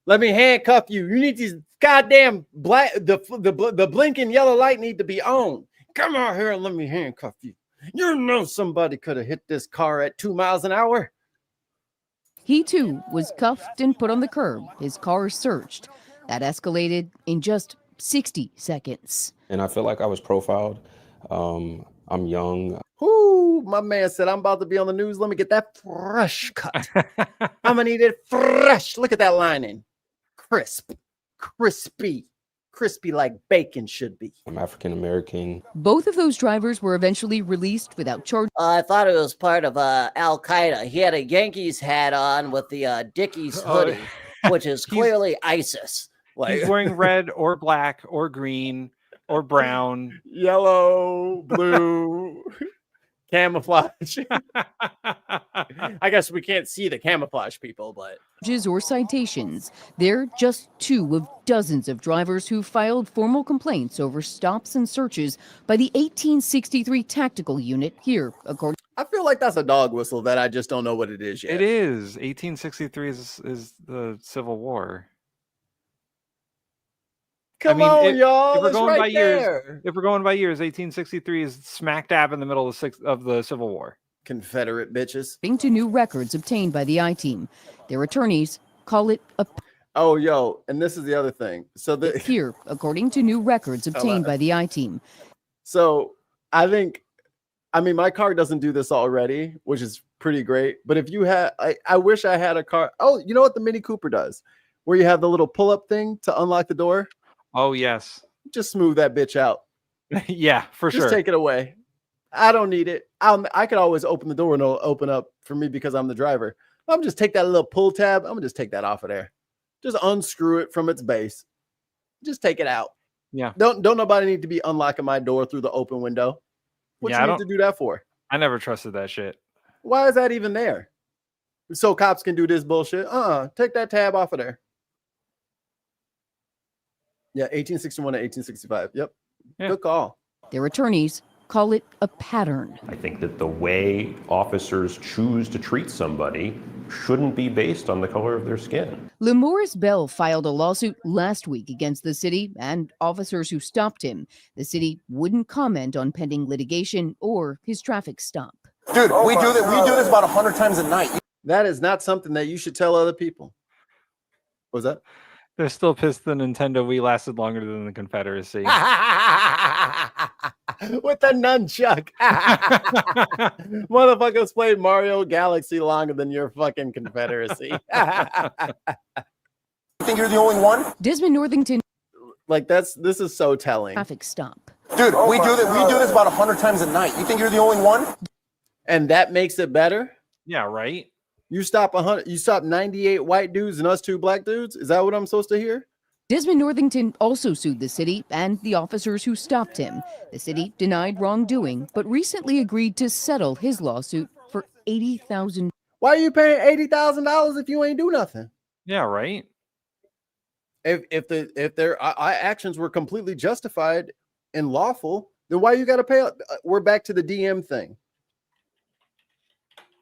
Let me handcuff you. You need these goddamn black, the blinking yellow light need to be on. Come out here and let me handcuff you. You know somebody could have hit this car at 2 miles an hour. He too was cuffed and put on the curb, his car searched. That escalated in just 60 seconds. And I feel like I was profiled. I'm young. Ooh, my man said, I'm about to be on the news. Let me get that fresh cut. I'm gonna need it fresh. Look at that lining. Crisp, crispy like bacon should be. I'm African American. Both of those drivers were eventually released without charge. I thought it was part of Al Qaeda. He had a Yankees hat on with the Dickies hoodie, which is clearly ISIS. He's wearing red or black or green or brown, yellow, blue, camouflage. I guess we can't see the camouflage people, but or citations. They're just two of dozens of drivers who filed formal complaints over stops and searches by the 1863 Tactical Unit here, according. I feel like that's a dog whistle that I just don't know what it is yet. It is. 1863 is the Civil War. Come on, y'all. If we're It's going right by years, there. if we're going by years, 1863 is smack dab in the middle of the Civil War. Confederate bitches. According to new records obtained by the I-Team, their attorneys call it a. Oh, yo, and this is the other thing. So here, according to new records obtained by the I-Team. So I mean, my car doesn't do this already, which is pretty great. But if you had, I wish I had a car. Oh, you know what the Mini Cooper does, where you have the little pull-up thing to unlock the door. Oh, yes. Just smooth that bitch out. Yeah, for sure. Just take it away. I don't need it. I could always open the door and it'll open up for me because I'm the driver. I'm just take that little pull tab. I'm gonna just take that off of there. Just unscrew it from its base. Just take it out. Yeah. Don't nobody need to be unlocking my door through the open window. What you need to do that for? I never trusted that shit. Why is that even there? So cops can do this bullshit. Take that tab off of there. Yeah, 1861 to 1865. Yep. Yeah. Good call. Their attorneys call it a pattern. I think that the way officers choose to treat somebody shouldn't be based on the color of their skin. Lamorris Bell filed a lawsuit last week against the city and officers who stopped him. The city wouldn't comment on pending litigation or his traffic stop. Dude, we do this about 100 times a night. That is not something that you should tell other people. What was that? They're still pissed the Nintendo Wii lasted longer than the Confederacy. With the nunchuck. Motherfuckers played Mario Galaxy longer than your fucking Confederacy. You think you're the only one? Desmond Northington. Like this is so telling. Traffic stop. Dude, we do this about 100 times a night. You think you're the only one? And that makes it better? Yeah, right. You stop 100. You stop 98 white dudes and us 2 black dudes. Is that what I'm supposed to hear? Desmond Northington also sued the city and the officers who stopped him. The city denied wrongdoing, but recently agreed to settle his lawsuit for $80,000. Why are you paying $80,000 if you ain't do nothing? Yeah, right. If their actions were completely justified and lawful, then why you got to pay? We're back to the DM thing.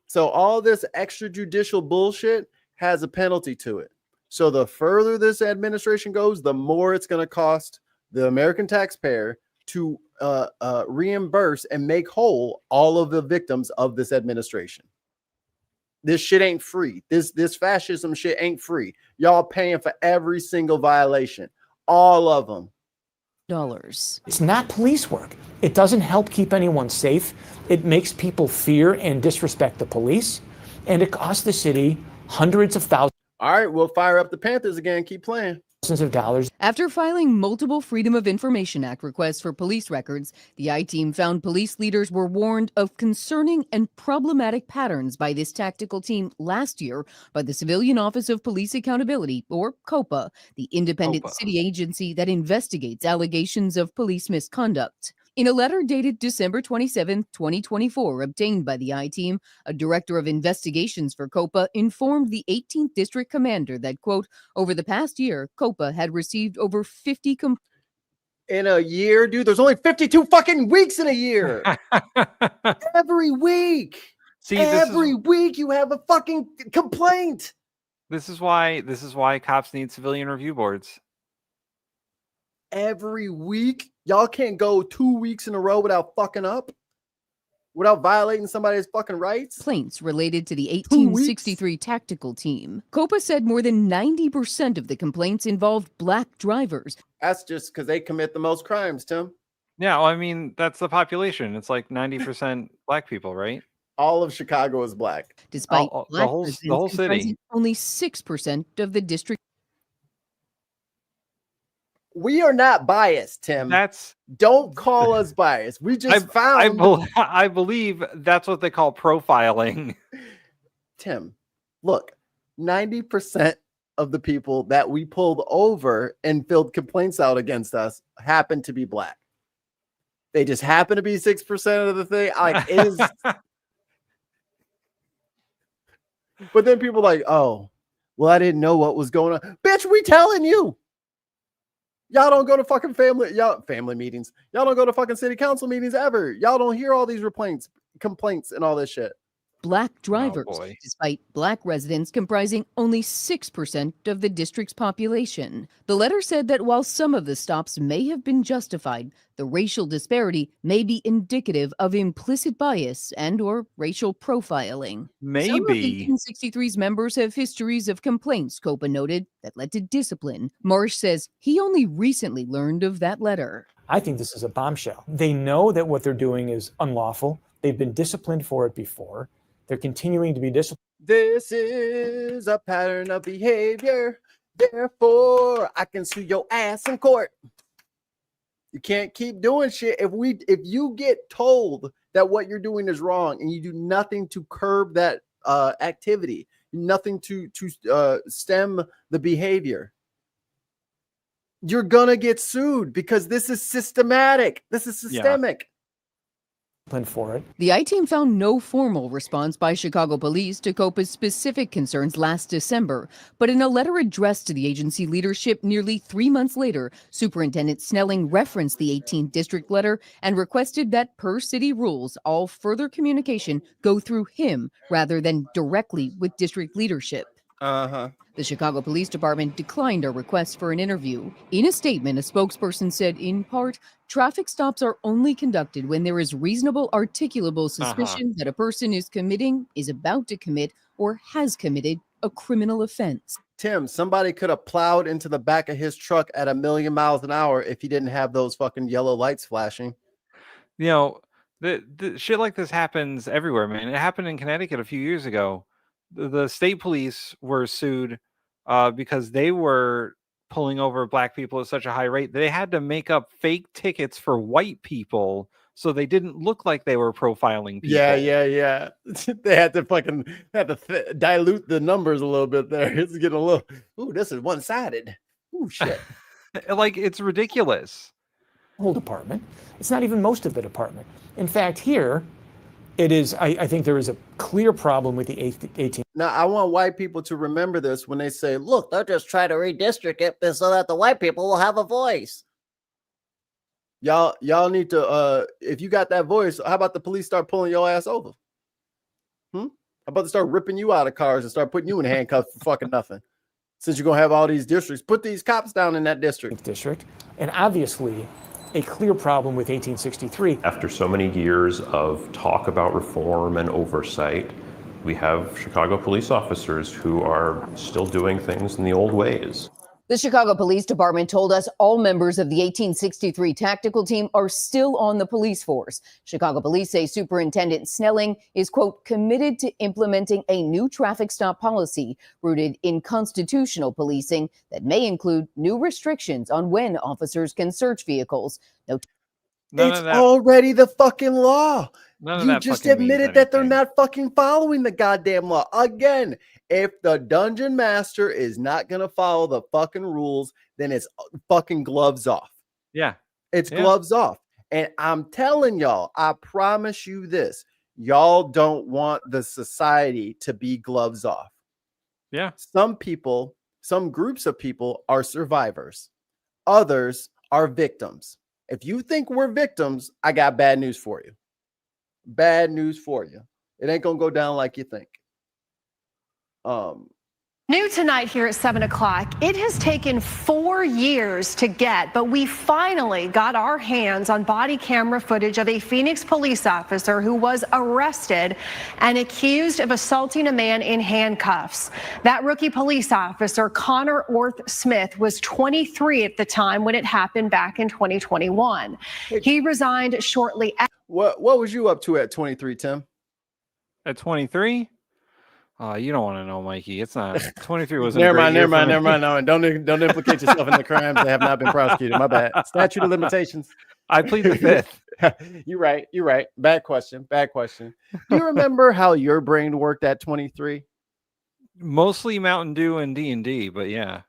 So all this extrajudicial bullshit has a penalty to it. So the further this administration goes, the more it's going to cost the American taxpayer to reimburse and make whole all of the victims of this administration. This shit ain't free. This fascism shit ain't free. Y'all paying for every single violation. All of them. Dollars. It's not police work. It doesn't help keep anyone safe. It makes people fear and disrespect the police, and it costs the city hundreds of thousands. All right, we'll fire up the Panthers again. Keep playing. Of dollars. After filing multiple Freedom of Information Act requests for police records, the I-Team found police leaders were warned of concerning and problematic patterns by this tactical team last year by the Civilian Office of Police Accountability, or COPA, the independent city agency that investigates allegations of police misconduct. In a letter dated December 27, 2024, obtained by the I-Team, a director of investigations for COPA informed the 18th District Commander that, quote, over the past year, COPA had received over 50 in a year, dude. There's only 52 fucking weeks in a year. Every week. See, every week you have a fucking complaint. This is why cops need civilian review boards. Every week, y'all can't go 2 weeks in a row without fucking up, without violating somebody's fucking rights. Complaints related to the 1863 tactical team. COPA said more than 90% of the complaints involved black drivers. That's just because they commit the most crimes, Tim. Yeah, well, I mean, that's the population. It's like 90% black people, right? All of Chicago is black. Despite the whole city. Only 6% of the district. We are not biased, Tim. Don't call us biased. We just I believe that's what they call profiling. Tim, look, 90% of the people that we pulled over and filled complaints out against us happen to be black. They just happen to be 6% of the thing. Like, it is. But then people are like, oh, well, I didn't know what was going on. Bitch, we telling you. Y'all don't go to fucking family meetings. Y'all don't go to fucking city council meetings ever. Y'all don't hear all these complaints and all this shit. Black drivers, despite black residents comprising only 6% of the district's population. The letter said that while some of the stops may have been justified, the racial disparity may be indicative of implicit bias and or racial profiling. Some of 1863's members have histories of complaints, COPA noted, that led to discipline. Marsh says he only recently learned of that letter. I think this is a bombshell. They know that what they're doing is unlawful. They've been disciplined for it before. They're continuing to be disciplined. This is a pattern of behavior. Therefore, I can sue your ass in court. You can't keep doing shit. If you get told that what you're doing is wrong and you do nothing to curb that activity, nothing to stem the behavior, you're gonna get sued because this is systematic. This is systemic. For it. The I-Team found no formal response by Chicago police to COPA's specific concerns last December, but in a letter addressed to the agency leadership nearly 3 months later, Superintendent Snelling referenced the 18th district letter and requested that per city rules, all further communication go through him rather than directly with district leadership. The Chicago Police Department declined a request for an interview. In a statement, a spokesperson said, in part, traffic stops are only conducted when there is reasonable articulable suspicion that a person is about to commit, or has committed a criminal offense. Tim, somebody could have plowed into the back of his truck at 1,000,000 miles an hour if he didn't have those fucking yellow lights flashing. You know, the shit like this happens everywhere, man. It happened in Connecticut a few years ago. The state police were sued because they were pulling over black people at such a high rate. They had to make up fake tickets for white people so they didn't look like they were profiling people. Yeah. They had to dilute the numbers a little bit there. It's getting a little, ooh, this is one-sided. Ooh, shit. Like, it's ridiculous. Whole department. It's not even most of the department. In fact, here, it is, I think there is a clear problem with the 18. Now, I want white people to remember this when they say, look, they'll just try to redistrict it so that the white people will have a voice. Y'all need to, if you got that voice, how about the police start pulling your ass over? How about to start ripping you out of cars and start putting you in handcuffs for fucking nothing? Since you're going to have all these districts, put these cops down in that district. And obviously, a clear problem with 1863. After so many years of talk about reform and oversight, we have Chicago police officers who are still doing things in the old ways. The Chicago Police Department told us all members of the 1863 tactical team are still on the police force. Chicago police say Superintendent Snelling is, quote, committed to implementing a new traffic stop policy rooted in constitutional policing that may include new restrictions on when officers can search vehicles. It's already the fucking law. None of You that just fucking means admitted that they're anything. not fucking following the goddamn law. Again, if the dungeon master is not going to follow the fucking rules, then it's fucking gloves off. Yeah. It's gloves off. And I'm telling y'all, I promise you this, y'all don't want the society to be gloves off. Yeah. Some people, some groups of people are survivors. Others are victims. If you think we're victims, I got bad news for you. Bad news for you. It ain't gonna go down like you think. New tonight here at 7 o'clock. It has taken 4 years to get, but we finally got our hands on body camera footage of a Phoenix police officer who was arrested and accused of assaulting a man in handcuffs. That rookie police officer, Connor Orth Smith, was 23 at the time when it happened back in 2021. He resigned shortly after. What was you up to at 23, Tim? At 23? You don't want to know, Mikey. It's not 23. Wasn't Never mind. No, don't implicate yourself in the crimes that have not been prosecuted. My bad. Statute of limitations. I plead the fifth. You're right. Bad question. Do you remember how your brain worked at 23? Mostly Mountain Dew and D&D, but yeah.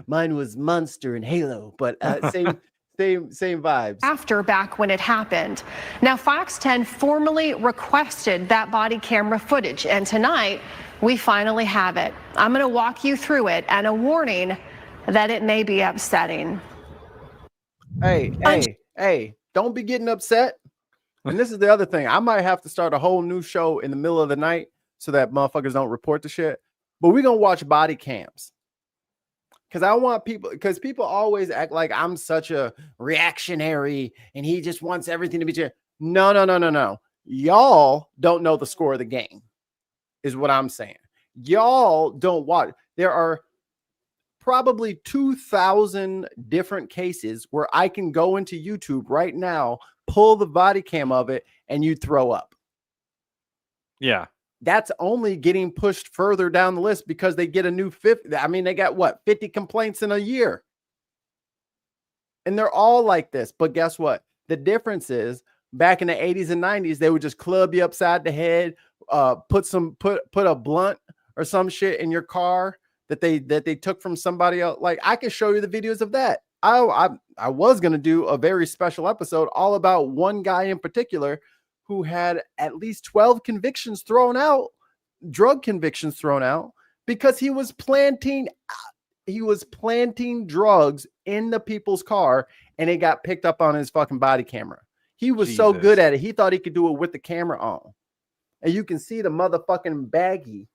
Mine was Monster and Halo, but same vibes. After back when it happened. Now, Fox 10 formally requested that body camera footage, and tonight we finally have it. I'm going to walk you through it, and a warning that it may be upsetting. Hey, don't be getting upset. And this is the other thing. I might have to start a whole new show in the middle of the night so that motherfuckers don't report the shit. But we're going to watch body cams. Because I want people, because people always act like I'm such a reactionary and he just wants everything to be. No. Y'all don't know the score of the game, is what I'm saying. Y'all don't watch. There are probably 2,000 different cases where I can go into YouTube right now, pull the body cam of it, and you throw up. Yeah. That's only getting pushed further down the list because they get a new 50. I mean, they got what, 50 complaints in a year. And they're all like this. But guess what? The difference is back in the 80s and 90s, they would just club you upside the head, put a blunt or some shit in your car that they took from somebody else. Like, I can show you the videos of that. I was going to do a very special episode all about one guy in particular who had at least 12 convictions thrown out, drug convictions thrown out, because he was planting drugs in the people's car, and it got picked up on his fucking body camera. He was so good at it, he thought he could do it with the camera on. And you can see the motherfucking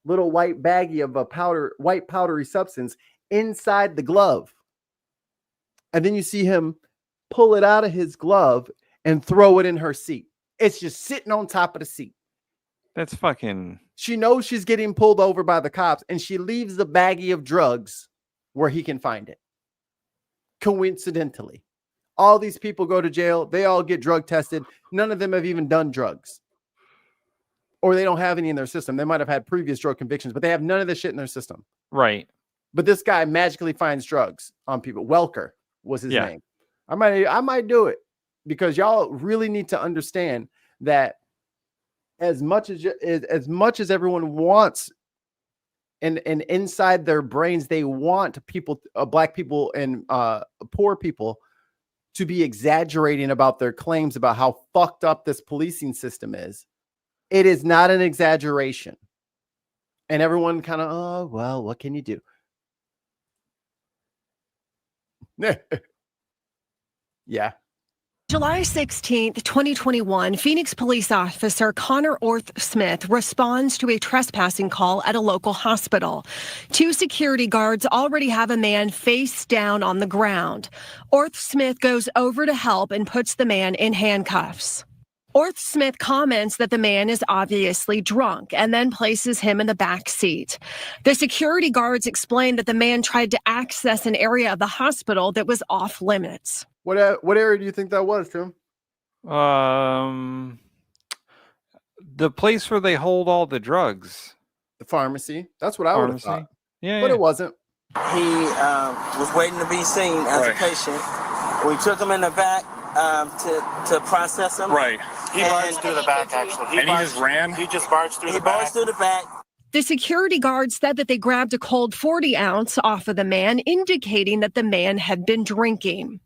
little white baggie of a white powdery substance inside the glove. And then you see him pull it out of his glove and throw it in her seat. It's just sitting on top of the seat. That's fucking. She knows she's getting pulled over by the cops, and she leaves the baggie of drugs where he can find it. Coincidentally, all these people go to jail. They all get drug tested. None of them have even done drugs, or they don't have any in their system. They might have had previous drug convictions, but they have none of this shit in their system. Right. But this guy magically finds drugs on people. Welker was his name. I might do it. Because y'all really need to understand that as much as everyone wants, and inside their brains they want people, black people and poor people, to be exaggerating about their claims about how fucked up this policing system is. It is not an exaggeration, and everyone kind of, oh well, what can you do? Yeah. July 16th, 2021, Phoenix police officer Connor Orth Smith responds to a trespassing call at a local hospital. 2 security guards already have a man face down on the ground. Orth Smith goes over to help and puts the man in handcuffs. Orth Smith comments that the man is obviously drunk and then places him in the back seat. The security guards explain that the man tried to access an area of the hospital that was off limits. What area do you think that was, Tim? The place where they hold all the drugs. The pharmacy. That's what I would have thought. Yeah, but yeah. it wasn't. He was waiting to be seen as a patient. We took him in the back to process him. Right. He barged through the back, actually. He just ran? He just barged through the back. He barged through the back. The security guard said that they grabbed a cold 40 ounce off of the man, indicating that the man had been drinking.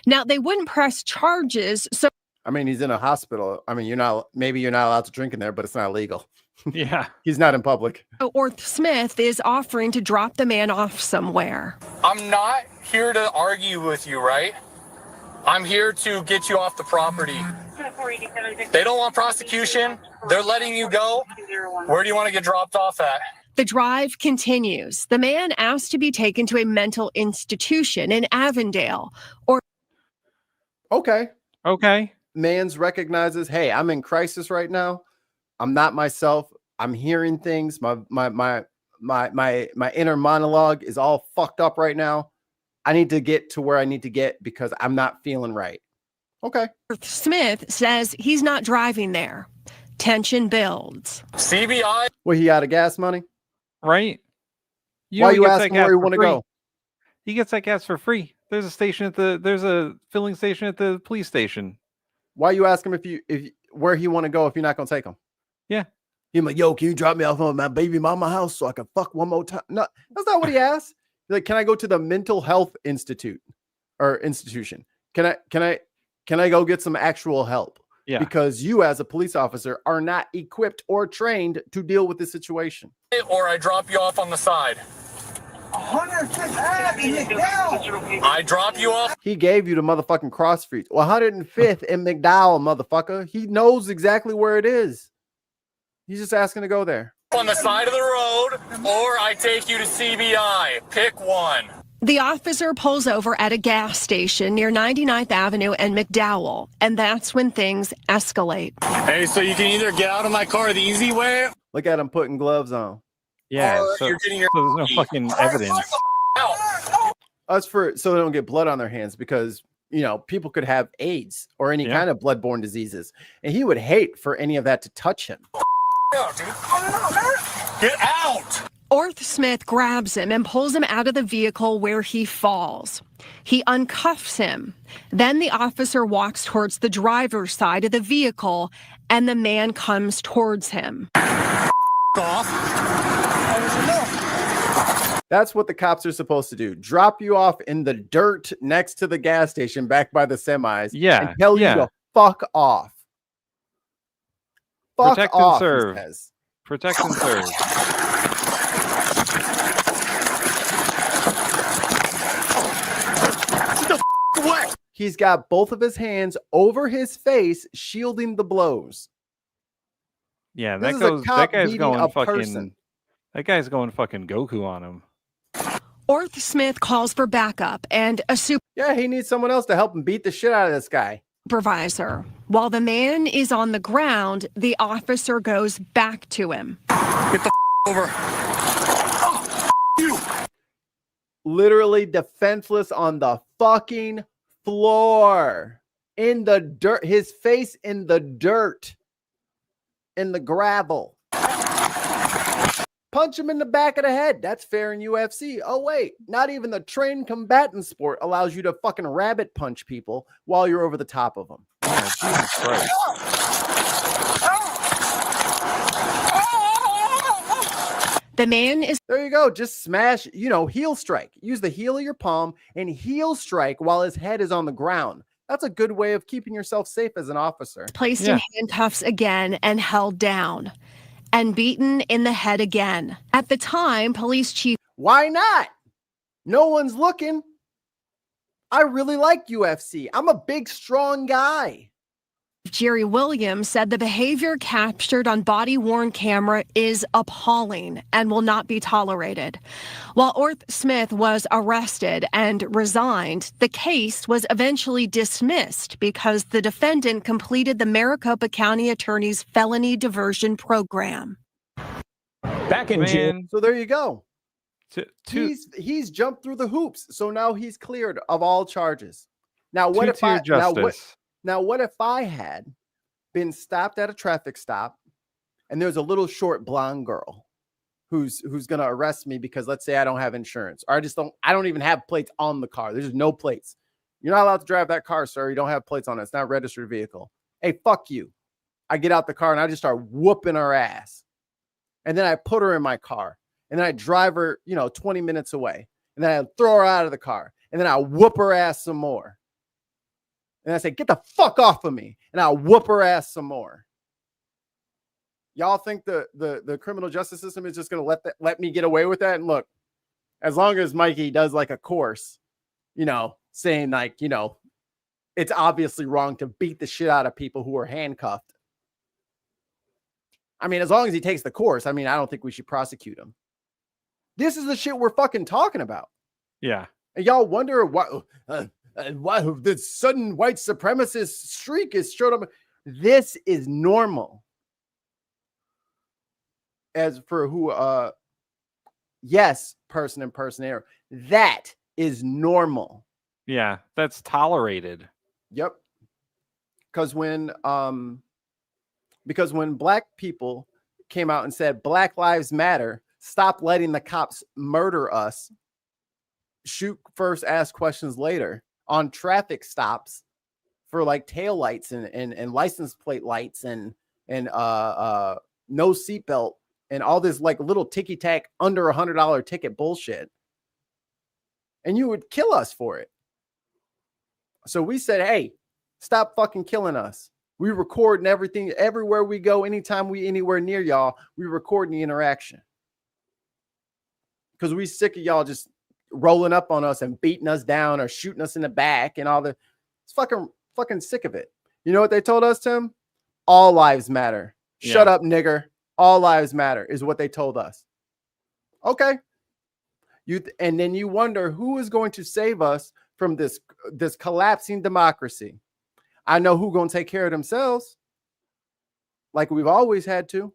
Now, they wouldn't press charges. So, I mean, he's in a hospital. I mean, maybe you're not allowed to drink in there, but it's not illegal. Yeah. He's not in public. Orth Smith is offering to drop the man off somewhere. I'm not here to argue with you, right? I'm here to get you off the property. They don't want prosecution. They're letting you go. Where do you want to get dropped off at? The drive continues. The man asked to be taken to a mental institution in Avondale. Okay. Okay. Mans recognizes, hey, I'm in crisis right now. I'm not myself. I'm hearing things. My inner monologue is all fucked up right now. I need to get to where I need to get because I'm not feeling right. Okay. Smith says he's not driving there. Tension builds. CBI. Well, he out of gas money, right? Why you asking where you want to go? He gets that gas for free. There's a filling station at the police station. Why you ask him if where he want to go if you're not gonna take him? Yeah. He's like, yo, can you drop me off at my baby mama house so I can fuck one more time? No, that's not what he asked. He's like, can I go to the mental health institute or institution? Can I go get some actual help? Yeah. Because you as a police officer are not equipped or trained to deal with this situation. Or I drop you off on the side. 105th in McDowell. I drop you off. He gave you the motherfucking cross streets. 105th in McDowell, motherfucker. He knows exactly where it is. He's just asking to go there. On the side of the road, or I take you to CBI. Pick one. The officer pulls over at a gas station near 99th Avenue and McDowell, and that's when things escalate. Hey, so you can either get out of my car the easy way. Look at him putting gloves on. Yeah, or so you're getting your there's no fucking evidence. That's so they don't get blood on their hands because, people could have AIDS or any kind of bloodborne diseases. And he would hate for any of that to touch him. Get out! Orth Smith grabs him and pulls him out of the vehicle where he falls. He uncuffs him. Then the officer walks towards the driver's side of the vehicle, and the man comes towards him. That's what the cops are supposed to do. Drop you off in the dirt next to the gas station back by the semis. Yeah. And tell you to fuck off. Fuck Protect off, and serve. he says. Protect and serve. He's got both of his hands over his face, shielding the blows. Yeah, This that is a cop guy's beating going a fucking. person. That guy's going fucking Goku on him. Orth Smith calls for backup and a Yeah, he needs someone else to help him beat the shit out of this guy. supervisor. While the man is on the ground, the officer goes back to him. Get the over. You. Literally defenseless on the fucking floor. In the dirt. His face in the dirt. In the gravel. Punch him in the back of the head. That's fair in UFC. Oh, wait. Not even the trained combatant sport allows you to fucking rabbit punch people while you're over the top of them. Oh, Jesus Christ. The man is... There you go. Just smash, heel strike. Use the heel of your palm and heel strike while his head is on the ground. That's a good way of keeping yourself safe as an officer. Placed in handcuffs again and held down. And beaten in the head again. At the time, police chief... Why not? No one's looking. I really like UFC. I'm a big, strong guy. Jerry Williams said the behavior captured on body-worn camera is appalling and will not be tolerated. While Orth Smith was arrested and resigned, the case was eventually dismissed because the defendant completed the Maricopa County Attorney's felony diversion program. Back in June. So there you go. He's jumped through the hoops, so now he's cleared of all charges. Now what if I Now, what if I had been stopped at a traffic stop and there's a little short blonde girl who's going to arrest me because let's say I don't have insurance or I don't even have plates on the car. There's no plates. You're not allowed to drive that car, sir. You don't have plates on it. It's not a registered vehicle. Hey, fuck you. I get out the car and I just start whooping her ass. And then I put her in my car and then I drive her, 20 minutes away and then I throw her out of the car and then I whoop her ass some more. And I say, get the fuck off of me. And I'll whoop her ass some more. Y'all think the criminal justice system is just going to let me get away with that? And look, as long as Mikey does like a course, saying like, it's obviously wrong to beat the shit out of people who are handcuffed. I mean, as long as he takes the course, I don't think we should prosecute him. This is the shit we're fucking talking about. Yeah. And y'all wonder why this sudden white supremacist streak is showed up. This is normal. As for who, yes, person impersonator, that is normal. Yeah, that's tolerated. Yep. Because when black people came out and said Black Lives Matter, stop letting the cops murder us, shoot first, ask questions later. On traffic stops for like tail lights and license plate lights and no seatbelt and all this like little ticky tack under $100 ticket bullshit. And you would kill us for it. So we said, hey, stop fucking killing us. We record and everything everywhere we go. Anytime we anywhere near y'all, we record the interaction. Because we sick of y'all just rolling up on us and beating us down or shooting us in the back and all the it's fucking sick of it. You know what they told us, Tim? All lives matter. Shut up, nigger. All lives matter is what they told us. Okay. And then you wonder who is going to save us from this collapsing democracy. I know who's going to take care of themselves like we've always had to.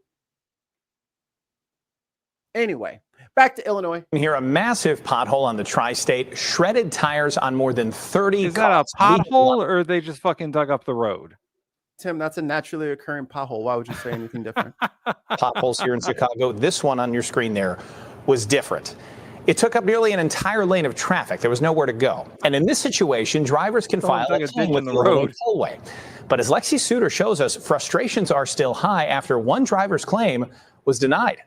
Anyway, back to Illinois. Here, a massive pothole on the tri-state, shredded tires on more than 30 Is that a pothole or they just fucking dug up the road? Tim, that's a naturally occurring pothole. Why would you say anything different? Potholes here in Chicago. This one on your screen there was different. It took up nearly an entire lane of traffic. There was nowhere to go. And in this situation, drivers can file a claim with the road tollway. But as Lexi Suter shows us, frustrations are still high after one driver's claim was denied.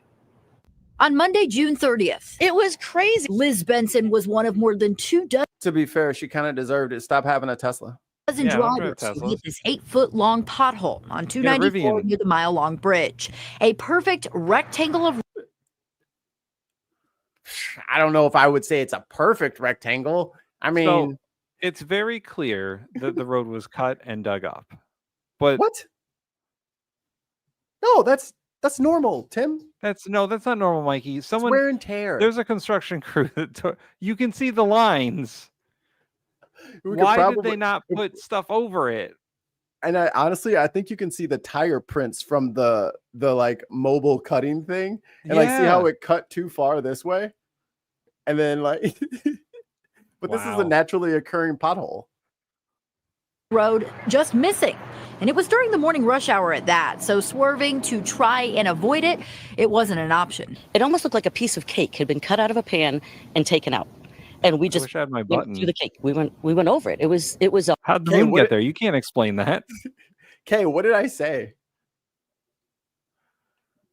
On Monday, June 30th. It was crazy. Liz Benson was one of more than 24 To be fair, she kind of deserved it. Stop having a Tesla. drivers who hit this 8-foot-long pothole on 294 near the mile-long bridge. A perfect rectangle of... I don't know if I would say it's a perfect rectangle. I mean... So, it's very clear that the road was cut and dug up. But what? No, that's normal, Tim. That's not normal, Mikey. Someone wear and tear. There's a construction crew that you can see the lines. Why did they not put stuff over it? And honestly, I think you can see the tire prints from the like mobile cutting thing, and like see how it cut too far this way, and then like, but this is a naturally occurring pothole. Road just missing. And it was during the morning rush hour at that, so swerving to try and avoid it, it wasn't an option. It almost looked like a piece of cake had been cut out of a pan and taken out. And we just wish I had my went button. through the cake. We went over it. It was How'd the moon get there? You can't explain that. Okay, what did I say?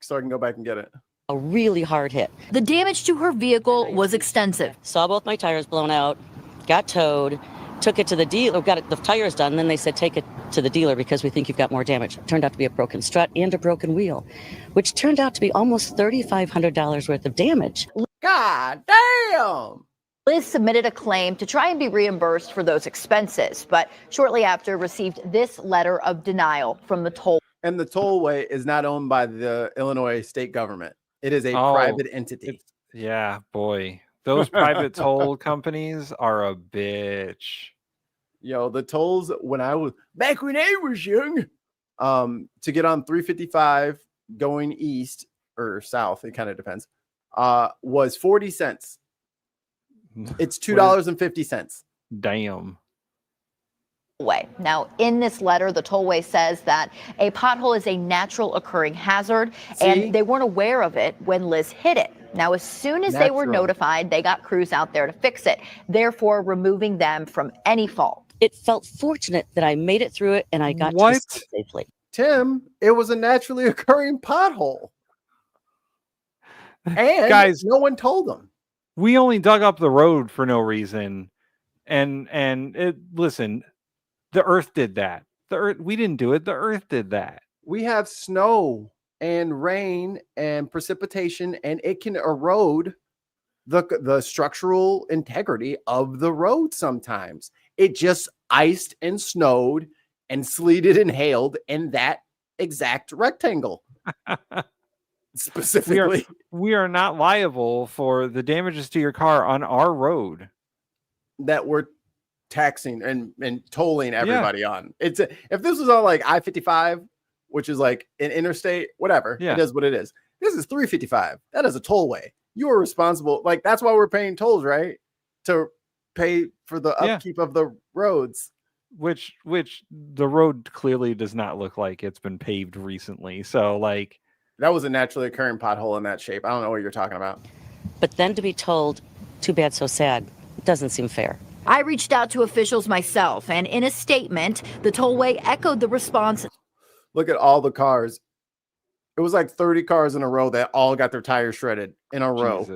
So I can go back and get it. A really hard hit. The damage to her vehicle was extensive. Saw both my tires blown out, got towed, took it to the dealer, got the tires done. Then they said, take it to the dealer because we think you've got more damage. It turned out to be a broken strut and a broken wheel, which turned out to be almost $3,500 worth of damage. God damn! Liz submitted a claim to try and be reimbursed for those expenses, but shortly after received this letter of denial from the toll. And the tollway is not owned by the Illinois state government. It is a private entity. Yeah, boy. Those private toll companies are a bitch. Yo, the tolls when I was young, to get on 355 going east or south, it kind of depends, was 40 cents. It's $2.50. Damn. Way. Now, in this letter, the tollway says that a pothole is a natural occurring hazard, and they weren't aware of it when Liz hit it. Now, as soon as they were notified, they got crews out there to fix it, therefore removing them from any fault. It felt fortunate that I made it through it and I got to the school safely. Tim, it was a naturally occurring pothole. And guys, no one told them. We only dug up the road for no reason. And listen, the earth did that. We didn't do it. The earth did that. We have snow and rain and precipitation, and it can erode the structural integrity of the road sometimes. It just iced and snowed and sleeted and hailed in that exact rectangle. Specifically, we are not liable for the damages to your car on our road that we're taxing and tolling everybody on. If this was on like I-55, which is like an interstate, whatever, it is what it is. This is 355. That is a tollway. You are responsible. Like, that's why we're paying tolls, right? To pay for the upkeep of the roads. Which the road clearly does not look like it's been paved recently. So, like, that was a naturally occurring pothole in that shape. I don't know what you're talking about. But then to be told, too bad, so sad, it doesn't seem fair. I reached out to officials myself, and in a statement, the tollway echoed the response. Look at all the cars. It was like 30 cars in a row that all got their tires shredded in a row.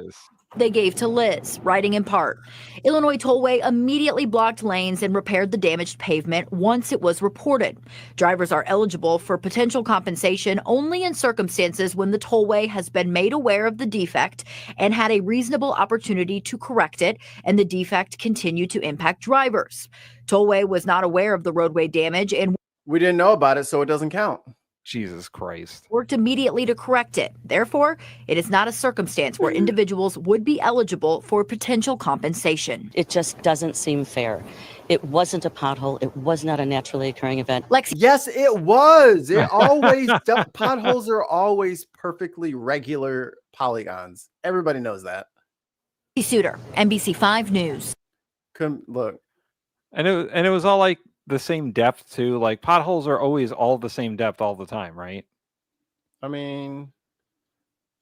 They gave to Liz, writing in part, Illinois Tollway immediately blocked lanes and repaired the damaged pavement once it was reported. Drivers are eligible for potential compensation only in circumstances when the tollway has been made aware of the defect and had a reasonable opportunity to correct it, and the defect continued to impact drivers. Tollway was not aware of the roadway damage and we didn't know about it, so it doesn't count. Jesus Christ. Worked immediately to correct it. Therefore, it is not a circumstance where individuals would be eligible for potential compensation. It just doesn't seem fair. It wasn't a pothole. It was not a naturally occurring event. Yes, it was. It always potholes are always perfectly regular polygons. Everybody knows that. Suter, NBC5 News. Look. And it was all like the same depth too. Like, potholes are always all the same depth all the time, right? I mean,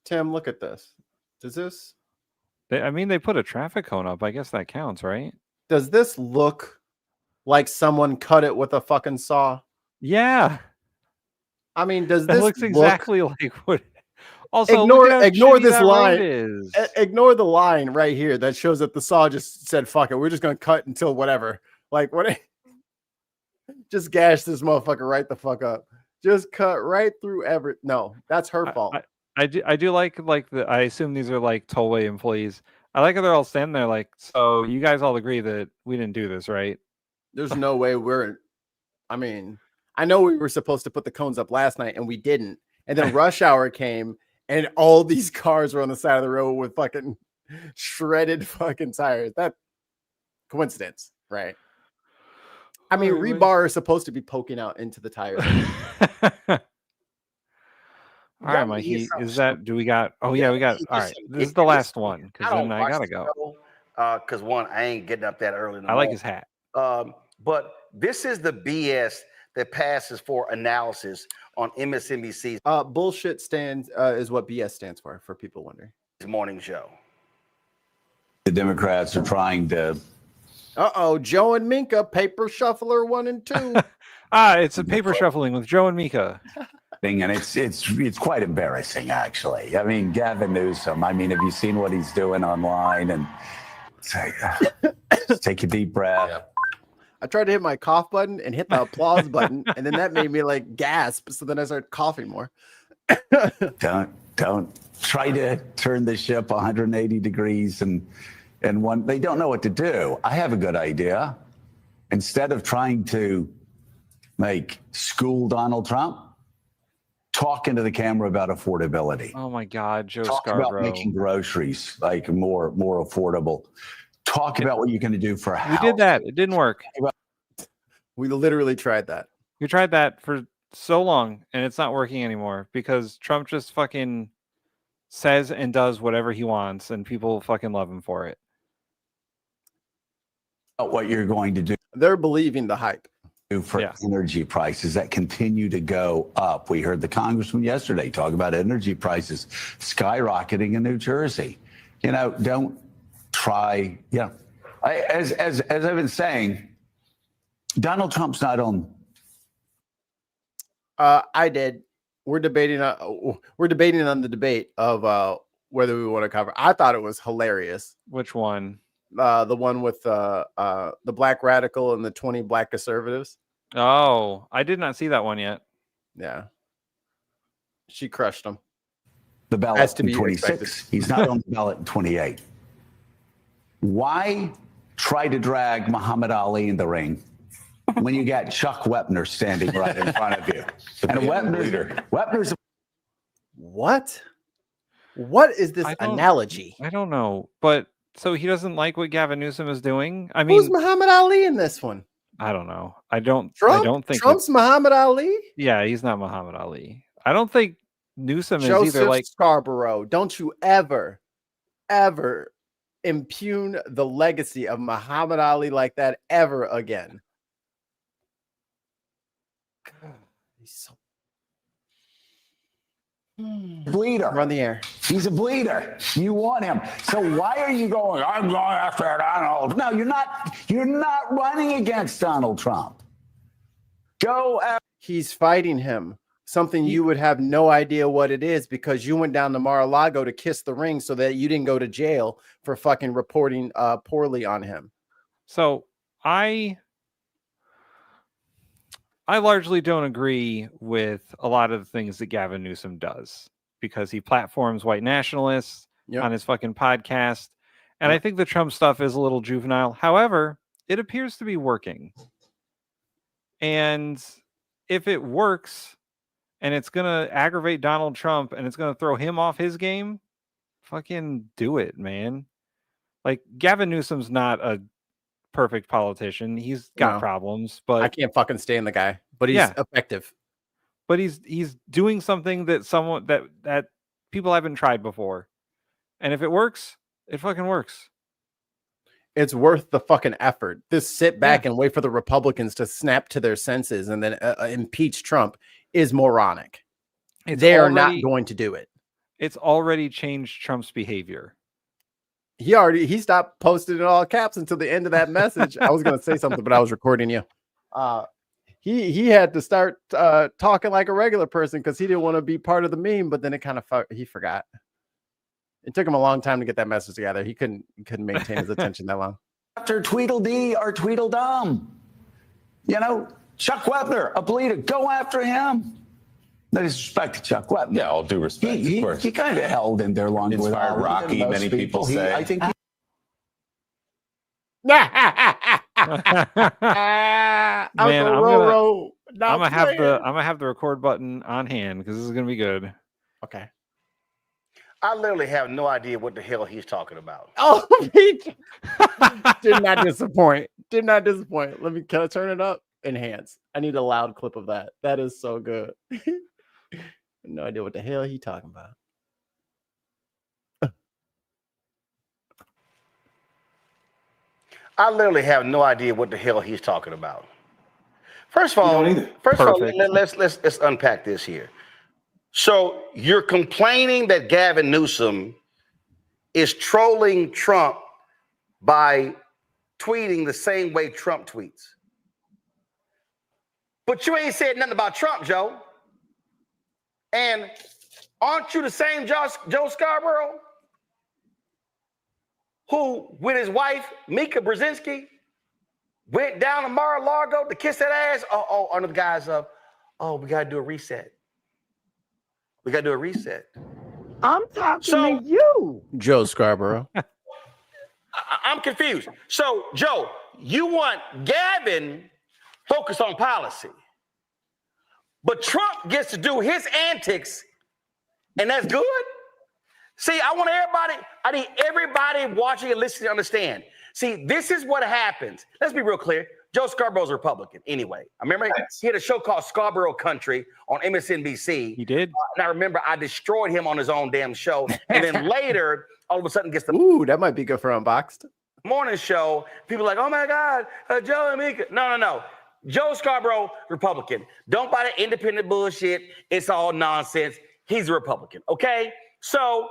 Tim, look at this. Does this? They put a traffic cone up. I guess that counts, right? Does this look like someone cut it with a fucking saw? Yeah. I mean, does that this looks exactly like what? Also, ignore this line. Ignore the line right here that shows that the saw just said, "Fuck it, we're just gonna cut until whatever." Like, what? Just gash this motherfucker right the fuck up. Just cut right through No, that's her fault. I do like I assume these are like tollway employees. I like how they're all standing there like, so you guys all agree that we didn't do this, right? There's no way I mean, I know we were supposed to put the cones up last night and we didn't. And then rush hour came and all these cars were on the side of the road with fucking shredded fucking tires. That coincidence, right? I mean, rebar is supposed to be poking out into the tires. All right, Mikey. Do we got? Oh yeah, we got. All right, this is the last one because then I gotta go. Because one, I ain't getting up that early. I like his hat. But this is the BS that passes for analysis on MSNBC's bullshit is what BS stands for people wondering. Morning show. The Democrats are trying to. Joe and Minka, paper shuffler 1 and 2. It's a paper shuffling with Joe and Mika. And it's quite embarrassing, actually. I mean, Gavin Newsom. I mean, have you seen what he's doing online? And take a deep breath. Yeah. I tried to hit my cough button and hit the applause button, and then that made me like gasp. So then I started coughing more. Don't try to turn the ship 180 degrees and and they don't know what to do. I have a good idea. Instead of trying to school Donald Trump, talk into the camera about affordability. Oh my God, Joe Talk Scarborough. about making groceries more affordable. Talk about what you're going to do for a house. We did that. It didn't work. We literally tried that. We tried that for so long, and it's not working anymore because Trump just fucking says and does whatever he wants, and people fucking love him for it. What you're going to do. They're believing the hype. For energy prices that continue to go up. We heard the congressman yesterday talk about energy prices skyrocketing in New Jersey. Don't try. As I've been saying, Donald Trump's not on. I did. We're debating on the debate of whether we want to cover. I thought it was hilarious. Which one? The one with the black radical and the 20 black conservatives. Oh, I did not see that one yet. Yeah, she crushed him. The ballot in 26. He's not on the ballot in 28. Why try to drag Muhammad Ali in the ring when you got Chuck Wepner standing right in front of you? And Wepner's what? What is this analogy? I don't know, but. So he doesn't like what Gavin Newsom is doing? I mean, who's Muhammad Ali in this one? I don't know. I don't think Trump's Muhammad Ali. Yeah, he's not Muhammad Ali. I don't think Newsom is Joseph either like Scarborough. Don't you ever impugn the legacy of Muhammad Ali like that ever again. God, he's so bleeder. Run the air. He's a bleeder. You want him. So why are you going, I'm going after Donald? No, you're not. You're not running against Donald Trump. Go after. He's fighting him. Something you would have no idea what it is because you went down to Mar-a-Lago to kiss the ring so that you didn't go to jail for fucking reporting poorly on him. So I largely don't agree with a lot of the things that Gavin Newsom does because he platforms white nationalists on his fucking podcast. And I think the Trump stuff is a little juvenile. However, it appears to be working. And if it works and it's going to aggravate Donald Trump and it's going to throw him off his game, fucking do it, man. Like Gavin Newsom's not a perfect politician. He's got problems, but I can't fucking stand the guy, but he's effective. But he's doing something that that people haven't tried before. And if it works, it fucking works. It's worth the fucking effort. This sit back and wait for the Republicans to snap to their senses and then impeach Trump is moronic. They are not going to do it. It's already changed Trump's behavior. He stopped posting in all caps until the end of that message. I was going to say something, but I was recording you. He had to start talking like a regular person because he didn't want to be part of the meme, but then it kind of he forgot. It took him a long time to get that message together. He couldn't maintain his attention that long. After Tweedledee or Tweedledum. Chuck Wepner, a bleeder, go after him. No disrespect to Chuck Wepner. Yeah, all due respect. Of course. He kind of held in there long with Inspired Rocky, many people say. I think Man, I'm gonna have the record button on hand because this is gonna be good. Okay. I literally have no idea what the hell he's talking about. Oh, he did not disappoint. Did not disappoint. Can I turn it up? Enhance. I need a loud clip of that. That is so good. No idea what the hell he talking about. I literally have no idea what the hell he's talking about. First of all, let's unpack this here. So you're complaining that Gavin Newsom is trolling Trump by tweeting the same way Trump tweets. But you ain't said nothing about Trump, Joe. And aren't you the same Joe Scarborough who, with his wife, Mika Brzezinski, went down to Mar-a-Lago to kiss that ass? Under the guise of, we got to do a reset. We got to do a reset. I'm talking to you. Joe Scarborough. I'm confused. So, Joe, you want Gavin focused on policy, but Trump gets to do his antics, and that's good? See, I need everybody watching and listening to understand. See, this is what happens. Let's be real clear. Joe Scarborough's a Republican anyway. I remember he had a show called Scarborough Country on MSNBC. He did. And I remember I destroyed him on his own damn show. And then later, all of a sudden gets the Ooh, that might be good for Unboxed. morning show. People are like, oh my God, Joe and Mika. No. Joe Scarborough, Republican. Don't buy the independent bullshit. It's all nonsense. He's a Republican, okay? So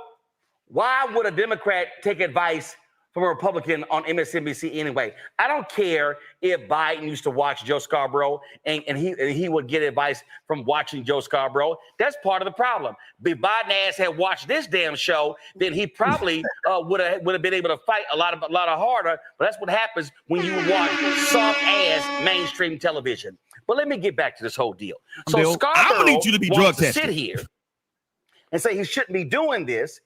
why would a Democrat take advice from a Republican on MSNBC anyway? I don't care if Biden used to watch Joe Scarborough and he would get advice from watching Joe Scarborough. That's part of the problem. If Biden ass had watched this damn show, then he probably would have been able to fight a lot harder. But that's what happens when you watch soft ass mainstream television. But let me get back to this whole deal. So Bill, Scarborough I'm gonna need you to be drug wants to tested. sit here and say he shouldn't be doing this.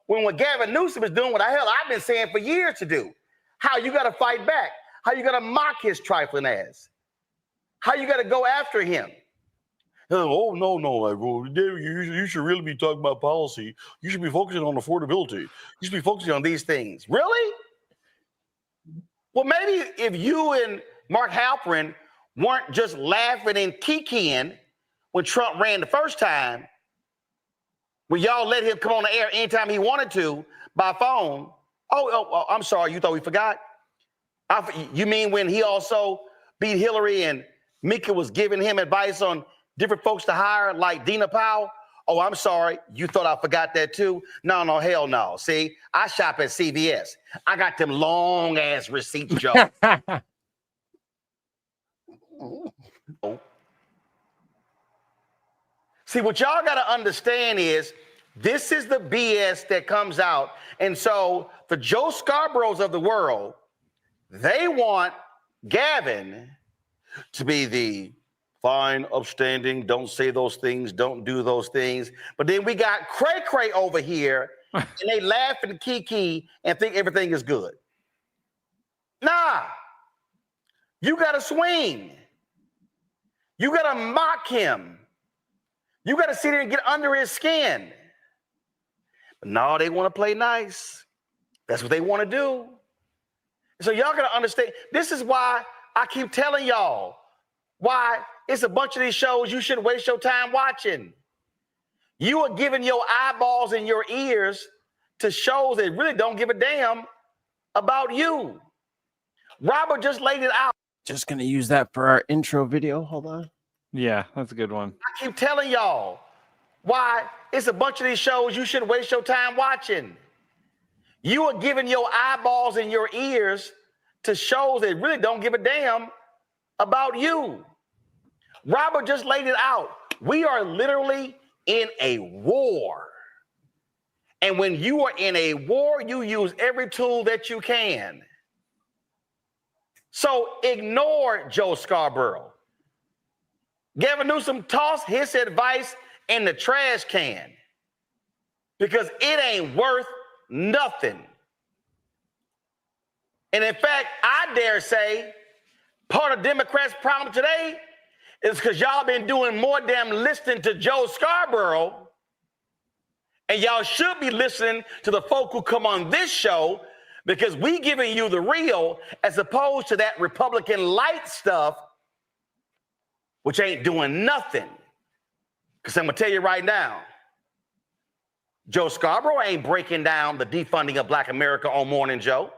When what Gavin Newsom is doing, what the hell I've been saying for years to do. How you got to fight back. How you got to mock his trifling ass. How you got to go after him. Oh, no, you should really be talking about policy. You should be focusing on affordability. You should be focusing on these things. Really? Well, maybe if you and Mark Halperin weren't just laughing and kikiing when Trump ran the first time, when y'all let him come on the air anytime he wanted to by phone. Oh, I'm sorry. You thought we forgot? You mean when he also beat Hillary and Mika was giving him advice on different folks to hire like Dina Powell? Oh, I'm sorry. You thought I forgot that too? No, hell no. See, I shop at CVS. I got them long ass receipts, Joe. See, what y'all got to understand is this is the BS that comes out. And so the Joe Scarboroughs of the world, they want Gavin to be the fine, upstanding, don't say those things, don't do those things. But then we got Cray Cray over here, and they laugh and kiki and think everything is good. Nah, you got to swing. You got to mock him. You got to sit there and get under his skin. But no, they want to play nice. That's what they want to do. So y'all got to understand, this is why I keep telling y'all why it's a bunch of these shows you shouldn't waste your time watching. You are giving your eyeballs and your ears to shows that really don't give a damn about you. Robert just laid it out. Just going to use that for our intro video. Hold on. Yeah, that's a good one. I keep telling y'all why it's a bunch of these shows you shouldn't waste your time watching. You are giving your eyeballs and your ears to shows that really don't give a damn about you. Robert just laid it out. We are literally in a war. And when you are in a war, you use every tool that you can. So ignore Joe Scarborough. Gavin Newsom tossed his advice in the trash can because it ain't worth nothing. And in fact, I dare say part of Democrats' problem today is because y'all been doing more damn listening to Joe Scarborough, and y'all should be listening to the folk who come on this show because we giving you the real as opposed to that Republican light stuff, which ain't doing nothing. Because I'm going to tell you right now, Joe Scarborough ain't breaking down the defunding of Black America on Morning Joe.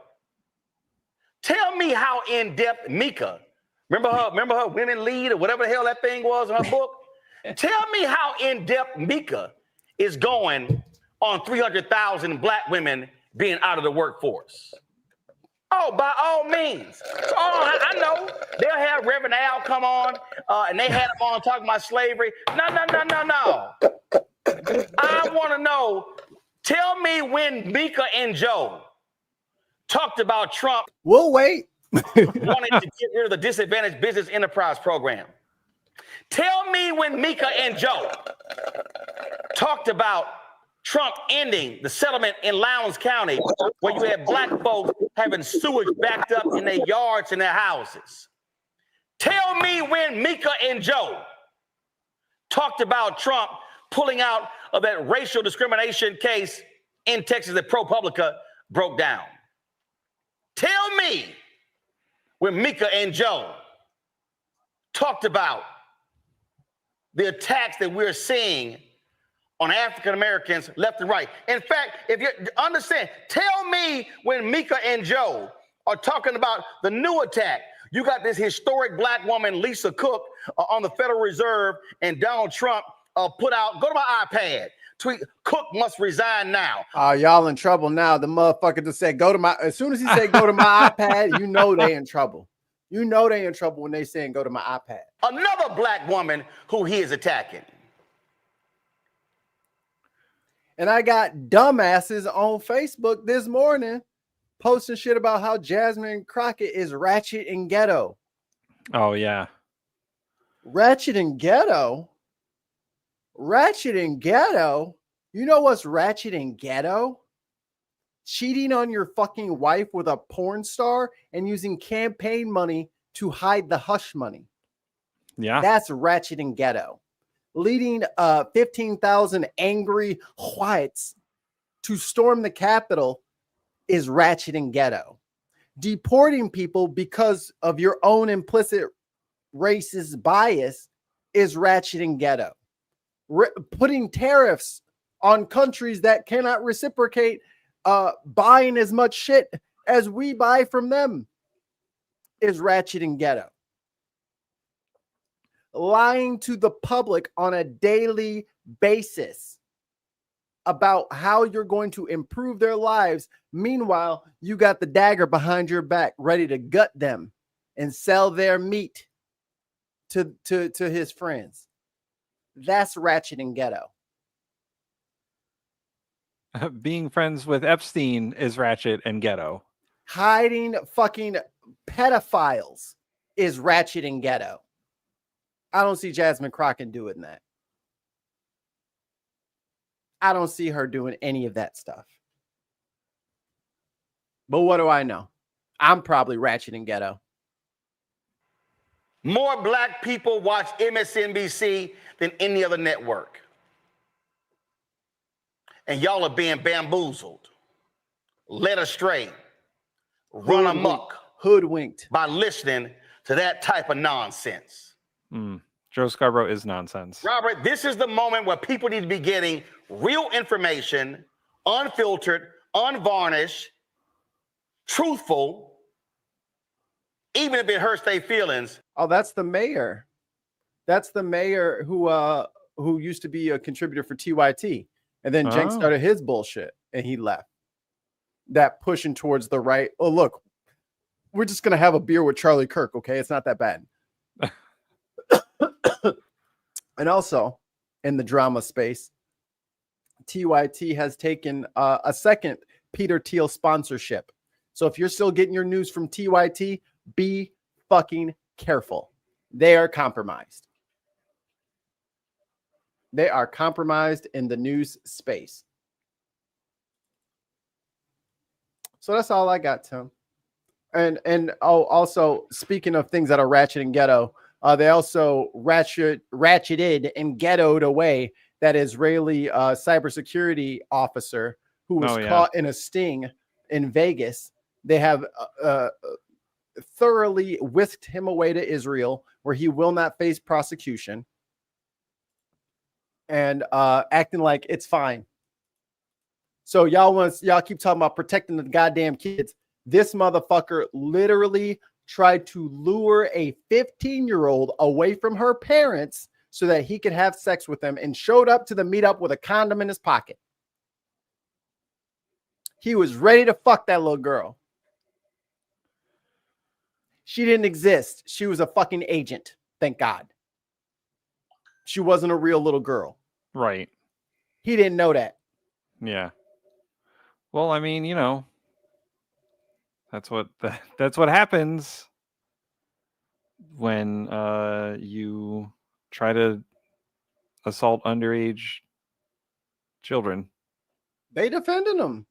Tell me how in-depth Mika, remember her Women Lead or whatever the hell that thing was in her book? Tell me how in-depth Mika is going on 300,000 Black women being out of the workforce. Oh, by all means. Oh, I know. They'll have Reverend Al come on, and they had him on talking about slavery. No. I want to know, tell me when Mika and Joe talked about Trump. We'll wait. Wanted to get rid of the Disadvantaged Business Enterprise Program. Tell me when Mika and Joe talked about Trump ending the settlement in Lowndes County where you had black folks having sewage backed up in their yards and their houses. Tell me when Mika and Joe talked about Trump pulling out of that racial discrimination case in Texas that ProPublica broke down. Tell me when Mika and Joe talked about the attacks that we're seeing on African Americans left and right. In fact, if you understand, tell me when Mika and Joe are talking about the new attack. You got this historic black woman, Lisa Cook, on the Federal Reserve, and Donald Trump put out, go to my iPad, tweet, Cook must resign now. Y'all in trouble now. The motherfucker just said, go to my, as soon as he said, go to my iPad, you know they in trouble. You know they in trouble when they saying, go to my iPad. Another black woman who he is attacking. And I got dumbasses on Facebook this morning posting shit about how Jasmine Crockett is ratchet and ghetto. Oh, yeah. Ratchet and ghetto? Ratchet and ghetto? You know what's ratchet and ghetto? Cheating on your fucking wife with a porn star and using campaign money to hide the hush money. Yeah. That's ratchet and ghetto. Leading 15,000 angry whites to storm the Capitol is ratchet and ghetto. Deporting people because of your own implicit racist bias is ratchet and ghetto. Putting tariffs on countries that cannot reciprocate buying as much shit as we buy from them is ratchet and ghetto. Lying to the public on a daily basis about how you're going to improve their lives. Meanwhile, you got the dagger behind your back ready to gut them and sell their meat to his friends. That's ratchet and ghetto. Being friends with Epstein is ratchet and ghetto. Hiding fucking pedophiles is ratchet and ghetto. I don't see Jasmine Crockett doing that. I don't see her doing any of that stuff. But what do I know? I'm probably ratchet and ghetto. More black people watch MSNBC than any other network. And y'all are being bamboozled, led astray, run amok, hoodwinked by listening to that type of nonsense. Joe Scarborough is nonsense. Robert, this is the moment where people need to be getting real information, unfiltered, unvarnished, truthful, even if it hurts their feelings. Oh, that's the mayor. That's the mayor who used to be a contributor for TYT. And then Jenks started his bullshit and he left. That pushing towards the right. Oh, look, we're just going to have a beer with Charlie Kirk, okay? It's not that bad. And also, in the drama space, TYT has taken a second Peter Thiel sponsorship. So if you're still getting your news from TYT, be fucking careful. They are compromised. They are compromised in the news space. So that's all I got, Tim. And also, speaking of things that are ratchet and ghetto, they also ratcheted and ghettoed away that Israeli cybersecurity officer who was caught in a sting in Vegas. They have thoroughly whisked him away to Israel, where he will not face prosecution, and acting like it's fine. So y'all keep talking about protecting the goddamn kids. This motherfucker literally tried to lure a 15-year-old away from her parents so that he could have sex with them, and showed up to the meetup with a condom in his pocket. He was ready to fuck that little girl. She didn't exist. She was a fucking agent. Thank God. She wasn't a real little girl. Right. He didn't know that. Yeah. Well, I mean, you know, that's what happens when you try to assault underage children. They defending him.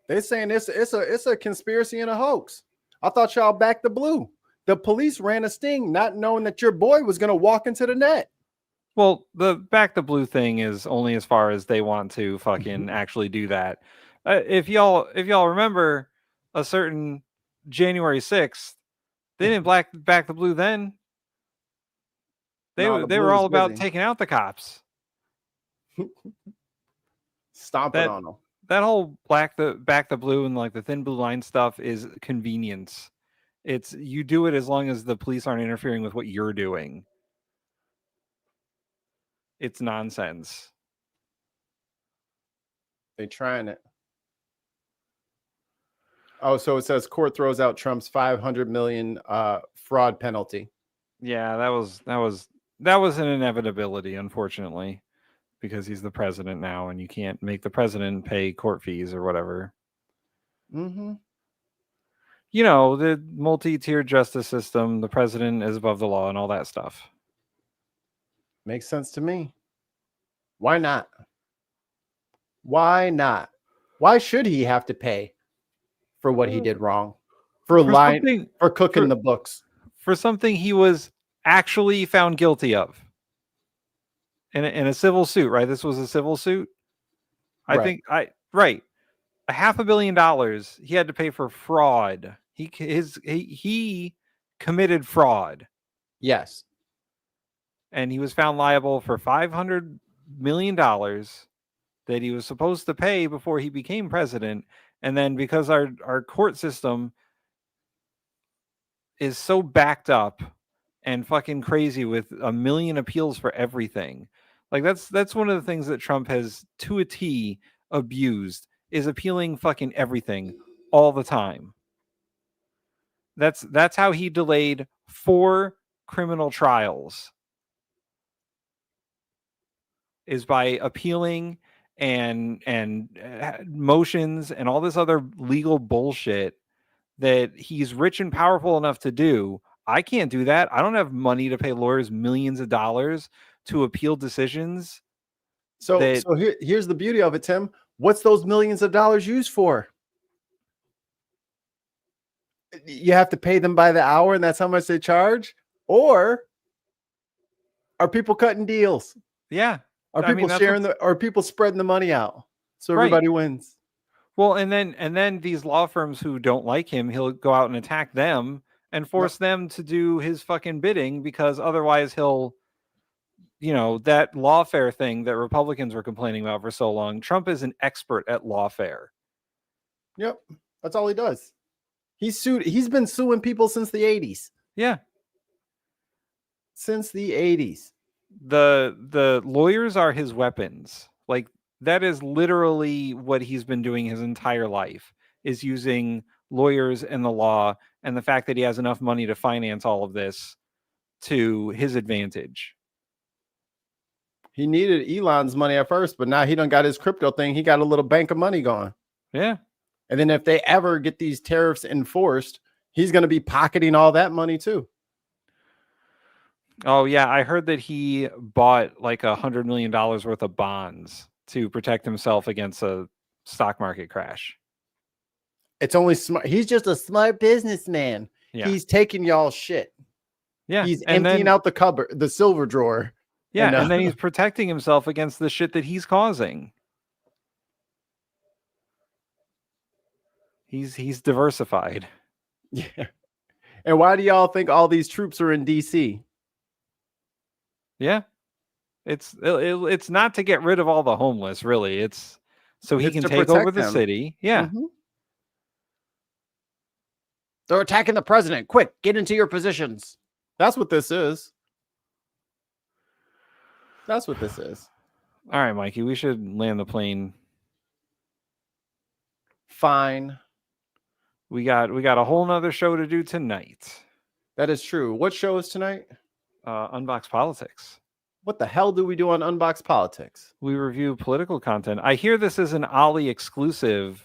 They saying it's a conspiracy and a hoax. I thought y'all backed the blue. The police ran a sting, not knowing that your boy was gonna walk into the net. Well, the back the blue thing is only as far as they want to fucking actually do that. If y'all remember a certain January 6th, they didn't back the blue then. They No, the they blue were is all about busy. taking out the cops. Stomping on them. That whole back the blue and like the thin blue line stuff is convenience. It's you do it as long as the police aren't interfering with what you're doing. It's nonsense. They trying it. Oh, so it says court throws out Trump's $500 million fraud penalty. Yeah, that was an inevitability, unfortunately, because he's the president now, and you can't make the president pay court fees or whatever. Mm-hmm. You know, the multi-tiered justice system, the president is above the law and all that stuff. Makes sense to me. Why not? Why not? Why should he have to pay for what he did wrong? For cooking the books. For something he was actually found guilty of. In a civil suit, right? This was a civil suit. Right. Right. $500 million he had to pay for fraud. He committed fraud. Yes. And he was found liable for $500 million that he was supposed to pay before he became president. And then because our court system is so backed up and fucking crazy with a million appeals for everything. Like that's one of the things that Trump has to a T abused is appealing fucking everything all the time. That's how he delayed 4 criminal trials. Is by appealing and motions and all this other legal bullshit that he's rich and powerful enough to do. I can't do that. I don't have money to pay lawyers millions of dollars to appeal decisions. So here's the beauty of it, Tim. What's those millions of dollars used for? You have to pay them by the hour, and that's how much they charge? Or are people cutting deals? Yeah. Are people are people spreading the money out so everybody wins? Well, and then these law firms who don't like him, he'll go out and attack them and force them to do his fucking bidding because otherwise he'll, that lawfare thing that Republicans were complaining about for so long. Trump is an expert at lawfare. Yep. That's all he does. He's been suing people since the 80s. Yeah. Since the 80s. The lawyers are his weapons. Like that is literally what he's been doing his entire life is using lawyers and the law and the fact that he has enough money to finance all of this to his advantage. He needed Elon's money at first, but now he done got his crypto thing. He got a little bank of money going. Yeah. And then if they ever get these tariffs enforced, he's going to be pocketing all that money too. Oh yeah, I heard that he bought like $100 million worth of bonds to protect himself against a stock market crash. It's only smart. He's just a smart businessman. Yeah. He's taking y'all shit. Yeah. He's emptying out the cupboard, the silver drawer. Yeah, and then he's protecting himself against the shit that he's causing. He's diversified. Yeah. And why do y'all think all these troops are in DC? Yeah. It's not to get rid of all the homeless, really. It's so he can take over the city. Yeah. Mm-hmm. They're attacking the president. Quick, get into your positions. That's what this is. That's what this is. All right, Mikey, we should land the plane. Fine. We got a whole nother show to do tonight. That is true. What show is tonight? Unbox Politics. What the hell do we do on Unbox Politics? We review political content. I hear this is an Ollie exclusive.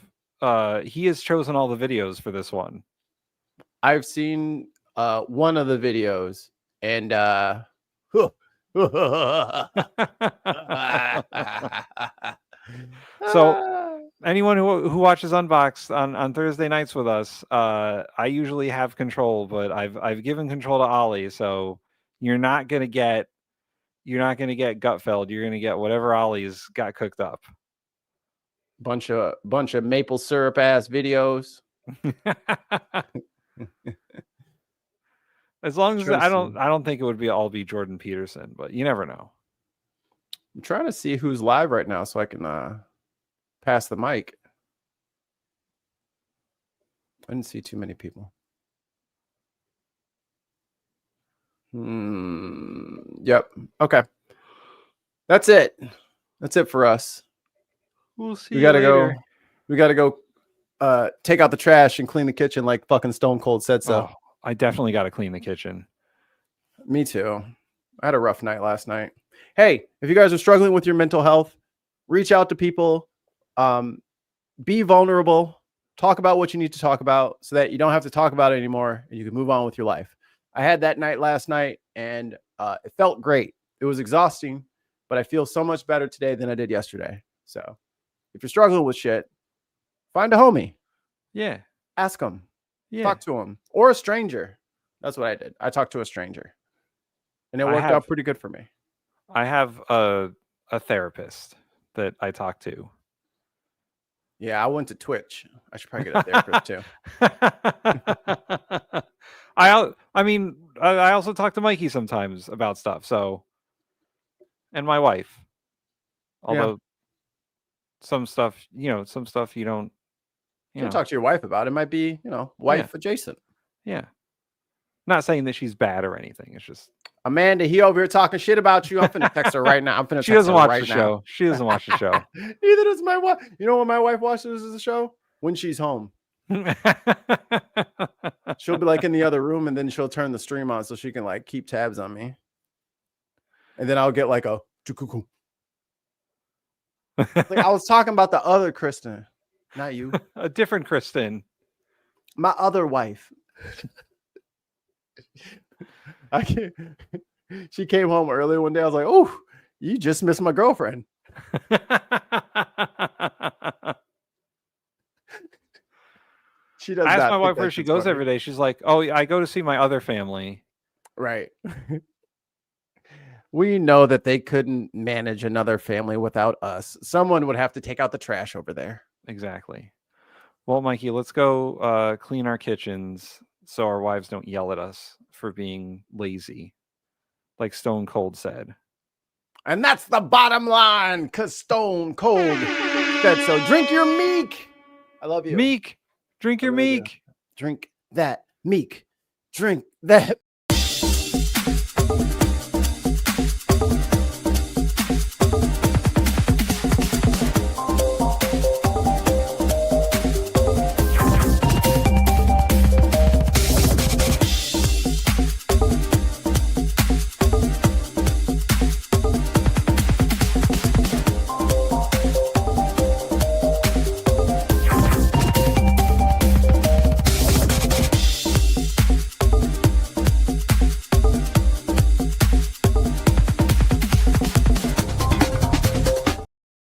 He has chosen all the videos for this one. I've seen one of the videos, and So anyone who watches Unboxed on Thursday nights with us, I usually have control, but I've given control to Ollie, so you're not gonna get Gutfeld. You're gonna get whatever Ollie's got cooked up. Bunch of maple syrup ass videos. As long as I don't think it would all be Jordan Peterson, but you never know. I'm trying to see who's live right now so I can pass the mic. I didn't see too many people. Yep. Okay. That's it. That's it for us. We'll see. We gotta later. go. We gotta go take out the trash and clean the kitchen like fucking Stone Cold said so. Oh, I definitely got to clean the kitchen. Me too. I had a rough night last night. Hey, if you guys are struggling with your mental health, reach out to people. Be vulnerable. Talk about what you need to talk about so that you don't have to talk about it anymore and you can move on with your life. I had that night last night and it felt great. It was exhausting, but I feel so much better today than I did yesterday. So if you're struggling with shit, find a homie. Yeah. Ask them. Yeah. Talk to them. Or a stranger. That's what I did. I talked to a stranger. And it worked out pretty good for me. I have a therapist that I talk to. Yeah, I went to Twitch. I should probably get a therapist too. I mean, I also talk to Mikey sometimes about stuff. So, and my wife. Although some stuff you don't. You can talk to your wife about it. Might be, wife adjacent. Yeah. Not saying that she's bad or anything. It's just Amanda, he over here talking shit about you. I'm finna text her right now. I'm finna. She doesn't watch the show. She doesn't watch the show. Neither does my wife. You know when my wife watches the show? When she's home. She'll be like in the other room and then she'll turn the stream on so she can like keep tabs on me. And then I'll get like a chukuku. Like I was talking about the other Kristen, not you. A different Kristen. My other wife. She came home early one day. I was like, "Oh, you just missed my girlfriend." She does. I ask my wife where she goes every day. She's like, "Oh, I go to see my other family." Right. We know that they couldn't manage another family without us. Someone would have to take out the trash over there. Exactly. Well, Mikey, let's go clean our kitchens so our wives don't yell at us for being lazy, like Stone Cold said. And that's the bottom line, because Stone Cold said so. Drink your meek. I love you. Meek. Drink your meek. Drink that meek. Drink that